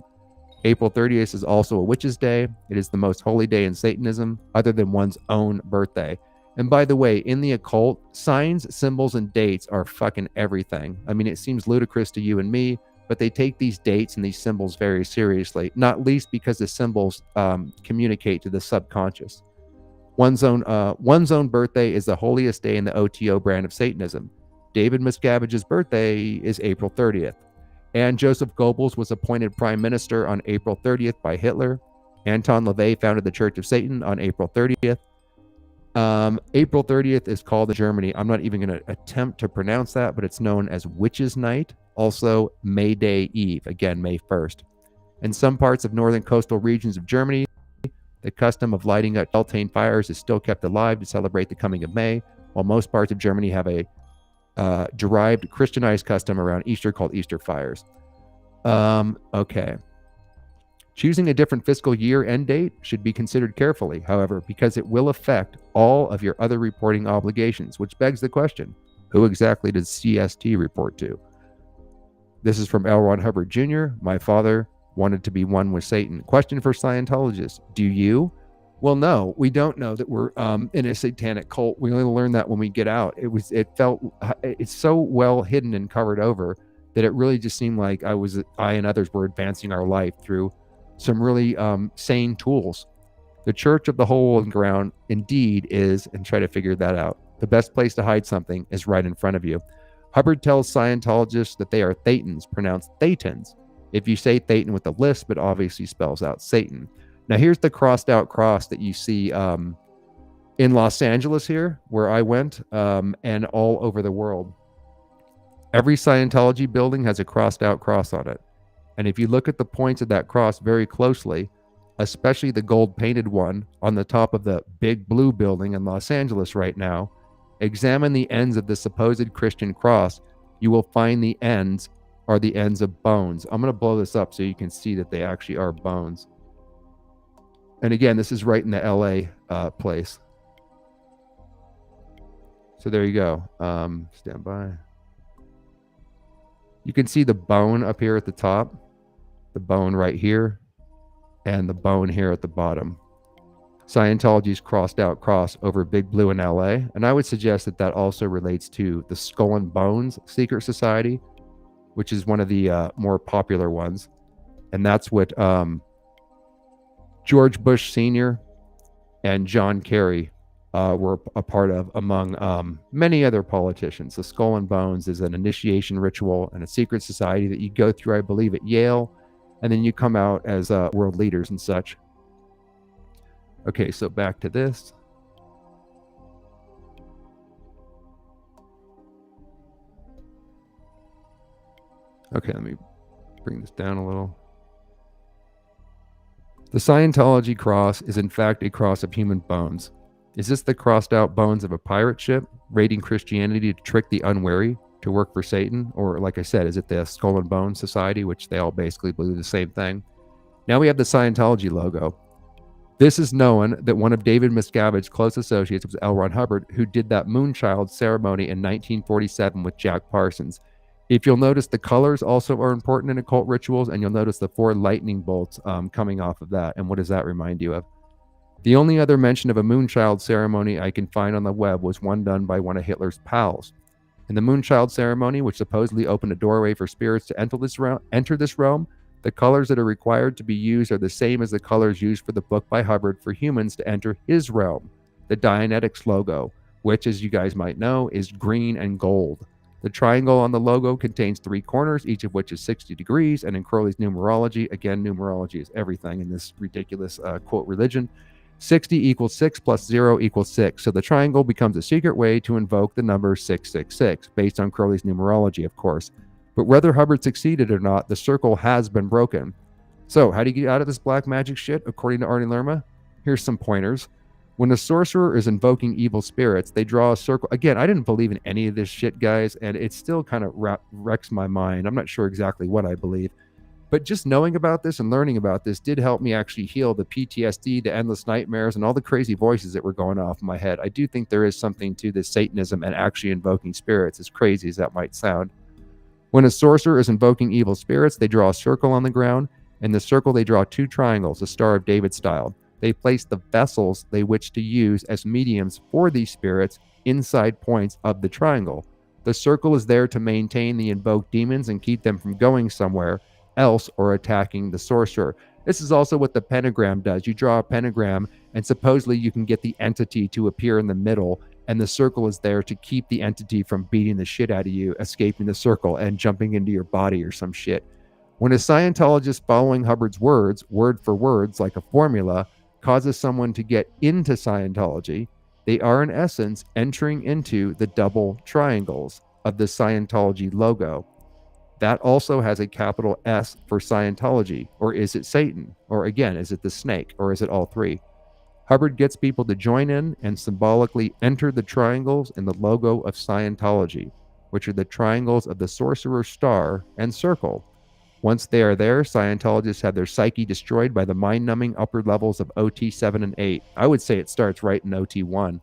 April 30th is also a witch's day. It is the most holy day in Satanism, other than one's own birthday. And by the way, in the occult, signs, symbols, and dates are fucking everything. I mean, it seems ludicrous to you and me, but they take these dates and these symbols very seriously, not least because the symbols communicate to the subconscious. One's own birthday is the holiest day in the OTO brand of Satanism. David Miscavige's birthday is April 30th. And Joseph Goebbels was appointed prime minister on April 30th by Hitler. Anton LaVey founded the Church of Satan on April 30th. April 30th is called in Germany. I'm not even going to attempt to pronounce that, but it's known as Witches' Night. Also, May Day Eve, again, May 1st. In some parts of northern coastal regions of Germany, the custom of lighting up beltane fires is still kept alive to celebrate the coming of May, while most parts of Germany have a derived Christianized custom around Easter called Easter fires. Okay. Choosing a different fiscal year end date should be considered carefully, however, because it will affect all of your other reporting obligations, which begs the question, who exactly does CST report to? This is from L. Ron Hubbard Jr. My father wanted to be one with Satan. Question for Scientologists. Do you? Well, no, we don't know that we're in a satanic cult. We only learn that when we get out. It's so well hidden and covered over that it really just seemed like I and others were advancing our life through some really sane tools. The Church of the Hole in the Ground indeed is, and try to figure that out. The best place to hide something is right in front of you. Hubbard tells Scientologists that they are Thetans, pronounced Thetans. If you say Thetan with a lisp, it obviously spells out Satan. Now, here's the crossed out cross that you see in Los Angeles here, where I went, and all over the world. Every Scientology building has a crossed out cross on it. And if you look at the points of that cross very closely, especially the gold painted one on the top of the big blue building in Los Angeles right now, examine the ends of the supposed Christian cross, you will find the ends are the ends of bones. I'm going to blow this up so you can see that they actually are bones. And again, this is right in the LA place. So there you go. Stand by. You can see the bone up here at the top, the bone right here, and the bone here at the bottom. Scientology's crossed out cross over Big Blue in LA. And I would suggest that that also relates to the Skull and Bones Secret Society, which is one of the more popular ones. And that's what George Bush Sr. and John Kerry were a part of, among many other politicians. The Skull and Bones is an initiation ritual and a secret society that you go through, I believe, at Yale, and then you come out as world leaders and such. Okay, so back to this. Okay, let me bring this down a little. The Scientology cross is in fact a cross of human bones. Is this the crossed out bones of a pirate ship, raiding Christianity to trick the unwary to work for Satan? Or, like I said, is it the Skull and Bones Society, which they all basically believe the same thing? Now we have the Scientology logo. This is known that one of David Miscavige's close associates was L. Ron Hubbard, who did that Moonchild ceremony in 1947 with Jack Parsons. If you'll notice, the colors also are important in occult rituals, and you'll notice the 4 lightning bolts coming off of that. And what does that remind you of? The only other mention of a Moonchild ceremony I can find on the web was one done by one of Hitler's pals. In the Moonchild ceremony, which supposedly opened a doorway for spirits to enter this realm, the colors that are required to be used are the same as the colors used for the book by Hubbard for humans to enter his realm, the Dianetics logo, which, as you guys might know, is green and gold. The triangle on the logo contains 3 corners, each of which is 60 degrees, and in Crowley's numerology, again, numerology is everything in this ridiculous quote religion, 60 equals 6 plus 0 equals 6. So the triangle becomes a secret way to invoke the number 666, based on Crowley's numerology, of course. But whether Hubbard succeeded or not, the circle has been broken. So how do you get out of this black magic shit, according to Arnie Lerma? Here's some pointers. When a sorcerer is invoking evil spirits, they draw a circle. Again, I didn't believe in any of this shit, guys, and it still kind of wrecks my mind. I'm not sure exactly what I believe. But just knowing about this and learning about this did help me actually heal the PTSD, the endless nightmares, and all the crazy voices that were going off in my head. I do think there is something to this Satanism and actually invoking spirits, as crazy as that might sound. When a sorcerer is invoking evil spirits, they draw a circle on the ground. In the circle, they draw 2 triangles, a Star of David style. They place the vessels they wish to use as mediums for these spirits inside points of the triangle. The circle is there to maintain the invoked demons and keep them from going somewhere else or attacking the sorcerer. This is also what the pentagram does. You draw a pentagram, and supposedly you can get the entity to appear in the middle, and the circle is there to keep the entity from beating the shit out of you, escaping the circle, and jumping into your body or some shit. When a Scientologist following Hubbard's words, word for words, like a formula, causes someone to get into Scientology, they are in essence entering into the double triangles of the Scientology logo. That also has a capital S for Scientology. Or is it Satan? Or again, is it the snake? Or is it all 3? Hubbard gets people to join in and symbolically enter the triangles in the logo of Scientology, which are the triangles of the sorcerer star and circle. Once they are there, Scientologists have their psyche destroyed by the mind-numbing upper levels of OT 7 and 8. I would say it starts right in OT 1.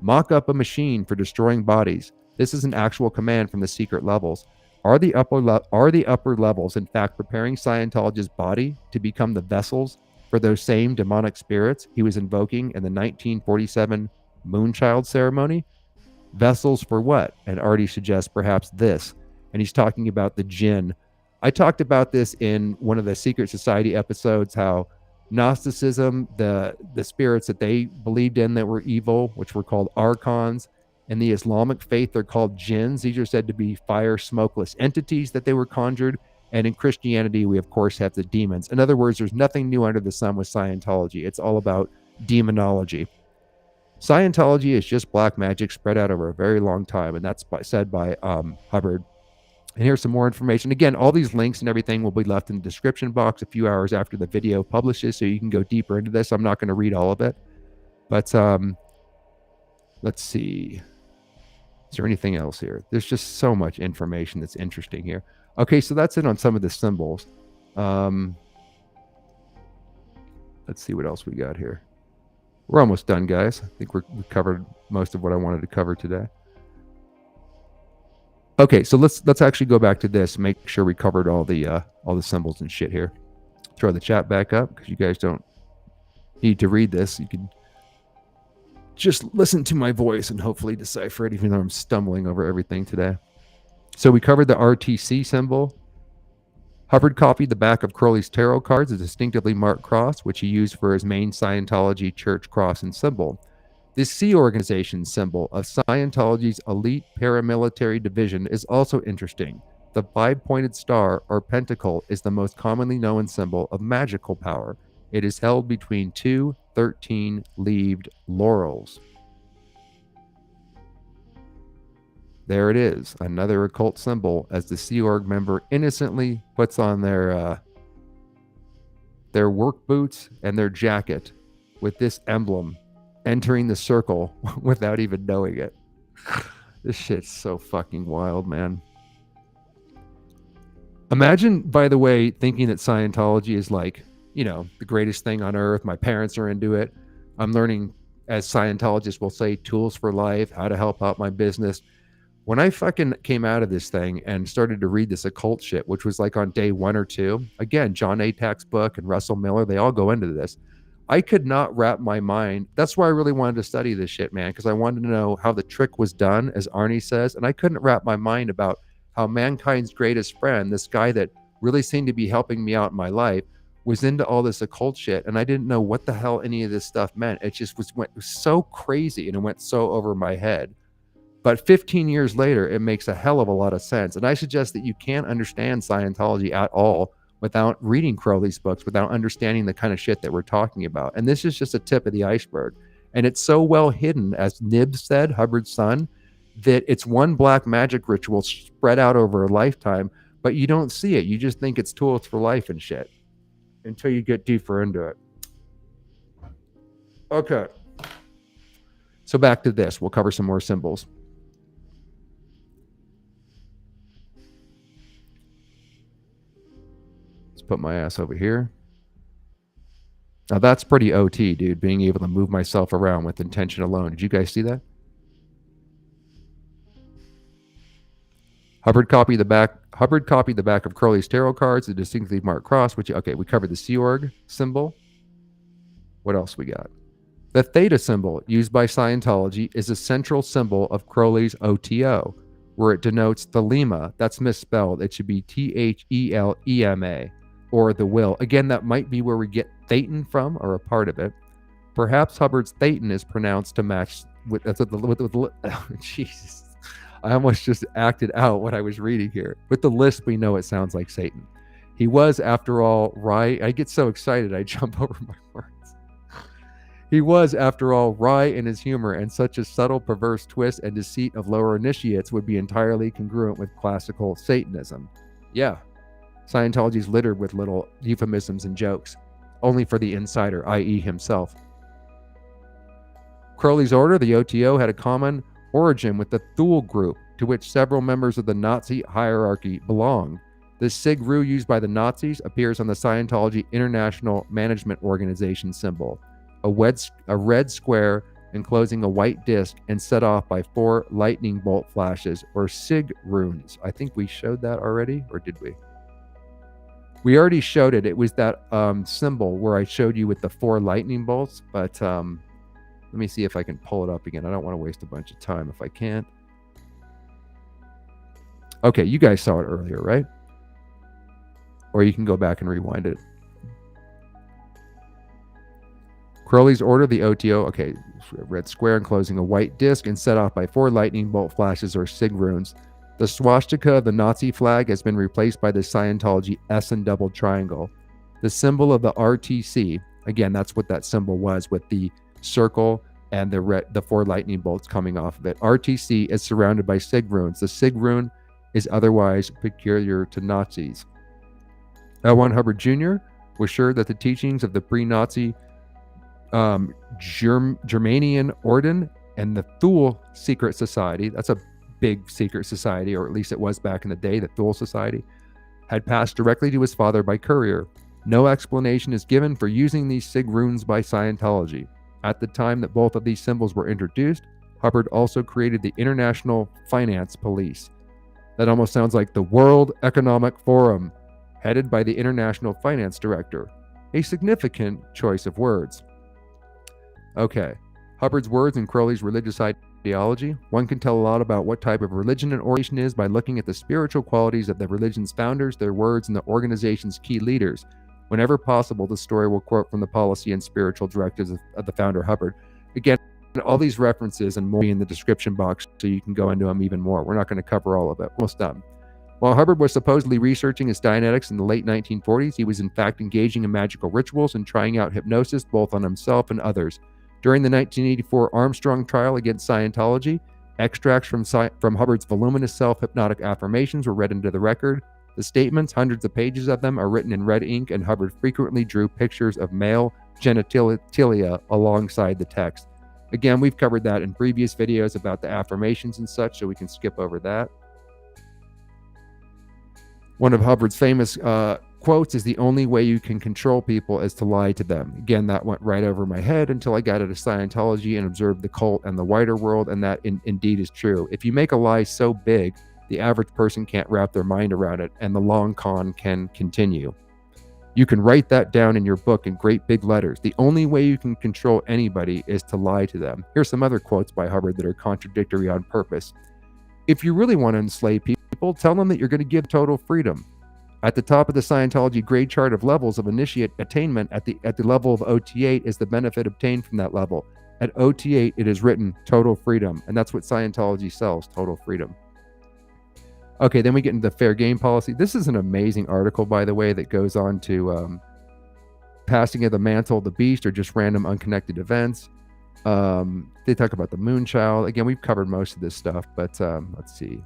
Mock up a machine for destroying bodies. This is an actual command from the secret levels. Are the upper levels, in fact, preparing Scientologist's body to become the vessels for those same demonic spirits he was invoking in the 1947 Moonchild ceremony? Vessels for what? And Artie suggests perhaps this. And he's talking about the jinn. I talked about this in one of the Secret Society episodes, how Gnosticism, the spirits that they believed in that were evil, which were called archons, in the Islamic faith, they're called jinns. These are said to be fire, smokeless entities that they were conjured. And in Christianity, we, of course, have the demons. In other words, there's nothing new under the sun with Scientology. It's all about demonology. Scientology is just black magic spread out over a very long time, and that's said by Hubbard. And here's some more information. Again, all these links and everything will be left in the description box a few hours after the video publishes, so you can go deeper into this. I'm not going to read all of it. But let's see. Is there anything else here? There's just so much information that's interesting here. Okay, so that's it on some of the symbols. Let's see what else we got here. We're almost done, guys. I think we've covered most of what I wanted to cover today. Okay, so let's actually go back to this and make sure we covered all the symbols and shit here. Throw the chat back up because you guys don't need to read this. You can just listen to my voice and hopefully decipher it, even though I'm stumbling over everything today. So we covered the RTC symbol. Hubbard copied the back of Crowley's tarot cards, a distinctively marked cross, which he used for his main Scientology church cross and symbol. The Sea Organization symbol of Scientology's elite paramilitary division is also interesting. The five-pointed star or pentacle is the most commonly known symbol of magical power. It is held between two 13-leaved laurels. There it is, another occult symbol, as the Sea Org member innocently puts on their work boots and their jacket with this emblem, entering the circle without even knowing it. This shit's so fucking wild, man. Imagine, by the way, thinking that Scientology is like, you know, the greatest thing on earth. My parents are into it. I'm learning, as Scientologists will say, tools for life, how to help out my business. When I fucking came out of this thing and started to read this occult shit, which was like on day 1 or 2, again, John Atack's book and Russell Miller, they all go into this. I could not wrap my mind. That's why I really wanted to study this shit, man, because I wanted to know how the trick was done, as Arnie says, and I couldn't wrap my mind about how mankind's greatest friend, this guy that really seemed to be helping me out in my life, was into all this occult shit, and I didn't know what the hell any of this stuff meant. It just went so crazy, and it went so over my head. But 15 years later, it makes a hell of a lot of sense. And I suggest that you can't understand Scientology at all without reading Crowley's books, without understanding the kind of shit that we're talking about. And this is just a tip of the iceberg. And it's so well hidden, as Nib said, Hubbard's son, that it's one black magic ritual spread out over a lifetime, but you don't see it. You just think it's tools for life and shit until you get deeper into it. Okay. So back to this. We'll cover some more symbols. Put my ass over here. Now that's pretty OT, dude, being able to move myself around with intention alone. Did you guys see that? Hubbard copied the back of Crowley's tarot cards, the distinctly marked cross, which, okay, we covered the Sea Org symbol. What else we got? The theta symbol used by Scientology is a central symbol of Crowley's OTO, where it denotes thelema. That's misspelled. It should be THELEMA. Or the will. Again, that might be where we get Thetan from, or a part of it. Perhaps Hubbard's Thetan is pronounced to match with Jesus. I almost just acted out what I was reading here. With the lisp, we know it sounds like Satan. He was, after all, wry. I get so excited, I jump over my words. He was, after all, wry in his humor, and such a subtle, perverse twist and deceit of lower initiates would be entirely congruent with classical Satanism. Yeah. Scientology is littered with little euphemisms and jokes, only for the insider, i.e. himself. Crowley's order, the OTO, had a common origin with the Thule group, to which several members of the Nazi hierarchy belonged. The Sig Ru used by the Nazis appears on the Scientology International Management Organization symbol, a red square enclosing a white disc and set off by 4 lightning bolt flashes, or Sig runes. I think we showed that already, or did we? We already showed it. It was that symbol where I showed you with the 4 lightning bolts. But let me see if I can pull it up again. I don't want to waste a bunch of time if I can't. Okay, you guys saw it earlier, right? Or you can go back and rewind it. Crowley's order, the OTO, okay, red square enclosing a white disc and set off by 4 lightning bolt flashes, or Sig runes. The swastika of the Nazi flag has been replaced by the Scientology S and double triangle. The symbol of the RTC, again, that's what that symbol was, with the circle and the 4 lightning bolts coming off of it. RTC is surrounded by Sig runes. The Sig rune is otherwise peculiar to Nazis. L. Hubbard Jr. was sure that the teachings of the pre-Nazi Germanian Orden and the Thule secret society, that's a big secret society, or at least it was back in the day, the Thule Society, had passed directly to his father by courier. No explanation is given for using these Sig runes by Scientology. At the time that both of these symbols were introduced, Hubbard also created the International Finance Police. That almost sounds like the World Economic Forum, headed by the International Finance Director. A significant choice of words. Okay, Hubbard's words and Crowley's religious ideology. One can tell a lot about what type of religion an organization is by looking at the spiritual qualities of the religion's founders, their words, and the organization's key leaders. Whenever possible, the story will quote from the policy and spiritual directives of the founder Hubbard. Again, all these references and more in the description box so you can go into them even more. We're not going to cover all of it. Almost done. While Hubbard was supposedly researching his Dianetics in the late 1940s, he was in fact engaging in magical rituals and trying out hypnosis both on himself and others. During the 1984 Armstrong trial against Scientology, extracts from Hubbard's voluminous self-hypnotic affirmations were read into the record. The statements, hundreds of pages of them, are written in red ink, and Hubbard frequently drew pictures of male genitalia alongside the text. Again, we've covered that in previous videos about the affirmations and such, so we can skip over that. One of Hubbard's famous quotes is, "The only way you can control people is to lie to them." Again, that went right over my head until I got into Scientology and observed the cult and the wider world, and that indeed is true. If you make a lie so big, the average person can't wrap their mind around it, and the long con can continue. You can write that down in your book in great big letters. The only way you can control anybody is to lie to them. Here's some other quotes by Hubbard that are contradictory on purpose. If you really want to enslave people, tell them that you're going to give total freedom. At the top of the Scientology grade chart of levels of initiate attainment, at the level of OT8 is the benefit obtained from that level. At OT8, it is written total freedom, and that's what Scientology sells, total freedom. Okay, then we get into the fair game policy. This is an amazing article, by the way, that goes on to passing of the mantle of the beast or just random unconnected events. They talk about the Moonchild. Again, we've covered most of this stuff, but let's see.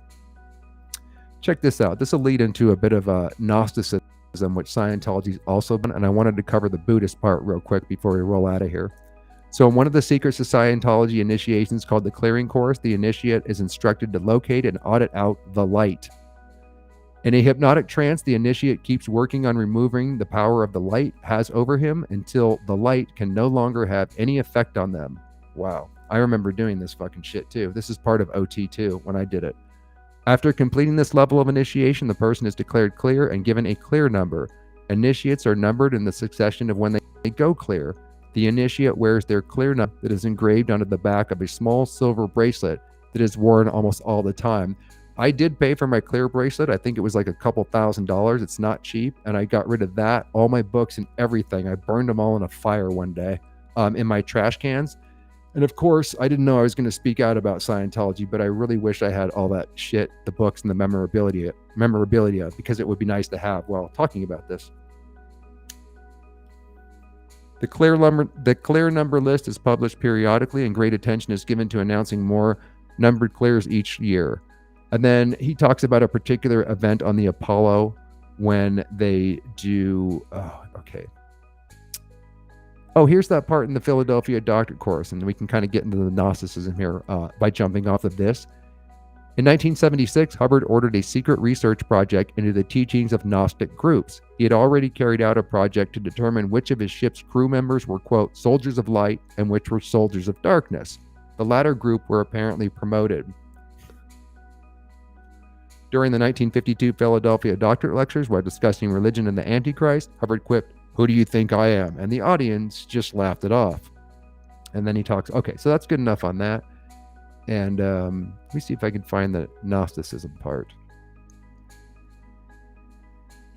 Check this out. This will lead into a bit of Gnosticism, which Scientology's also been, and I wanted to cover the Buddhist part real quick before we roll out of here. So in one of the secrets of Scientology initiations called the Clearing Course, the initiate is instructed to locate and audit out the light. In a hypnotic trance, the initiate keeps working on removing the power of the light has over him until the light can no longer have any effect on them. Wow. I remember doing this fucking shit too. This is part of OT2 when I did it. After completing this level of initiation, the person is declared clear and given a clear number. Initiates are numbered in the succession of when they go clear. The initiate wears their clear number that is engraved onto the back of a small silver bracelet that is worn almost all the time. I did pay for my clear bracelet. I think it was like a couple $1,000s. It's not cheap. And I got rid of that, all my books and everything. I burned them all in a fire one day in my trash cans. And of course, I didn't know I was going to speak out about Scientology, but I really wish I had all that shit, the books and the memorabilia, because it would be nice to have while talking about this. The clear number list is published periodically, and great attention is given to announcing more numbered clears each year. And then he talks about a particular event on the Apollo when they do... Oh, here's that part in the Philadelphia doctorate course, and we can kind of get into the Gnosticism here by jumping off of this. In 1976, Hubbard ordered a secret research project into the teachings of Gnostic groups. He had already carried out a project to determine which of his ship's crew members were, quote, soldiers of light and which were soldiers of darkness. The latter group were apparently promoted. During the 1952 Philadelphia doctorate lectures, while discussing religion and the Antichrist, Hubbard quipped, "Who do you think I am?" And the audience just laughed it off. And then he talks, okay, so that's good enough on that. And let me see if I can find the Gnosticism part.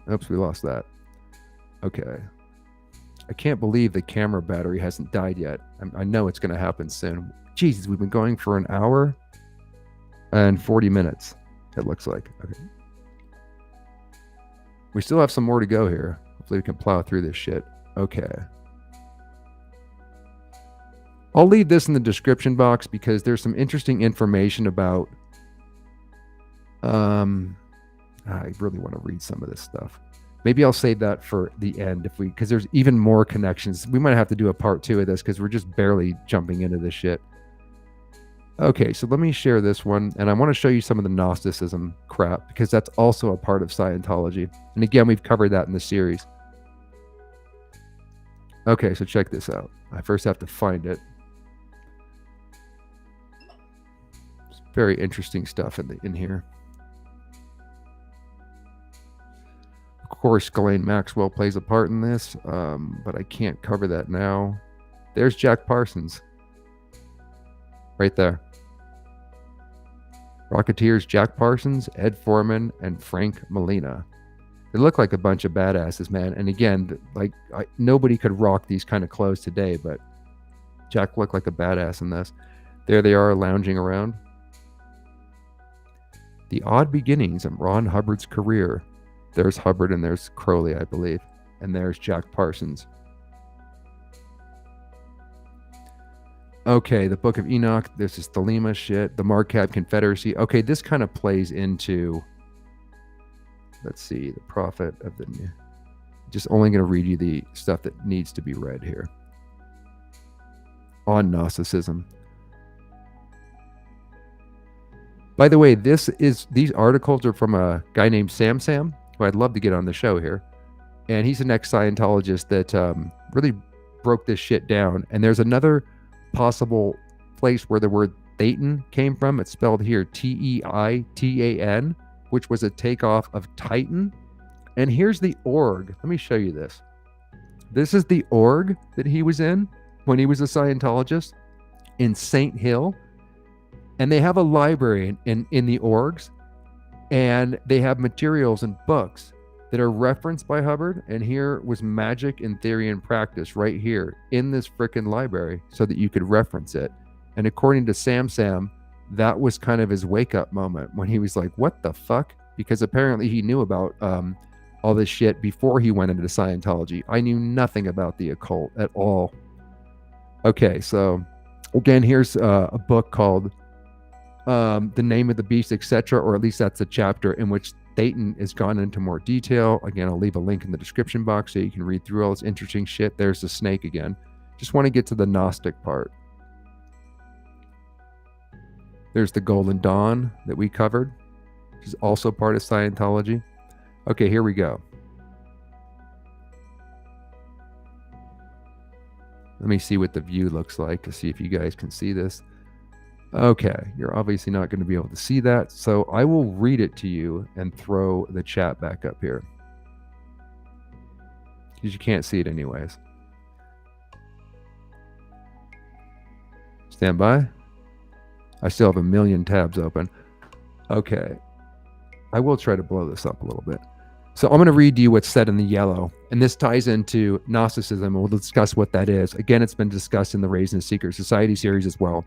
Oops, we lost that. Okay. I can't believe the camera battery hasn't died yet. I know it's going to happen soon. Jesus, we've been going for an hour and 40 minutes, it looks like. Okay. We still have some more to go here. Hopefully we can plow through this shit. Okay. I'll leave this in the description box because there's some interesting information about... I really want to read some of this stuff. Maybe I'll save that for the end because there's even more connections. We might have to do a part 2 of this because we're just barely jumping into this shit. Okay, so let me share this one, and I want to show you some of the Gnosticism crap because that's also a part of Scientology. And again, we've covered that in the series. Okay, so check this out. I first have to find it. It's very interesting stuff in here. Of course, Ghislaine Maxwell plays a part in this, but I can't cover that now. There's Jack Parsons. Right there. Rocketeers Jack Parsons, Ed Foreman, and Frank Molina. They look like a bunch of badasses, man. And again, like nobody could rock these kind of clothes today, but Jack looked like a badass in this. There they are lounging around. The odd beginnings of Ron Hubbard's career. There's Hubbard and there's Crowley, I believe. And there's Jack Parsons. Okay, the Book of Enoch. This is Thelema shit. The Marquette Confederacy. Okay, this kind of plays into... Let's see. The Prophet of the... Just only going to read you the stuff that needs to be read here. On Gnosticism. By the way, these articles are from a guy named Sam, who I'd love to get on the show here. And he's an ex-Scientologist that really broke this shit down. And there's another possible place where the word Thetan came from. It's spelled here T-E-I-T-A-N, which was a takeoff of Titan. And here's the org. Let me show you this. This is the org that he was in when he was a Scientologist in St. Hill. And they have a library in the orgs, and they have materials and books that are referenced by Hubbard. And here was Magic in Theory and Practice right here in this frickin' library so that you could reference it. And according to Sam, that was kind of his wake-up moment when he was like, what the fuck? Because apparently he knew about all this shit before he went into Scientology. I knew nothing about the occult at all. Okay, so again, here's a book called The Name of the Beast, etc., or at least that's a chapter in which Thetan has gone into more detail. Again, I'll leave a link in the description box so you can read through all this interesting shit. There's the snake again. Just want to get to the Gnostic part. There's the Golden Dawn that we covered, which is also part of Scientology. Okay, here we go. Let me see what the view looks like to see if you guys can see this. Okay, you're obviously not going to be able to see that, so I will read it to you and throw the chat back up here, because you can't see it anyways. Stand by. I still have a million tabs open. Okay. I will try to blow this up a little bit. So I'm going to read to you what's said in the yellow, and this ties into Gnosticism, and we'll discuss what that is. Again, it's been discussed in the Raising the Secret Society series as well.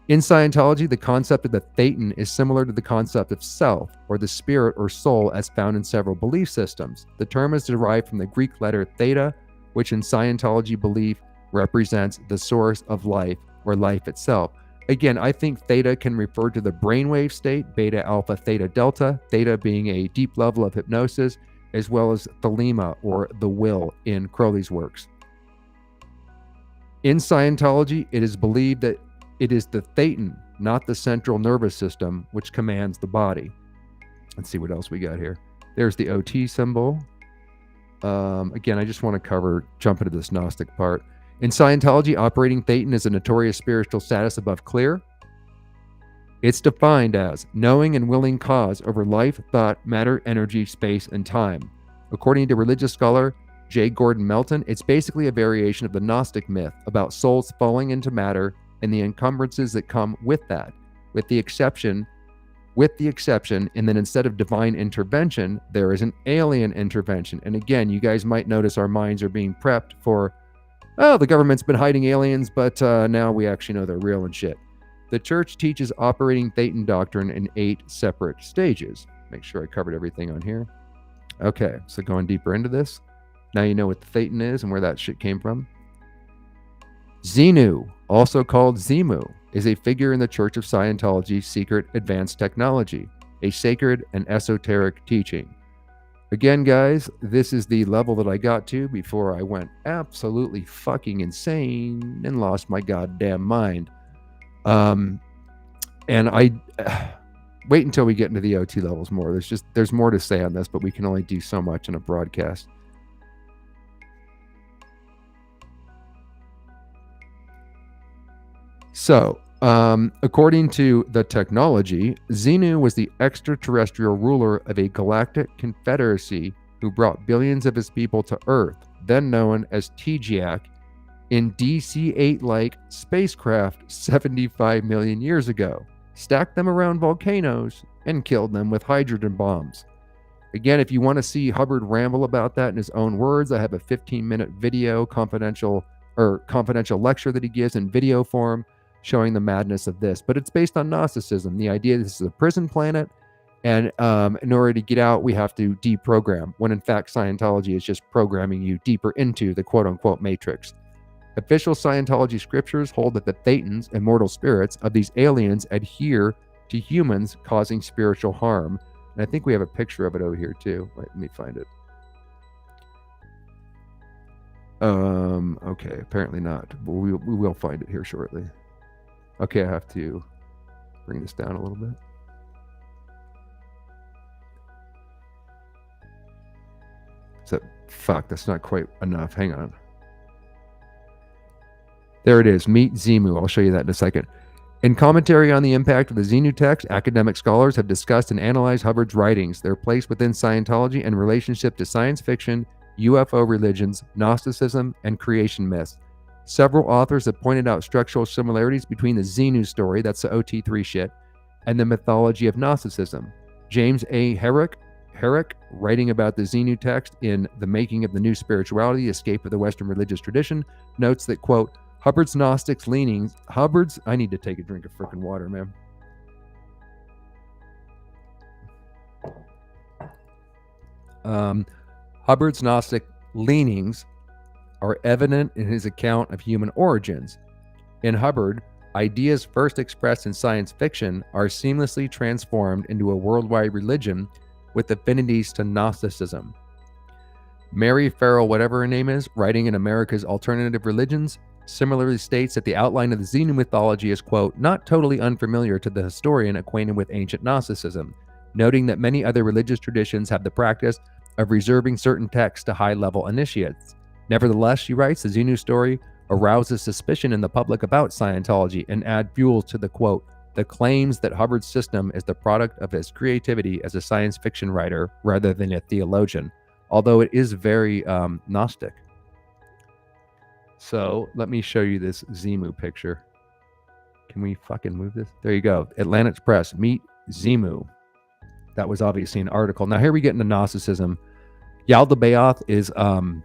In Scientology, the concept of the Thetan is similar to the concept of self, or the spirit or soul, as found in several belief systems. The term is derived from the Greek letter theta, which in Scientology belief represents the source of life, or life itself. Again, I think theta can refer to the brainwave state, beta, alpha, theta, delta, theta being a deep level of hypnosis, as well as thelema, or the will, in Crowley's works. In Scientology, it is believed that it is the Thetan, not the central nervous system, which commands the body. Let's see what else we got here. There's the OT symbol. Again, I just want to jump into this Gnostic part. In Scientology, operating Thetan is a notorious spiritual status above clear. It's defined as knowing and willing cause over life, thought, matter, energy, space, and time. According to religious scholar J. Gordon Melton, it's basically a variation of the Gnostic myth about souls falling into matter and the encumbrances that come with that, with the exception, and then instead of divine intervention, there is an alien intervention. And again, you guys might notice our minds are being prepped for, oh, the government's been hiding aliens, but now we actually know they're real and shit. The church teaches operating Thetan doctrine in 8 separate stages. Make sure I covered everything on here. Okay, so going deeper into this, now you know what the Thetan is and where that shit came from. Xenu, also called Zimu, is a figure in the Church of Scientology's secret advanced technology, a sacred and esoteric teaching. Again, guys, this is the level that I got to before I went absolutely fucking insane and lost my goddamn mind. And I wait until we get into the OT levels more. There's more to say on this, but we can only do so much in a broadcast. So, according to the technology, Xenu was the extraterrestrial ruler of a galactic confederacy who brought billions of his people to Earth, then known as TGAC, in DC-8-like spacecraft 75 million years ago, stacked them around volcanoes, and killed them with hydrogen bombs. Again, if you want to see Hubbard ramble about that in his own words, I have a 15-minute video, confidential or confidential lecture that he gives in video form showing the madness of this. But it's based on Gnosticism, the idea that this is a prison planet, and in order to get out, we have to deprogram, when in fact Scientology is just programming you deeper into the quote-unquote matrix. Official Scientology scriptures hold that the thetans, immortal spirits, of these aliens adhere to humans, causing spiritual harm. And I think we have a picture of it over here too. Wait, let me find it. Okay, apparently not, but we will find it here shortly. Okay, I have to bring this down a little bit. Fuck, that's not quite enough. Hang on. There it is. Meet Zimu. I'll show you that in a second. In commentary on the impact of the Xenu text, academic scholars have discussed and analyzed Hubbard's writings, their place within Scientology, and relationship to science fiction, UFO religions, Gnosticism, and creation myths. Several authors have pointed out structural similarities between the Xenu story, that's the OT3 shit, and the mythology of Gnosticism. James A. Herrick, writing about the Xenu text in The Making of the New Spirituality, Escape of the Western Religious Tradition, notes that, quote, Hubbard's Gnostics leanings, I need to take a drink of frickin' water, man. Hubbard's Gnostic leanings are evident in his account of human origins. In Hubbard, ideas first expressed in science fiction are seamlessly transformed into a worldwide religion with affinities to Gnosticism. Mary Farrell, whatever her name is, writing in America's Alternative Religions, similarly states that the outline of the Xenu mythology is, quote, not totally unfamiliar to the historian acquainted with ancient Gnosticism, noting that many other religious traditions have the practice of reserving certain texts to high-level initiates. Nevertheless, she writes, the Xenu story arouses suspicion in the public about Scientology and add fuel to the, quote, the claims that Hubbard's system is the product of his creativity as a science fiction writer rather than a theologian, although it is very Gnostic. So let me show you this Zimu picture. Can we fucking move this? There you go. Atlantic Press, meet Zimu. That was obviously an article. Now here we get into Gnosticism. Yaldabaoth is kind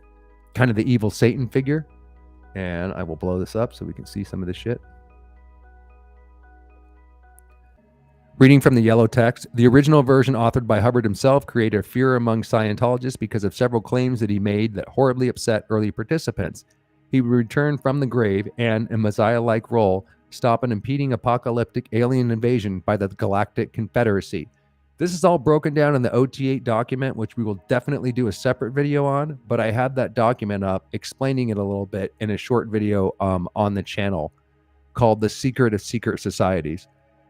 of the evil Satan figure. And I will blow this up so we can see some of this shit. Reading from the yellow text, the original version authored by Hubbard himself created a fear among Scientologists because of several claims that he made that horribly upset early participants. He would return from the grave and, in Messiah-like role, stop an impeding apocalyptic alien invasion by the Galactic Confederacy. This is all broken down in the OT8 document, which we will definitely do a separate video on, but I have that document up explaining it a little bit in a short video on the channel called The Secret of Secret Societies,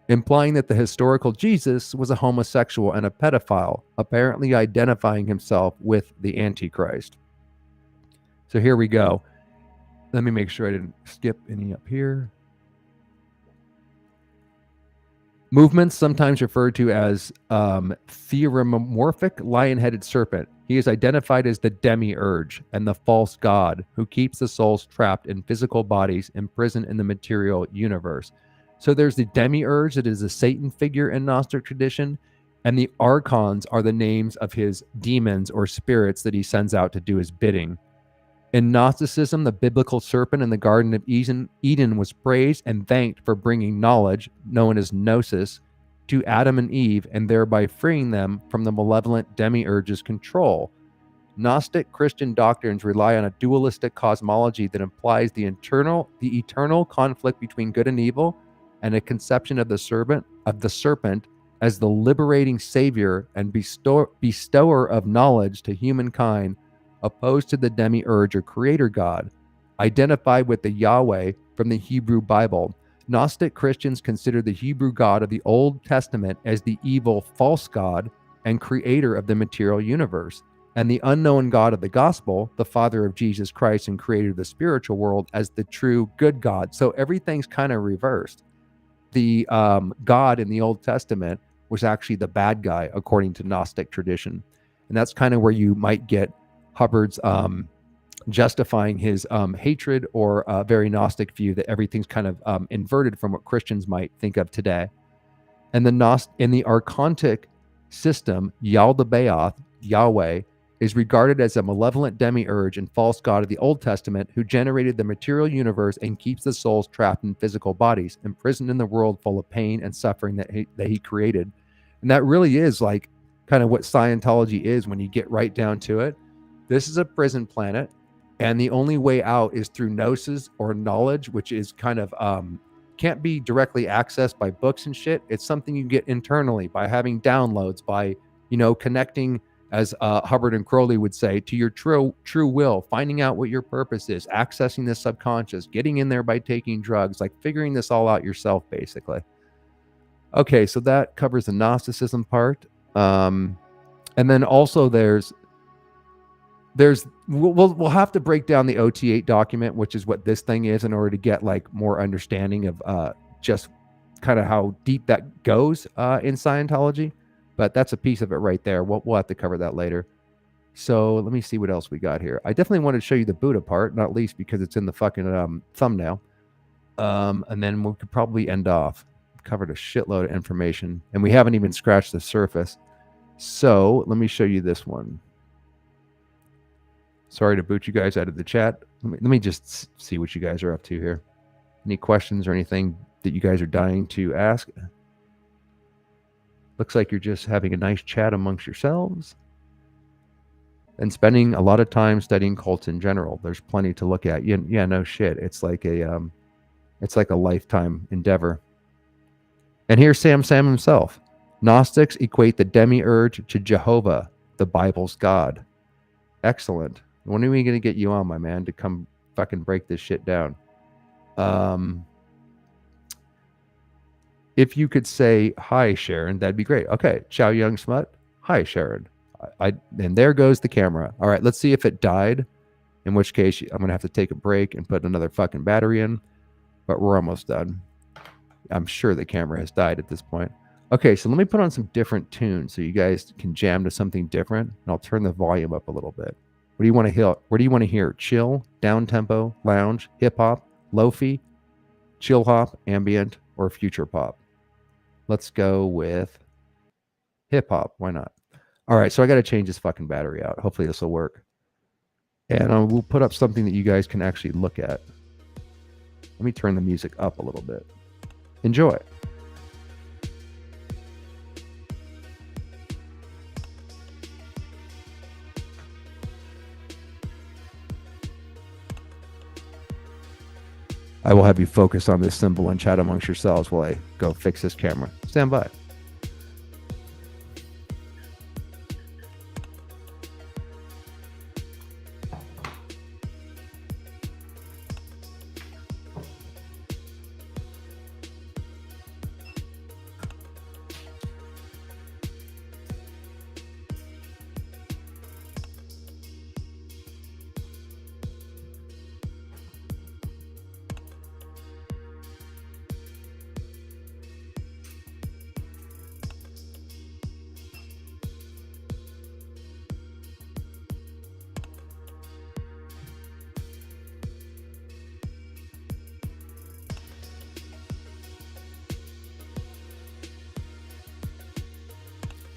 implying that the historical Jesus was a homosexual and a pedophile, apparently identifying himself with the Antichrist. So here we go. Let me make sure I didn't skip any up here. Movements sometimes referred to as theoremomorphic lion-headed serpent. He is identified as the demiurge and the false god who keeps the souls trapped in physical bodies imprisoned in the material universe. So there's the demiurge that is a Satan figure in Gnostic tradition, and the archons are the names of his demons or spirits that he sends out to do his bidding. In Gnosticism, the biblical serpent in the Garden of Eden was praised and thanked for bringing knowledge, known as gnosis, to Adam and Eve, and thereby freeing them from the malevolent demiurge's control. Gnostic Christian doctrines rely on a dualistic cosmology that implies the eternal conflict between good and evil, and a conception of the serpent as the liberating savior and bestower of knowledge to humankind, opposed to the demiurge or creator god, identified with the Yahweh from the Hebrew Bible. Gnostic Christians consider the Hebrew God of the Old Testament as the evil false god and creator of the material universe, and the unknown God of the Gospel, the Father of Jesus Christ and creator of the spiritual world, as the true good God. So everything's kind of reversed. The God in the Old Testament was actually the bad guy, according to Gnostic tradition. And that's kind of where you might get Hubbard's justifying his hatred, or a very Gnostic view that everything's kind of inverted from what Christians might think of today. And in the archontic system, Yaldabaoth, Yahweh, is regarded as a malevolent demiurge and false god of the Old Testament who generated the material universe and keeps the souls trapped in physical bodies, imprisoned in the world full of pain and suffering that he created. And that really is like kind of what Scientology is when you get right down to it. This is a prison planet, and the only way out is through gnosis or knowledge, which is kind of can't be directly accessed by books and shit. It's something you get internally by having downloads, by, you know, connecting, as Hubbard and Crowley would say, to your true will, finding out what your purpose is, accessing the subconscious, getting in there by taking drugs, like figuring this all out yourself, basically. Okay, so that covers the Gnosticism part. And then also there's we'll have to break down the OT8 document, which is what this thing is, in order to get like more understanding of just kind of how deep that goes in Scientology. But that's a piece of it right there. We'll have to cover that later. So let me see what else we got here. I definitely wanted to show you the Buddha part, not least because it's in the fucking thumbnail. And then we could probably end off. Covered a shitload of information, and we haven't even scratched the surface. So let me show you this one. Sorry to boot you guys out of the chat. Let me just see what you guys are up to here. Any questions or anything that you guys are dying to ask? Looks like you're just having a nice chat amongst yourselves and spending a lot of time studying cults in general. There's plenty to look at. Yeah, no shit. It's like a lifetime endeavor. And here's Sam himself. Gnostics equate the demiurge to Jehovah, the Bible's God. Excellent. When are we going to get you on, my man, to come fucking break this shit down? If you could say hi, Sharon, that'd be great. Okay, Chow Young Smut. Hi, Sharon. And there goes the camera. All right, let's see if it died, in which case I'm going to have to take a break and put another fucking battery in, but we're almost done. I'm sure the camera has died at this point. Okay, so let me put on some different tunes so you guys can jam to something different, and I'll turn the volume up a little bit. What do you want to hear? What do you want to hear? Chill, down tempo, lounge, hip hop, lofi, chill hop, ambient, or future pop? Let's go with hip hop. Why not? All right, so I got to change this fucking battery out. Hopefully this will work. And we'll put up something that you guys can actually look at. Let me turn the music up a little bit. Enjoy. I will have you focus on this symbol and chat amongst yourselves while I go fix this camera. Stand by.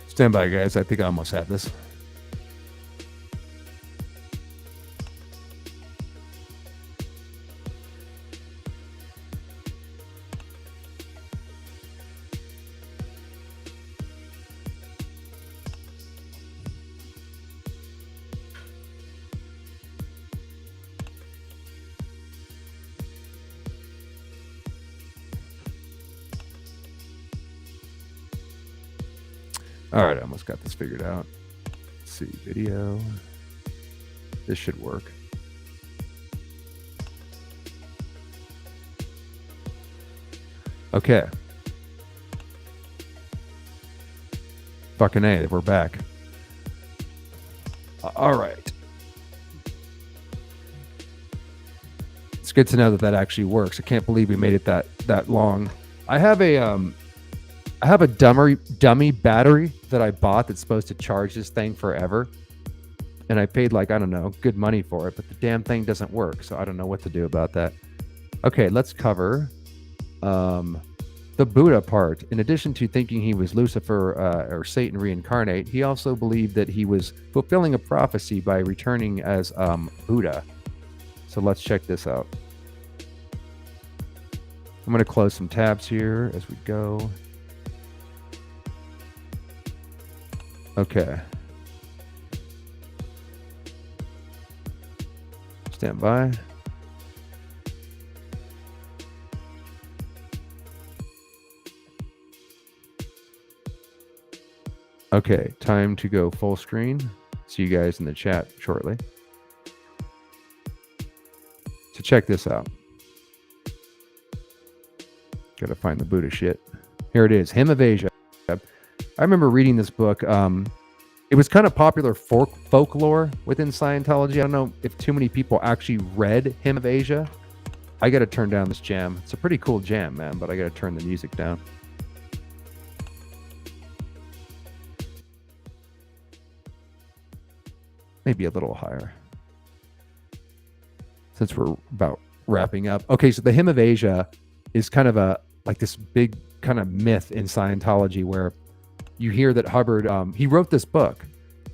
Stand by, guys. I think I almost have this. All right, I almost got this figured out. Let's see, video. This should work. Okay. Fucking A, we're back. All right. It's good to know that that actually works. I can't believe we made it that long. I have a dummy battery that I bought that's supposed to charge this thing forever. And I paid like, I don't know, good money for it, but the damn thing doesn't work. So I don't know what to do about that. Okay, let's cover the Buddha part, in addition to thinking he was Lucifer or Satan reincarnate, he also believed that he was fulfilling a prophecy by returning as Buddha. So let's check this out. I'm going to close some tabs here as we go. Okay. Stand by. Okay, time to go full screen. See you guys in the chat shortly. So check this out. Gotta find the Buddha shit. Here it is, Hymn of Asia. I remember reading this book. It was kind of popular folklore within Scientology. I don't know if too many people actually read Hymn of Asia. I gotta turn down this jam. It's a pretty cool jam, man, but I gotta turn the music down. Maybe a little higher, since we're about wrapping up. Okay, so the Hymn of Asia is kind of like this big kind of myth in Scientology, where you hear that Hubbard, he wrote this book,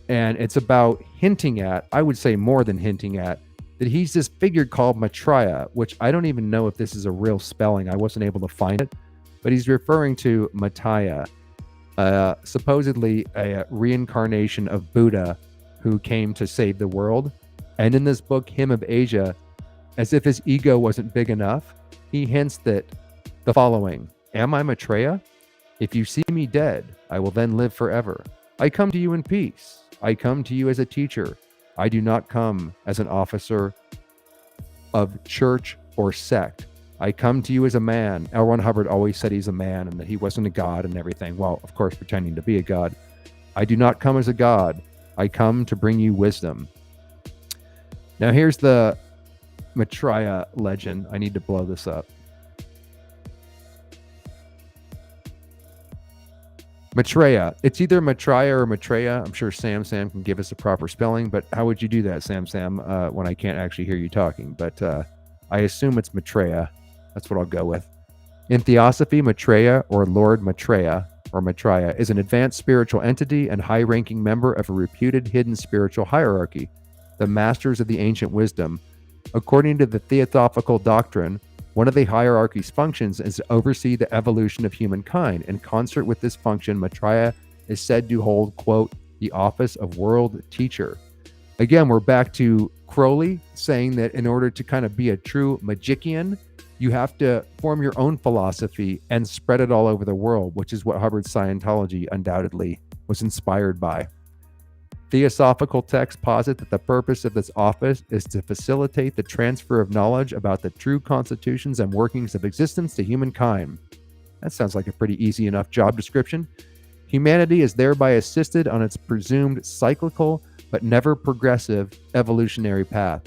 and it's about hinting at, I would say more than hinting at, that he's this figure called Maitreya, which I don't even know if this is a real spelling. I wasn't able to find it, but he's referring to Maitreya, supposedly a reincarnation of Buddha who came to save the world. And in this book, Hymn of Asia, as if his ego wasn't big enough, he hints that the following: am I Maitreya? If you see me dead, I will then live forever. I come to you in peace. I come to you as a teacher. I do not come as an officer of church or sect. I come to you as a man. L. Ron Hubbard always said he's a man and that he wasn't a god and everything. Well, of course, pretending to be a god. I do not come as a god. I come to bring you wisdom. Now here's the Maitreya legend. I need to blow this up. Maitreya. It's either Maitreya or Maitreya. I'm sure Sam can give us a proper spelling, but how would you do that, Sam, when I can't actually hear you talking? But I assume it's Maitreya. That's what I'll go with. In Theosophy, Maitreya, or Lord Maitreya, or Maitreya, is an advanced spiritual entity and high-ranking member of a reputed hidden spiritual hierarchy, the Masters of the Ancient Wisdom. According to the Theosophical doctrine, one of the hierarchy's functions is to oversee the evolution of humankind. In concert with this function, Maitreya is said to hold, quote, the office of world teacher. Again, we're back to Crowley saying that in order to kind of be a true Magickian, you have to form your own philosophy and spread it all over the world, which is what Hubbard's Scientology undoubtedly was inspired by. Theosophical texts posit that the purpose of this office is to facilitate the transfer of knowledge about the true constitutions and workings of existence to humankind. That sounds like a pretty easy enough job description. Humanity is thereby assisted on its presumed cyclical but never progressive evolutionary path.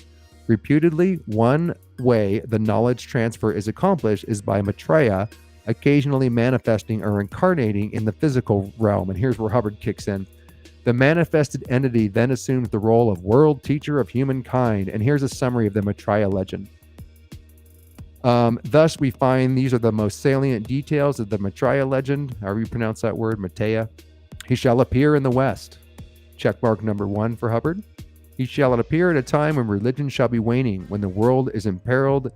Reputedly, one way the knowledge transfer is accomplished is by Maitreya occasionally manifesting or incarnating in the physical realm. And here's where Hubbard kicks in. The manifested entity then assumes the role of world teacher of humankind. And here's a summary of the Maitreya legend. Thus, we find these are the most salient details of the Maitreya legend, however you pronounce that word, Maitreya. He shall appear in the West. Checkmark number 1 for Hubbard. He shall appear at a time when religion shall be waning, when the world is imperiled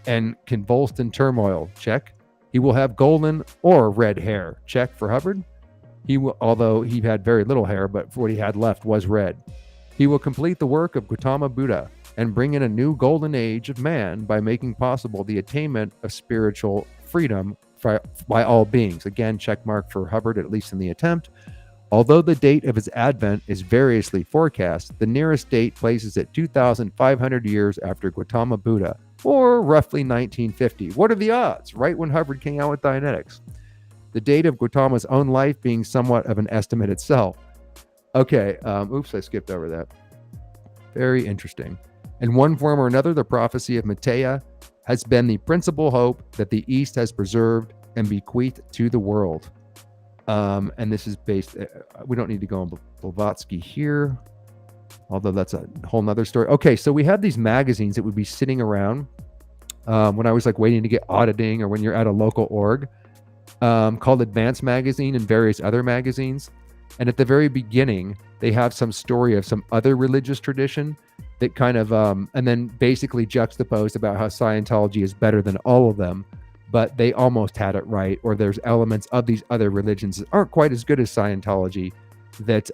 and convulsed in turmoil. Check. He will have golden or red hair. Check for Hubbard. He will, although he had very little hair, but what he had left was red. He will complete the work of Gautama Buddha and bring in a new golden age of man by making possible the attainment of spiritual freedom by all beings. Again, check mark for Hubbard, at least in the attempt. Although the date of his advent is variously forecast, the nearest date places it 2,500 years after Gautama Buddha, or roughly 1950. What are the odds? Right when Hubbard came out with Dianetics. The date of Gautama's own life being somewhat of an estimate itself. Okay, oops, I skipped over that. Very interesting. In one form or another, the prophecy of Maitreya has been the principal hope that the East has preserved and bequeathed to the world. And this is based, we don't need to go on Blavatsky here, although that's a whole nother story. Okay, so we had these magazines that would be sitting around when I was like waiting to get auditing or when you're at a local org. called Advanced Magazine and various other magazines. And at the very beginning, they have some story of some other religious tradition that kind of, and then basically juxtaposed about how Scientology is better than all of them, but they almost had it right, or there's elements of these other religions that aren't quite as good as Scientology, that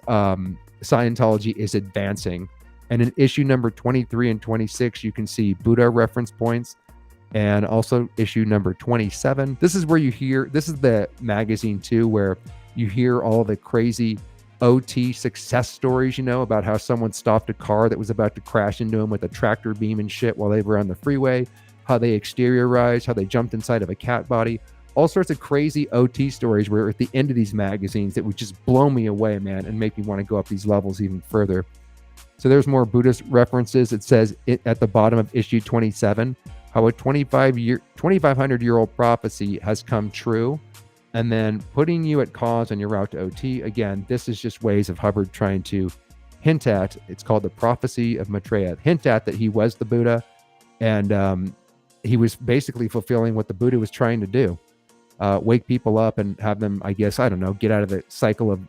Scientology is advancing. And in issue number 23 and 26, you can see Buddha reference points, and also issue number 27. This is where you hear, this is the magazine too, where you hear all the crazy OT success stories, you know, about how someone stopped a car that was about to crash into them with a tractor beam and shit while they were on the freeway, how they exteriorized, how they jumped inside of a cat body, all sorts of crazy OT stories where at the end of these magazines that would just blow me away, man, and make me want to go up these levels even further. So there's more Buddhist references. It says at the bottom of issue 27, how a 2,500-year-old prophecy has come true, and then putting you at cause on your route to OT. Again, this is just ways of Hubbard trying to hint at, it's called the prophecy of Maitreya, hint at that he was the Buddha, and he was basically fulfilling what the Buddha was trying to do. Wake people up and have them, I guess, I don't know, get out of the cycle of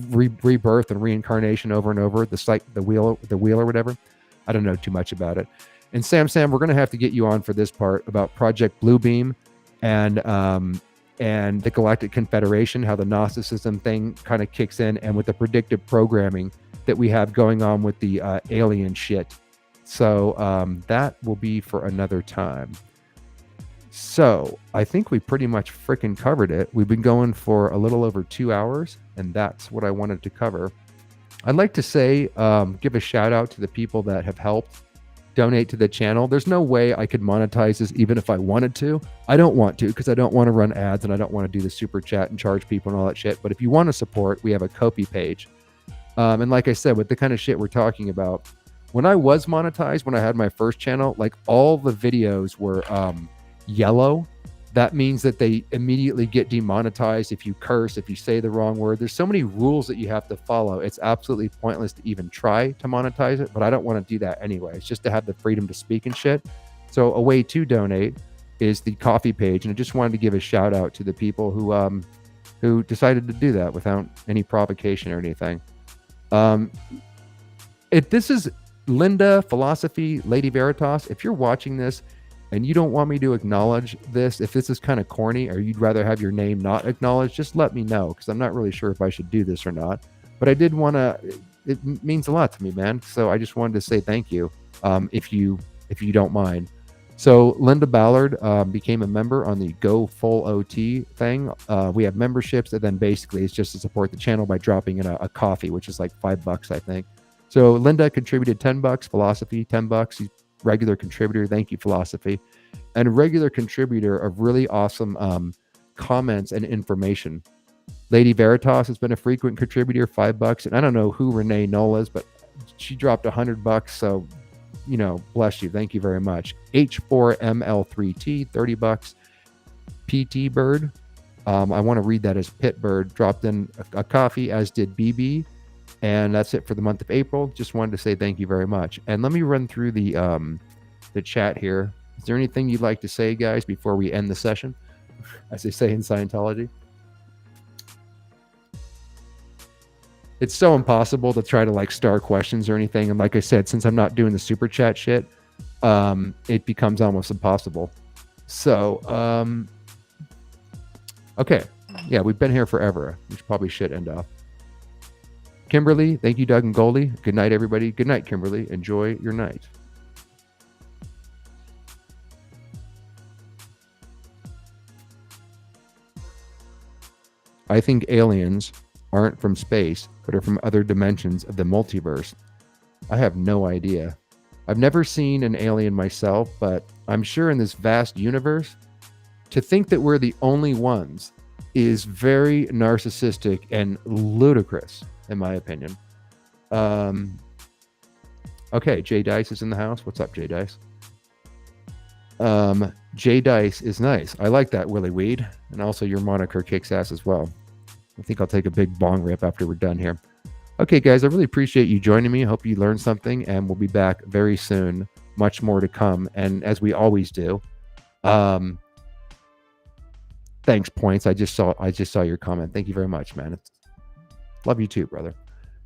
rebirth and reincarnation over and over, the wheel or whatever. I don't know too much about it. And Sam, we're going to have to get you on for this part about Project Bluebeam and the Galactic Confederation, how the Gnosticism thing kind of kicks in, and with the predictive programming that we have going on with the alien shit. So that will be for another time. So I think we pretty much freaking covered it. We've been going for a little over 2 hours, and that's what I wanted to cover. I'd like to say, give a shout out to the people that have helped donate to the channel. There's no way I could monetize this even if I wanted to. I don't want to, because I don't want to run ads and I don't want to do the super chat and charge people and all that shit. But if you want to support, we have a Ko-fi page. And like I said, with the kind of shit we're talking about, when I was monetized, when I had my first channel, like all the videos were yellow. That means that they immediately get demonetized if you curse, if you say the wrong word. There's so many rules that you have to follow. It's absolutely pointless to even try to monetize it, but I don't want to do that anyway. It's just to have the freedom to speak and shit. So a way to donate is the Ko-fi page, and I just wanted to give a shout out to the people who decided to do that without any provocation or anything. This is Linda Philosophy, Lady Veritas. If you're watching this and you don't want me to acknowledge this, if this is kind of corny or you'd rather have your name not acknowledged, just let me know, because I'm not really sure if I should do this or not. But I did want to, it means a lot to me, man. So I just wanted to say thank you, if you don't mind. So Linda Ballard became a member on the Go Full OT thing. We have memberships, and then basically it's just to support the channel by dropping in a coffee, which is like $5, I think. So Linda contributed $10, Philosophy $10. Regular contributor, thank you, Philosophy, and a regular contributor of really awesome comments and information. Lady Veritas has been a frequent contributor, $5, and I don't know who Renee Knoll is, but she dropped $100, so you know, bless you, thank you very much. H4ML3T, $30. PT Bird, I want to read that as Pitbird, dropped in a coffee, as did BB. And that's it for the month of April. Just wanted to say thank you very much. And let me run through the chat here. Is there anything you'd like to say, guys, before we end the session, as they say in Scientology? It's so impossible to try to like star questions or anything. And like I said, since I'm not doing the super chat shit, it becomes almost impossible. So, okay. Yeah, we've been here forever. We probably should end off. Kimberly, thank you, Doug and Goldie. Good night, everybody. Good night, Kimberly. Enjoy your night. I think aliens aren't from space, but are from other dimensions of the multiverse. I have no idea. I've never seen an alien myself, but I'm sure in this vast universe, to think that we're the only ones is very narcissistic and ludicrous, in my opinion. Okay, Jay Dice is in the house. What's up, Jay Dice? Jay Dice is nice. I like that, Willie Weed. And also your moniker kicks ass as well. I think I'll take a big bong rip after we're done here. Okay, guys, I really appreciate you joining me. I hope you learned something, and we'll be back very soon. Much more to come, and as we always do. Thanks, Points. I just saw your comment. Thank you very much, man. Love you too, brother.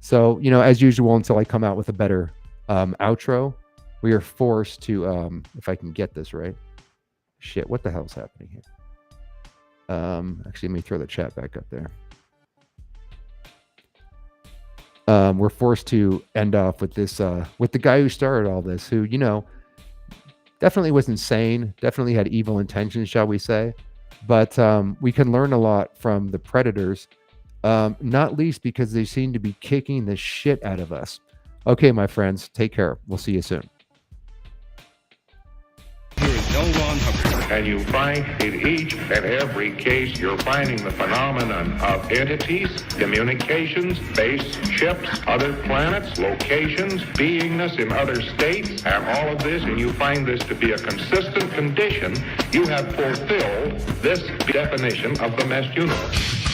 So, as usual, until I come out with a better outro, we are forced to, if I can get this right. Shit, what the hell's happening here? Actually, let me throw the chat back up there. We're forced to end off with this, with the guy who started all this, who, definitely was insane, definitely had evil intentions, shall we say. But we can learn a lot from the predators, not least because they seem to be kicking the shit out of us. Okay, my friends, take care. We'll see you soon. And you find in each and every case, you're finding the phenomenon of entities, communications, spaceships, other planets, locations, beingness in other states, and all of this, and you find this to be a consistent condition. You have fulfilled this definition of the mesh universe.